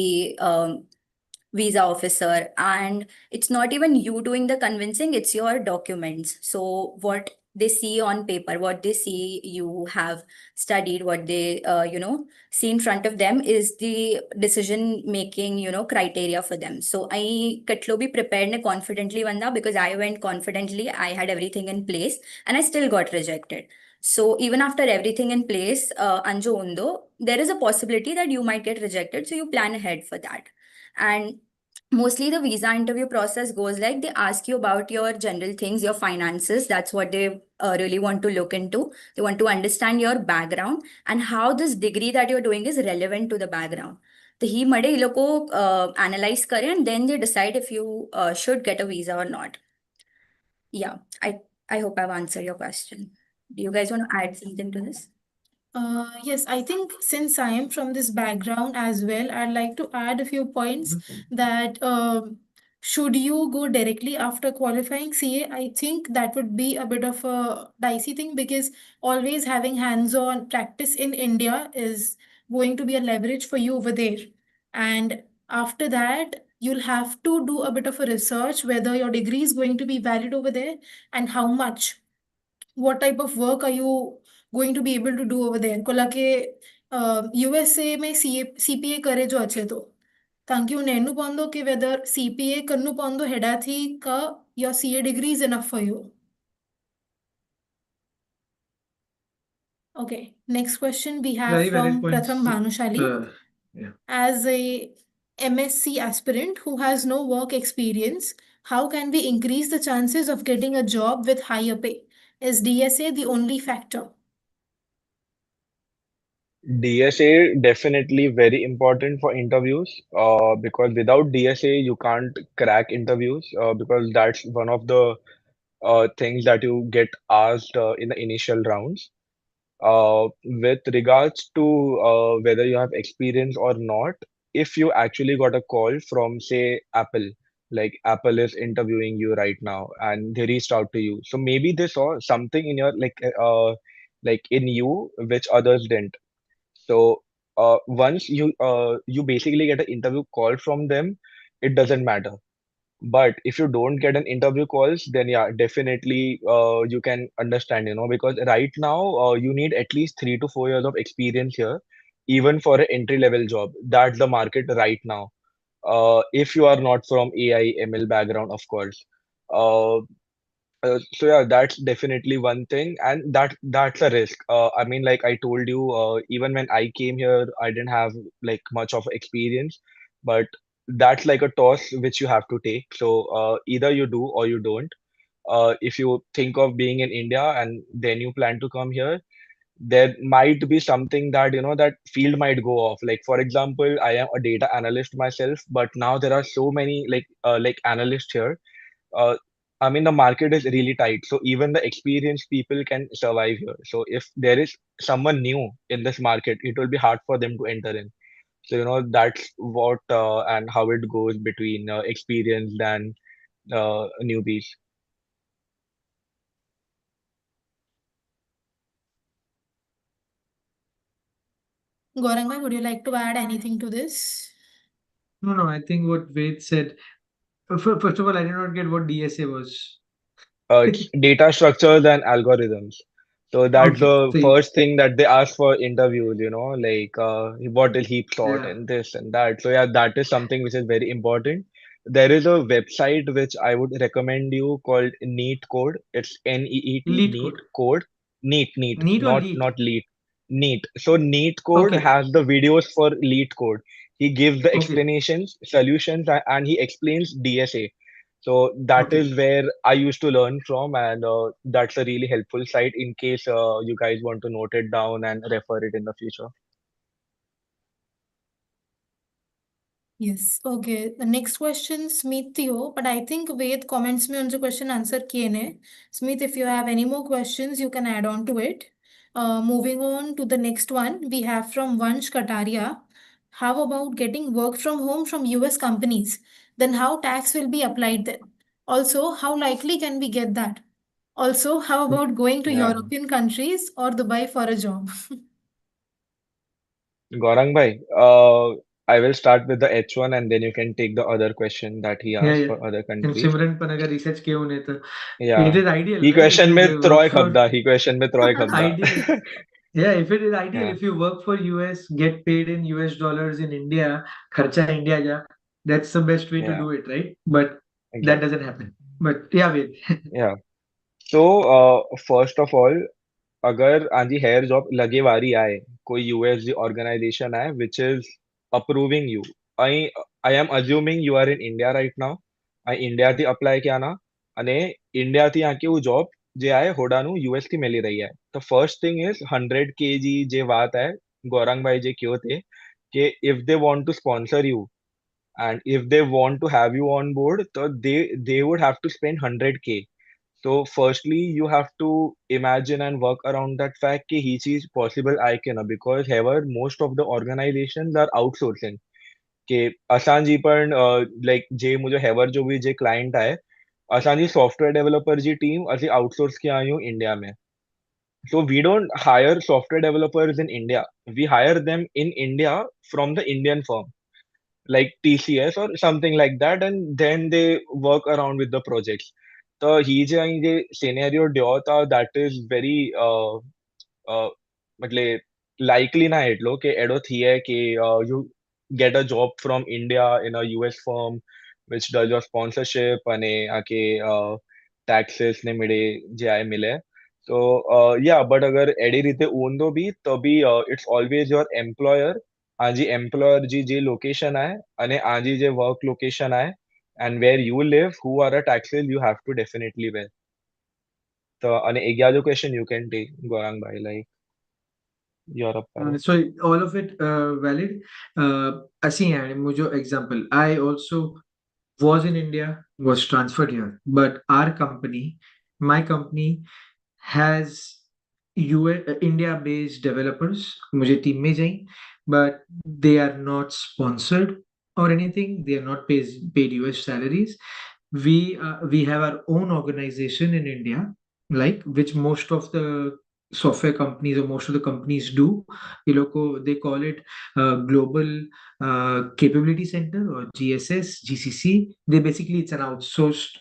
visa officer, and it's not even you doing the convincing, it's your documents. So what they see on paper, what they see you have studied, what they see in front of them is the decision making criteria for them. So I katlo be prepared and confidently vanda, because I went confidently, I had everything in place and I still got rejected. So even after everything in place, anjo undo, there is a possibility that you might get rejected, so you plan ahead for that. And mostly the visa interview process goes like they ask you about your general things, your finances. That's what they really want to look into. They want to understand your background and how this degree that you're doing is relevant to the background. So he made ये लोग को analyze करे, and then they decide if you should get a visa or not. Yeah, I hope I've answered your question. Do you guys want to add something to this? Yes, I think since I am from this background as well, I'd like to add a few points that should you go directly after qualifying CA, I think that would be a bit of a dicey thing, because always having hands-on practice in India is going to be a leverage for you over there. And after that, you'll have to do a bit of a research whether your degree is going to be valid over there and how much. What type of work are you going to be able to do over there? Cola के USA में CPA करे जो अच्छे तो ताकि उन्हें नु पोंदो कि whether CPA करनु पोंदो हेडा थी का your CA degree is enough for you. Okay, next question we have Very valid from points. Pratham Bhanushali. Yeah. As a MSc aspirant who has no work experience, how can we increase the chances of getting a job with higher pay? Is DSA the only factor? DSA definitely very important for interviews because without DSA you can't crack interviews because that's one of the things that you get asked in the initial rounds. With regards to whether you have experience or not, if you actually got a call from, say, Apple, like Apple is interviewing you right now and they reached out to you, so maybe they saw something in your like in you which others didn't. So once you basically get an interview call from them, it doesn't matter. But if you don't get an interview calls, then yeah, definitely you can understand, because right now you need at least 3 to 4 years of experience here, even for an entry level job. That's the market right now. If you are not from AI ML background, of course. Uh, So yeah, that's definitely one thing, and that's a risk. I mean, like I told you, even when I came here, I didn't have like much of experience, but that's like a toss which you have to take. So either you do or you don't. If you think of being in India and then you plan to come here, there might be something that that field might go off. Like for example, I am a data analyst myself, but now there are so many like analysts here. uh, I mean, the market is really tight, so even the experienced people can survive here. So if there is someone new in this market, it will be hard for them to enter in. So that's what and how it goes between experienced and newbies. Gaurang bhai, would you like to add anything to this? No, I think what Ved said. First of all, I did not get what DSA was. It's data structures and algorithms. So that's Okay, the so first thing that they ask for interviews, like what is heap sort yeah, and this and that. So yeah, that is something which is very important. There is a website which I would recommend you called Neat Code. It's NEET, lead Neat code. Code, Neat, Neat or not lead? not Leet, Neat. So Neat Code Okay, has the videos for Leet Code. He gives the okay, explanations, solutions, and he explains DSA. So that okay. is where I used to learn from, and that's a really helpful site in case you guys want to note it down and refer it in the future. Yes. Okay. The next question, Smith Theo, but I think Ved comments me on the question answer kiye. Smith, if you have any more questions, you can add on to it. Moving on to the next one, we have from Vansh Kataria. How about getting work from home from US companies? Then how tax will be applied then? Also, how likely can we get that? Also, how about going to Yeah, European countries or Dubai for a job? Gaurang bhai, I will start with the H1 and then you can take the other question that he Yeah, asked yeah. for other And countries. Simran पण अगर research किए होने तो it Yeah, is ideal, he right? If question you में work Troy for खबदा, he question में Troy खबदा. ideal, yeah, if it is ideal, Yeah, if you work for US, get paid in US dollars in India, खर्चा India जा, that's the best way to yeah, do it, right? But that exactly. doesn't happen. But yeah, wait. Yeah. So first of all, अगर Anji hair job लगे वारी आए, कोई USD organisation आए which is approving you. I I am assuming you are in India right now. આ ઇન્ડિયાથી apply ક્યાંના અને ઇન્ડિયાથી આંકી હું job જે આય હોડાનું યુએસ થી મળી રહી है. The first thing is 100 kg જે વાત है ગૌરાંગભાઈ જે કયો તે કે if they want to sponsor you and if they want to have you on board so they would have to spend 100K. So firstly, you have to imagine and work around that fact कि ही चीज possible आहे की ना because however most of the organizations are outsourcing કે असांजी पण like जे मुझे हेवर जो भी जे क्लाइंट आहे असांजी सॉफ्टवेयर डेवलपर जी टीम असी आउटसोर्स की आयूं इंडिया में. So we don't hire software developers in India. We hire them in India from the Indian firm like TCS or something like that, and then they work around with the projects. So he જે scenario દ્યો તા that is very એટલે likely ના એટલો કે એડો થઈએ કે you get a job from India in a US firm which does your sponsorship અને આકે taxes ને મળે જે આ મિલે. So yeah, but अगर एडी रीते ऊंधो भी तो भी it's always your employer. आजी employer जी जे location आहे અને આજી જે work location आहे and where you live, who are the taxes you have to definitely bear. તો અને અગિયાર question you can take Gaurang ભાઈ like Europe વાળો. So all of it valid. Assim, yani, मुझे example, I also was in India, was transferred here, but our company, my company, has US India-based developers. मुझे team में जाएं, but they are not sponsored or anything. They are not paid US salaries. We have our own organization in India, like which most of the software companies or most of the companies do. ये लोग को they call it Global Capability Center or GSS, GCC. They basically it's an outsourced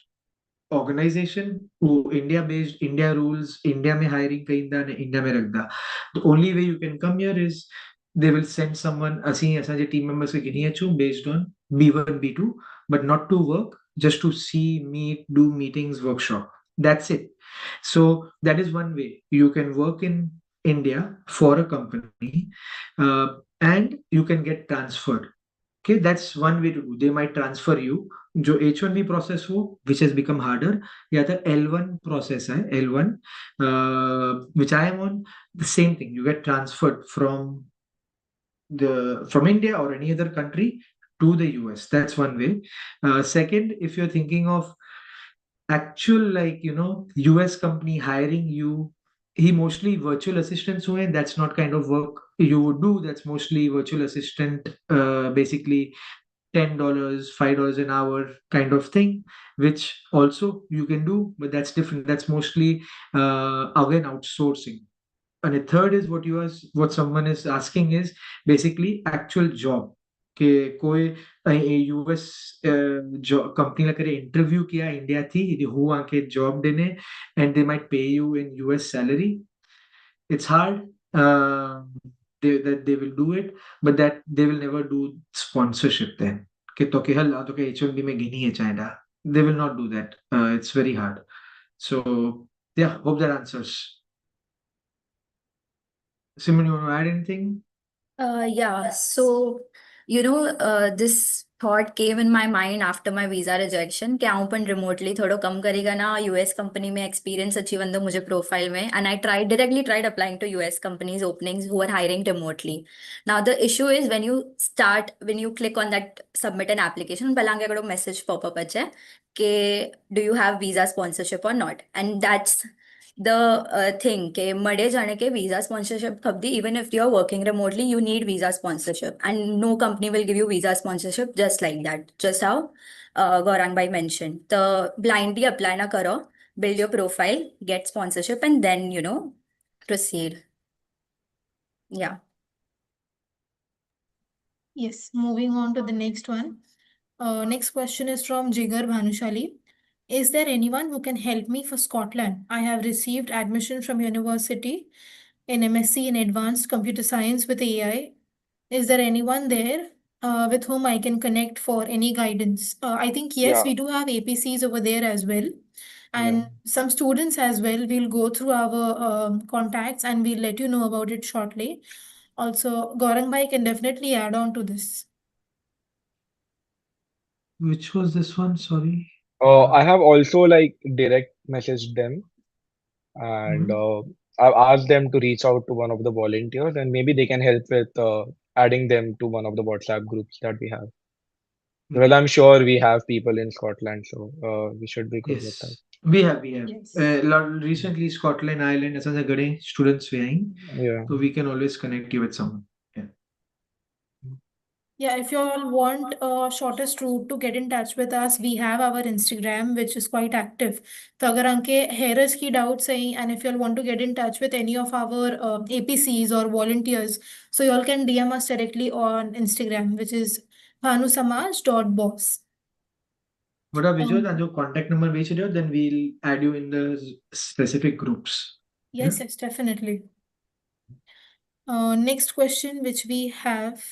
organization who India based, India rules, India में hiring कइंदा ने India में रखदा. The only way you can come here is they will send someone असी असांजे team members के गिनी अचूं based on B1 B2 but not to work, just to see, meet, do meetings, workshop. That's it. So that is one way you can work in India for a company, and you can get transferred. Okay, that's one way to do. They might transfer you. जो H1B process हो, which has become harder, या the L1 process है, L1, which I am on, the same thing. You get transferred from India or any other country to the US. That's one way. Second, if you're thinking of actual, like, US company hiring you, he mostly virtual assistants हुए, that's not kind of work you would do. That's mostly virtual assistant, basically $10, $5 an hour kind of thing, which also you can do, but that's different. That's mostly again outsourcing. And a third is what someone is asking is basically actual job. कि कोई US company लग करे interview किया India थी who आके job देने and they might पे you in US salary it's hard. That they will do it, but that they will never do sponsorship then. कि तो के हल तो के H1B में गिनी है China. They will not do that. It's very hard. So yeah, hope that answers. Simon, you want to add anything? Yeah, so this thought came in my mind after my visa rejection कि आऊँ पण remotely थोड़ो कम करेगा ना US company में experience अच्छी बंदो मुझे profile में and I directly tried applying to US companies openings who are hiring remotely. Now the issue is when you click on that submit an application पहला आगे करो message pop up अच्छे कि do you have visa sponsorship or not, and that's the thing के मरे जाने के visa sponsorship खपदी. Even if you're working remotely you need visa sponsorship and no company will give you visa sponsorship just like that, just how Gaurang bhai mentioned. The blindly apply na karo, build your profile, get sponsorship and then proceed. Yeah. Yes, moving on to the next one. Next question is from Jigar Bhanushali. Is there anyone who can help me for Scotland? I have received admission from university in MSc in Advanced Computer Science with AI. Is there anyone there with whom I can connect for any guidance? I think yes, Yeah, we do have APCs over there as well, yeah. and some students as well. We'll go through our contacts and we'll let you know about it shortly. Also, Gaurang Bhai can definitely add on to this. Which was this one? Sorry. I have also like direct messaged them and I've asked them to reach out to one of the volunteers and maybe they can help with adding them to one of the WhatsApp groups that we have. Well, I'm sure we have people in Scotland, so we should be good with that. Yes, we have. Yes. Recently, Scotland, Ireland, ऐसा से गड़े students भी आएं, Yeah. so we can always connect you with someone. Yeah. Yeah, if you all want a shortest route to get in touch with us, we have our Instagram, which is quite active. तो अगर अंके harass की doubts हैं, and if you all want to get in touch with any of our APCs or volunteers, so you all can DM us directly on Instagram, which is bhanusamaj.boss. What are visual and जो contact number भेज रहे हो, then we'll add you in the specific groups. Yes, yes, definitely. Next question which we have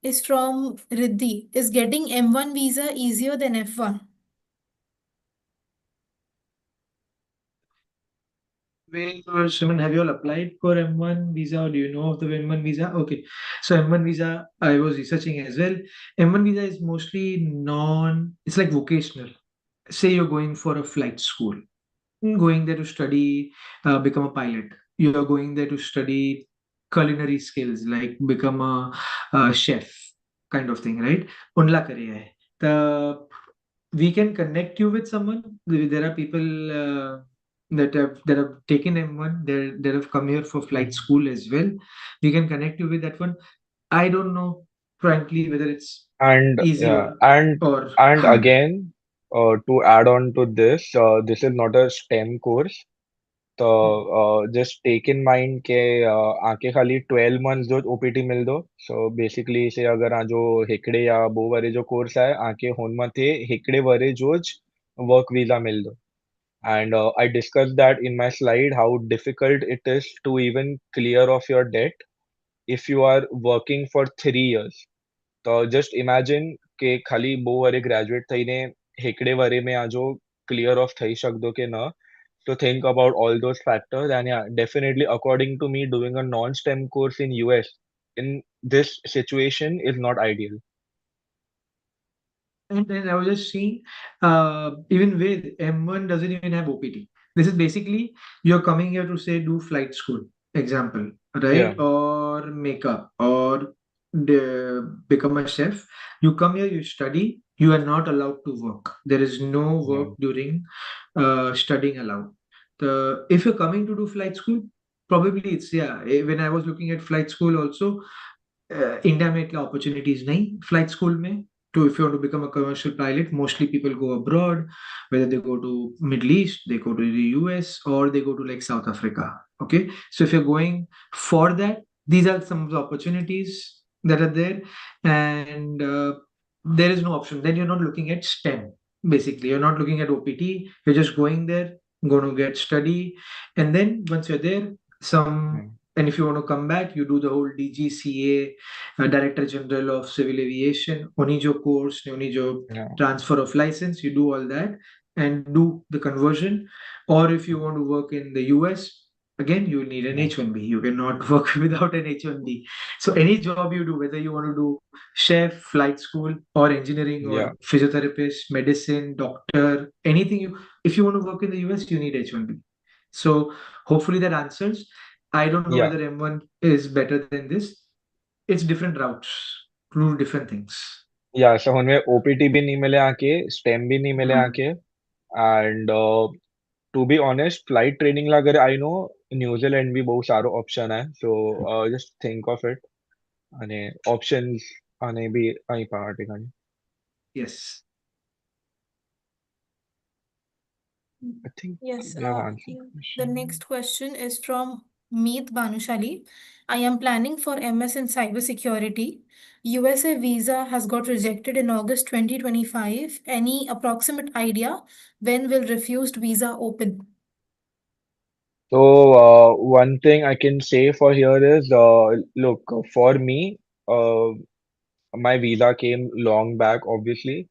is from Riddhi. Is getting M1 visa easier than F1? Well, Shriman, have you all applied for M1 visa or do you know of the M1 visa? Okay, so M1 visa, I was researching as well. M1 visa is mostly it's like vocational. Say you're going for a flight school, going there to study, become a pilot. You are going there to study culinary skills, like become a chef kind of thing, right? Unla kariya hai. We can connect you with someone. There are people that have taken M1. That have come here for flight school as well. We can connect you with that one. I don't know, frankly, whether it's And yeah, easier and or and again, to add on to this, this is not a STEM course. तो just take in mind के आके खाली 12 months जो OPT मिल दो. So basically से अगर आ जो हिकड़े या बो वरे जो कोर्स है आके होन मते हिकड़े वरे जोज work visa मिल दो. And I discussed that in my slide how difficult it is to even clear off your debt if you are working for 3 years. तो just imagine કે ખાલી બહુ વરે graduate થઈને હિકડે વરે આ જો clear off થઈ શકદો કે ન. So think about all those factors, and yeah, definitely according to me, doing a non-STEM course in US in this situation is not ideal. And then I was just seeing, even with M1 doesn't even have OPT. This is basically you're coming here to say do flight school, example, right? Yeah, Or makeup or become a chef. You come here, you study. You are not allowed to work. There is no work yeah, during studying allowed. The if you're coming to do flight school, probably it's yeah. When I was looking at flight school also, India में इतना opportunities नहीं flight school में. To if you want to become a commercial pilot, mostly people go abroad, whether they go to Middle East, they go to the US, or they go to like South Africa. Okay, so if you're going for that, these are some of the opportunities that are there, and there is no option. Then you're not looking at STEM. Basically, you're not looking at OPT. You're just going there, going to get study, and then once you're there, some yeah, and if you want to come back, you do the whole DGCA, Director General of Civil Aviation, Onijo course, Onijo yeah, transfer of license, you do all that and do the conversion. Or if you want to work in the US, again, you need an yeah, H1B. You cannot work without an H1B. So any job you do, whether you want to do chef, flight school, or engineering, or yeah, physiotherapist, medicine, doctor, anything if you want to work in the US, you need H1B. So hopefully that answers. I don't know yeah. whether M1 is better than this. It's different routes, do different things. Yeah, so हमें OPT भी नहीं मिले आके, STEM भी नहीं मिले Hmm. आके, and to be honest, flight training ला अगर I know न्यूजीलैंड भी बहुत सारो ऑप्शन है, so just think of it. અને options અને બી અહીં પાવા ઠેકાણે. Yes. I think Yes, we have answered the the question. next question is from Meet Banushali. I am planning for MS in cybersecurity. USA visa has got rejected in August 2025. Any approximate idea when will refused visa open? So, one thing I can say for here is, look, for me, uh, my visa came long back, obviously.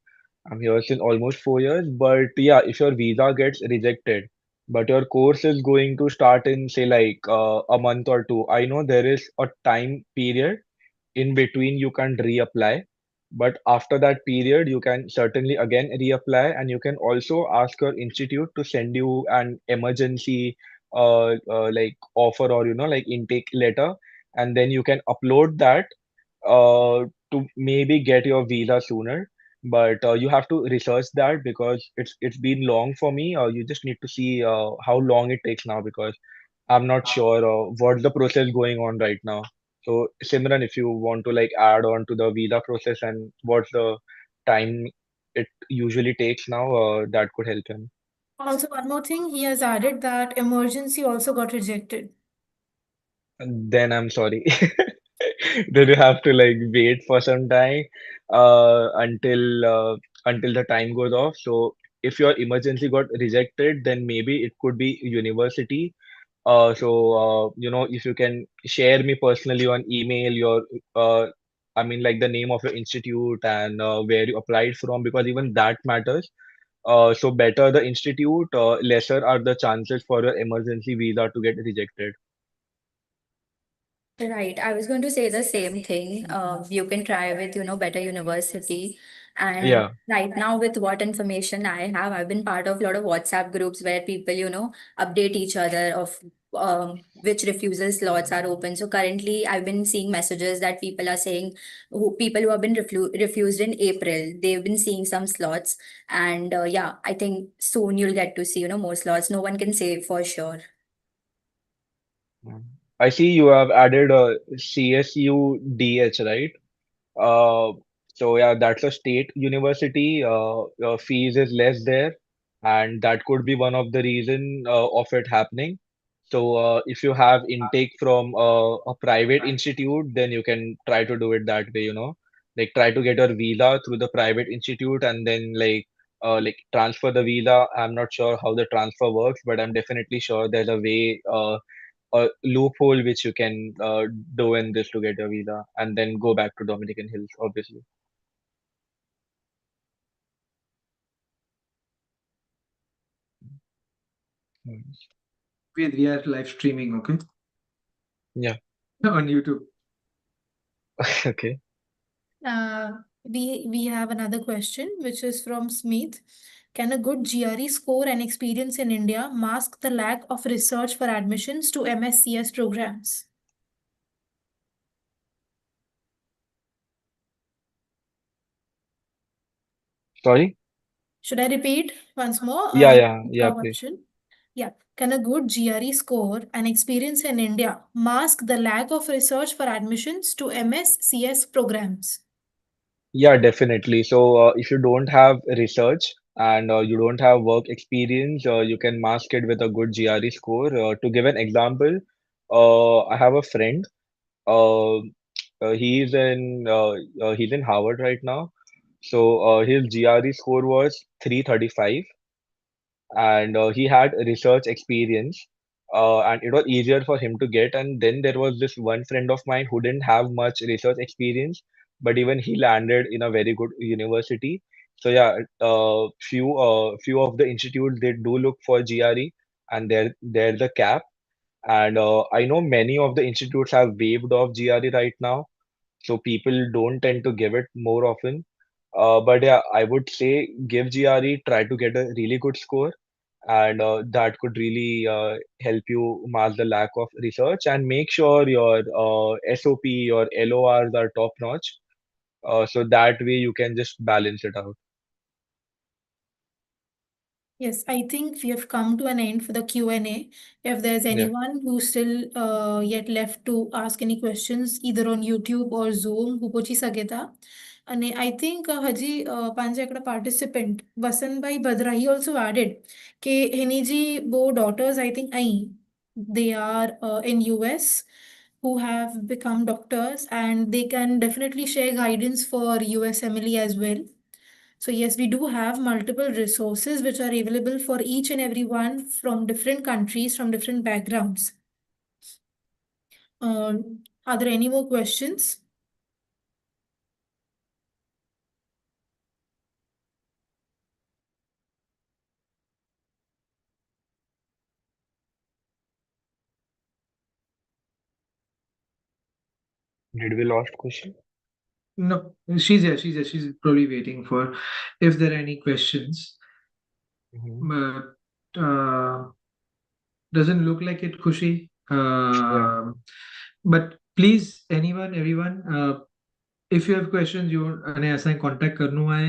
I'm here since almost 4 years, but yeah, if your visa gets rejected, but your course is going to start in, say, like a month or two, I know there is a time period in between you can reapply, but after that period you can certainly again reapply, and you can also ask your institute to send you an emergency like offer, or like intake letter, and then you can upload that to maybe get your visa sooner. But you have to research that because it's been long for me. You just need to see how long it takes now, because I'm not sure what's the process going on right now. So Simran, if you want to like add on to the visa process and what's the time it usually takes now, that could help him. Also, one more thing, he has added that emergency also got rejected. Then I'm sorry. Then you have to like wait for some time until the time goes off. So if your emergency got rejected, then maybe it could be university. If you can share me personally on email your I mean like the name of your institute and where you applied from, because even that matters. So better the institute, lesser are the chances for your emergency visa to get rejected. Right. I was going to say the same thing. You can try with, better university. And Yeah. right now, with what information I have, I've been part of a lot of WhatsApp groups where people, update each other of which refusal slots are open. So currently, I've been seeing messages that people are saying, people who have been refused in April, they've been seeing some slots. And yeah, I think soon you'll get to see, more slots. No one can say for sure. Mm. I see you have added a CSUDH, right? Uh, so yeah, that's a state university. Fees is less there, and that could be one of the reason of it happening. So if you have intake from a private institute, then you can try to do it that way. Like try to get your visa through the private institute, and then like transfer the visa. I'm not sure how the transfer works, but I'm definitely sure there's a way. A loophole which you can do in this to get your visa and then go back to Dominican Hills, obviously. Mm. We are live streaming, okay? Yeah. On YouTube. Okay. We have another question, which is from Smith. Can a good GRE score and experience in India mask the lack of research for admissions to MSCS programs? Sorry? Should I repeat once more? Yeah, Our please. question. Yeah. Can a good GRE score and experience in India mask the lack of research for admissions to MSCS programs? Yeah, definitely. So, if you don't have research and you don't have work experience, you can mask it with a good GRE score. To give an example, I have a friend. Uh, he's in Harvard right now. So, his GRE score was 335, and he had research experience, and it was easier for him to get. And then there was this one friend of mine who didn't have much research experience, but even he landed in a very good university. So yeah, few of the institutes, they do look for GRE, and there's a cap. And I know many of the institutes have waived off GRE right now, so people don't tend to give it more often. But yeah, I would say give GRE, try to get a really good score, and that could really help you mask the lack of research, and make sure your SOP, your LORs are top notch. So that way you can just balance it out. Yes, I think we have come to an end for the Q&A. If there's Yeah. anyone who's still yet left to ask any questions, either on YouTube or Zoom, who પૂછી શકે તા. અને I think હજી પાંચે એકડા participant, Vasantbhai Bhadra, he also added કે એની જે બહુ daughters, I think they are in US, who have become doctors, and they can definitely share guidance for USMLE as well. So yes, we do have multiple resources which are available for each and every one from different countries, from different backgrounds. Are there any more questions? Did we lost question? No, she's here. She's probably waiting for if there are any questions. Mhm. But doesn't look like it, Khushi. Yeah. But please, anyone, everyone, if you have questions, you અને असां contact करनो है,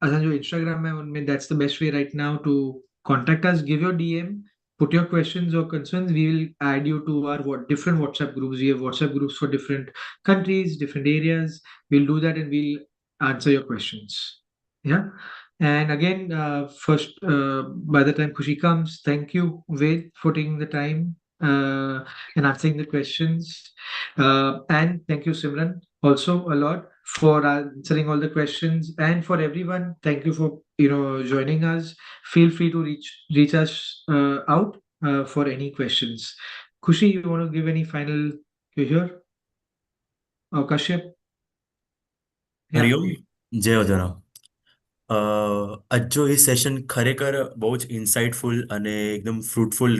असां जो Instagram है उनमें, that's the best way right now to contact us. Give your DM, put your questions or concerns. We will add you to our different WhatsApp groups. We have WhatsApp groups for different countries, different areas. We'll do that and we'll answer your questions. Yeah. And again, first, by the time Khushi comes, thank you, Ved, for taking the time and answering the questions. And thank you, Simran, also a lot for answering all the questions. And for everyone, thank you for joining us. Feel free to reach us out for any questions. Khushi, you want to give any final here? Or Kashyap? Yeah. Hariom જય અધરામ. આજનો એ session ખરેખર બહુ જ ઇન્સાઇટફુલ અને એકદમ fruitful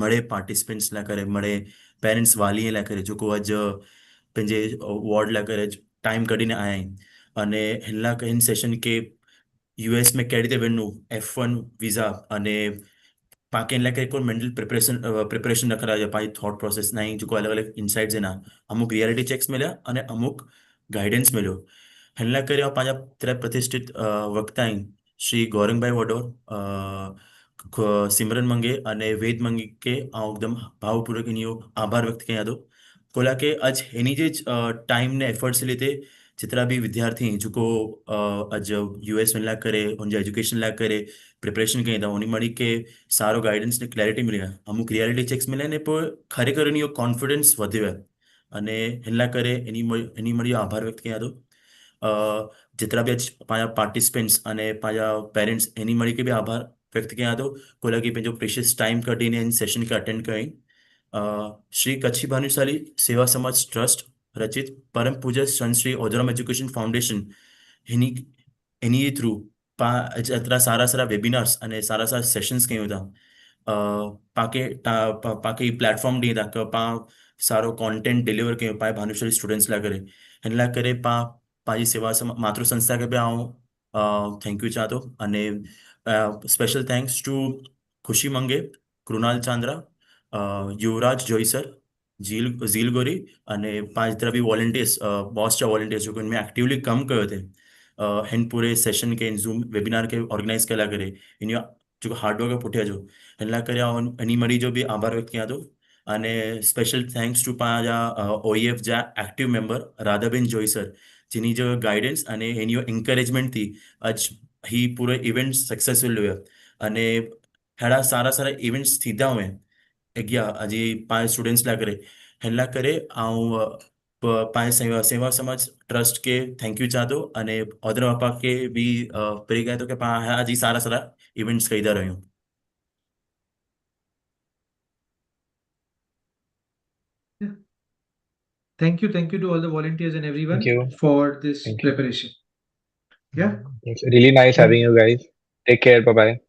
મળે participants લાइ करे મળે પેરેન્ટ્સ વાલીअ लाइ करे जेको अॼु पंहिंजे वॉर्ड लाइ करे टाइम कढीने आया आहिनि અને हिन लाइ हिन सेशन खे US में कहिड़ी રીતે वञिणो F1 वीज़ा અને पाण इन लाइ करे कोई मेंटल प्रिपरेशन न करायो पंहिंजी थॉट प्रोसेस ना ई जेको अलॻि अलॻि इनसाइट्स आहिनि अमुक रियलिटी चेक्स मिलिया અને અમુક ગાઈડન્સ मिलियो हिन लाइ करे पंहिंजा त्रै प्रतिष्ठित वक्ता आहिनि श्री गौरंगभाई वडोर सिमरन मंगे અને વેદ મંગે કે એકદમ ભાવપૂર્વક એનો આભાર વ્યક્ત કયા થो કોલા કે આજ એની જે टाइम ने एफर्ट्स લીધે જેટલા બી વિદ્યાર્થી જેકો આજ US વન લાइ करे उनजा एजुकेशन लाइ करे प्रिपरेशन कई था उन मड़ी के सारो गाइडेंस ने क्लैरिटी मिली आहे અમુક રિયાલિટી ચેક્સ મળ્યા ને પોइ ખરેખર એનો કોન્ફિડન્સ વધ્યો आहे અને हिन लाइ करे એની મળી આભાર વ્યક્ત કયા થो જેટલા બી पंहिंजा पार्टिसिपेंट्स અને पंहिंजा पेरेंट्स એની મળી के बि આભાર व्यक्त कया थो कोला की पंहिंजो प्रेशियस टाइम कढीने इन सेशन खे अटेंड कई श्री कच्छी भानुशाली सेवा समाज ट्रस्ट रचित परम पूज्य संत श्री ओधराम एजुकेशन फाउंडेशन इन्हीं थ्रू एतिरा सारा सारा वेबिनार्स अने सारा सारा सेशन्स कयूं था पाके प्लेटफॉर्म ॾिए था की पाण सारो कॉन्टेंट डिलीवर कयूं पाए भानुशाली स्टूडेंट्स लाइ करे हिन लाइ करे पंहिंजी सेवा मातृ संस्था खे बि आउं थैंक यू चवां थो अने स्पेशल थैंक्स टू खुशी मंगे कृणाल चांद्रा युवराज जोईसर ज़ील गोरी अने पांच जेतिरा बि वॉलंटियर्स बॉस जा वॉलंटियर्स जेको हिन में एक्टिवली कमु कयो अथई हिन पूरे सेशन खे ज़ूम वेबिनार खे ऑर्गेनाइज़ करण लाइ करे इन जो जेको हार्डवर्क आहे पुठियां जो हिन लाइ करे आउं अनी मरी जो बि आभार व्यक्त कयां थो अने स्पेशल थैंक्स टू पंहिंजा OEF जा एक्टिव मेंबर राधाबेन जोईसर जिनी जो गाइडेंस अने हिन जो एनकरेजमेंट थी अॼु ही पूरो इवेंट सक्सेसफुल हुयो अने अहिड़ा सारा सारा इवेंट्स थींदा हुआ अॻियां अॼु पंहिंजे स्टूडेंट्स लाइ करे हिन लाइ करे ऐं पंहिंजे सेवा समाज ट्रस्ट खे थैंक यू चवां थो अने ऑदर पापा खे बि प्रे कयां थो की पाण अॼु सारा सारा इवेंट्स कईदा रहियूं Thank you to all the volunteers and everyone Thank you. for this Thank you. preparation. Yeah. It's really nice Thank- having you guys. Take care. Bye bye.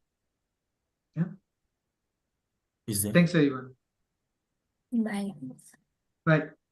Is there? Thanks everyone. Bye. Bye.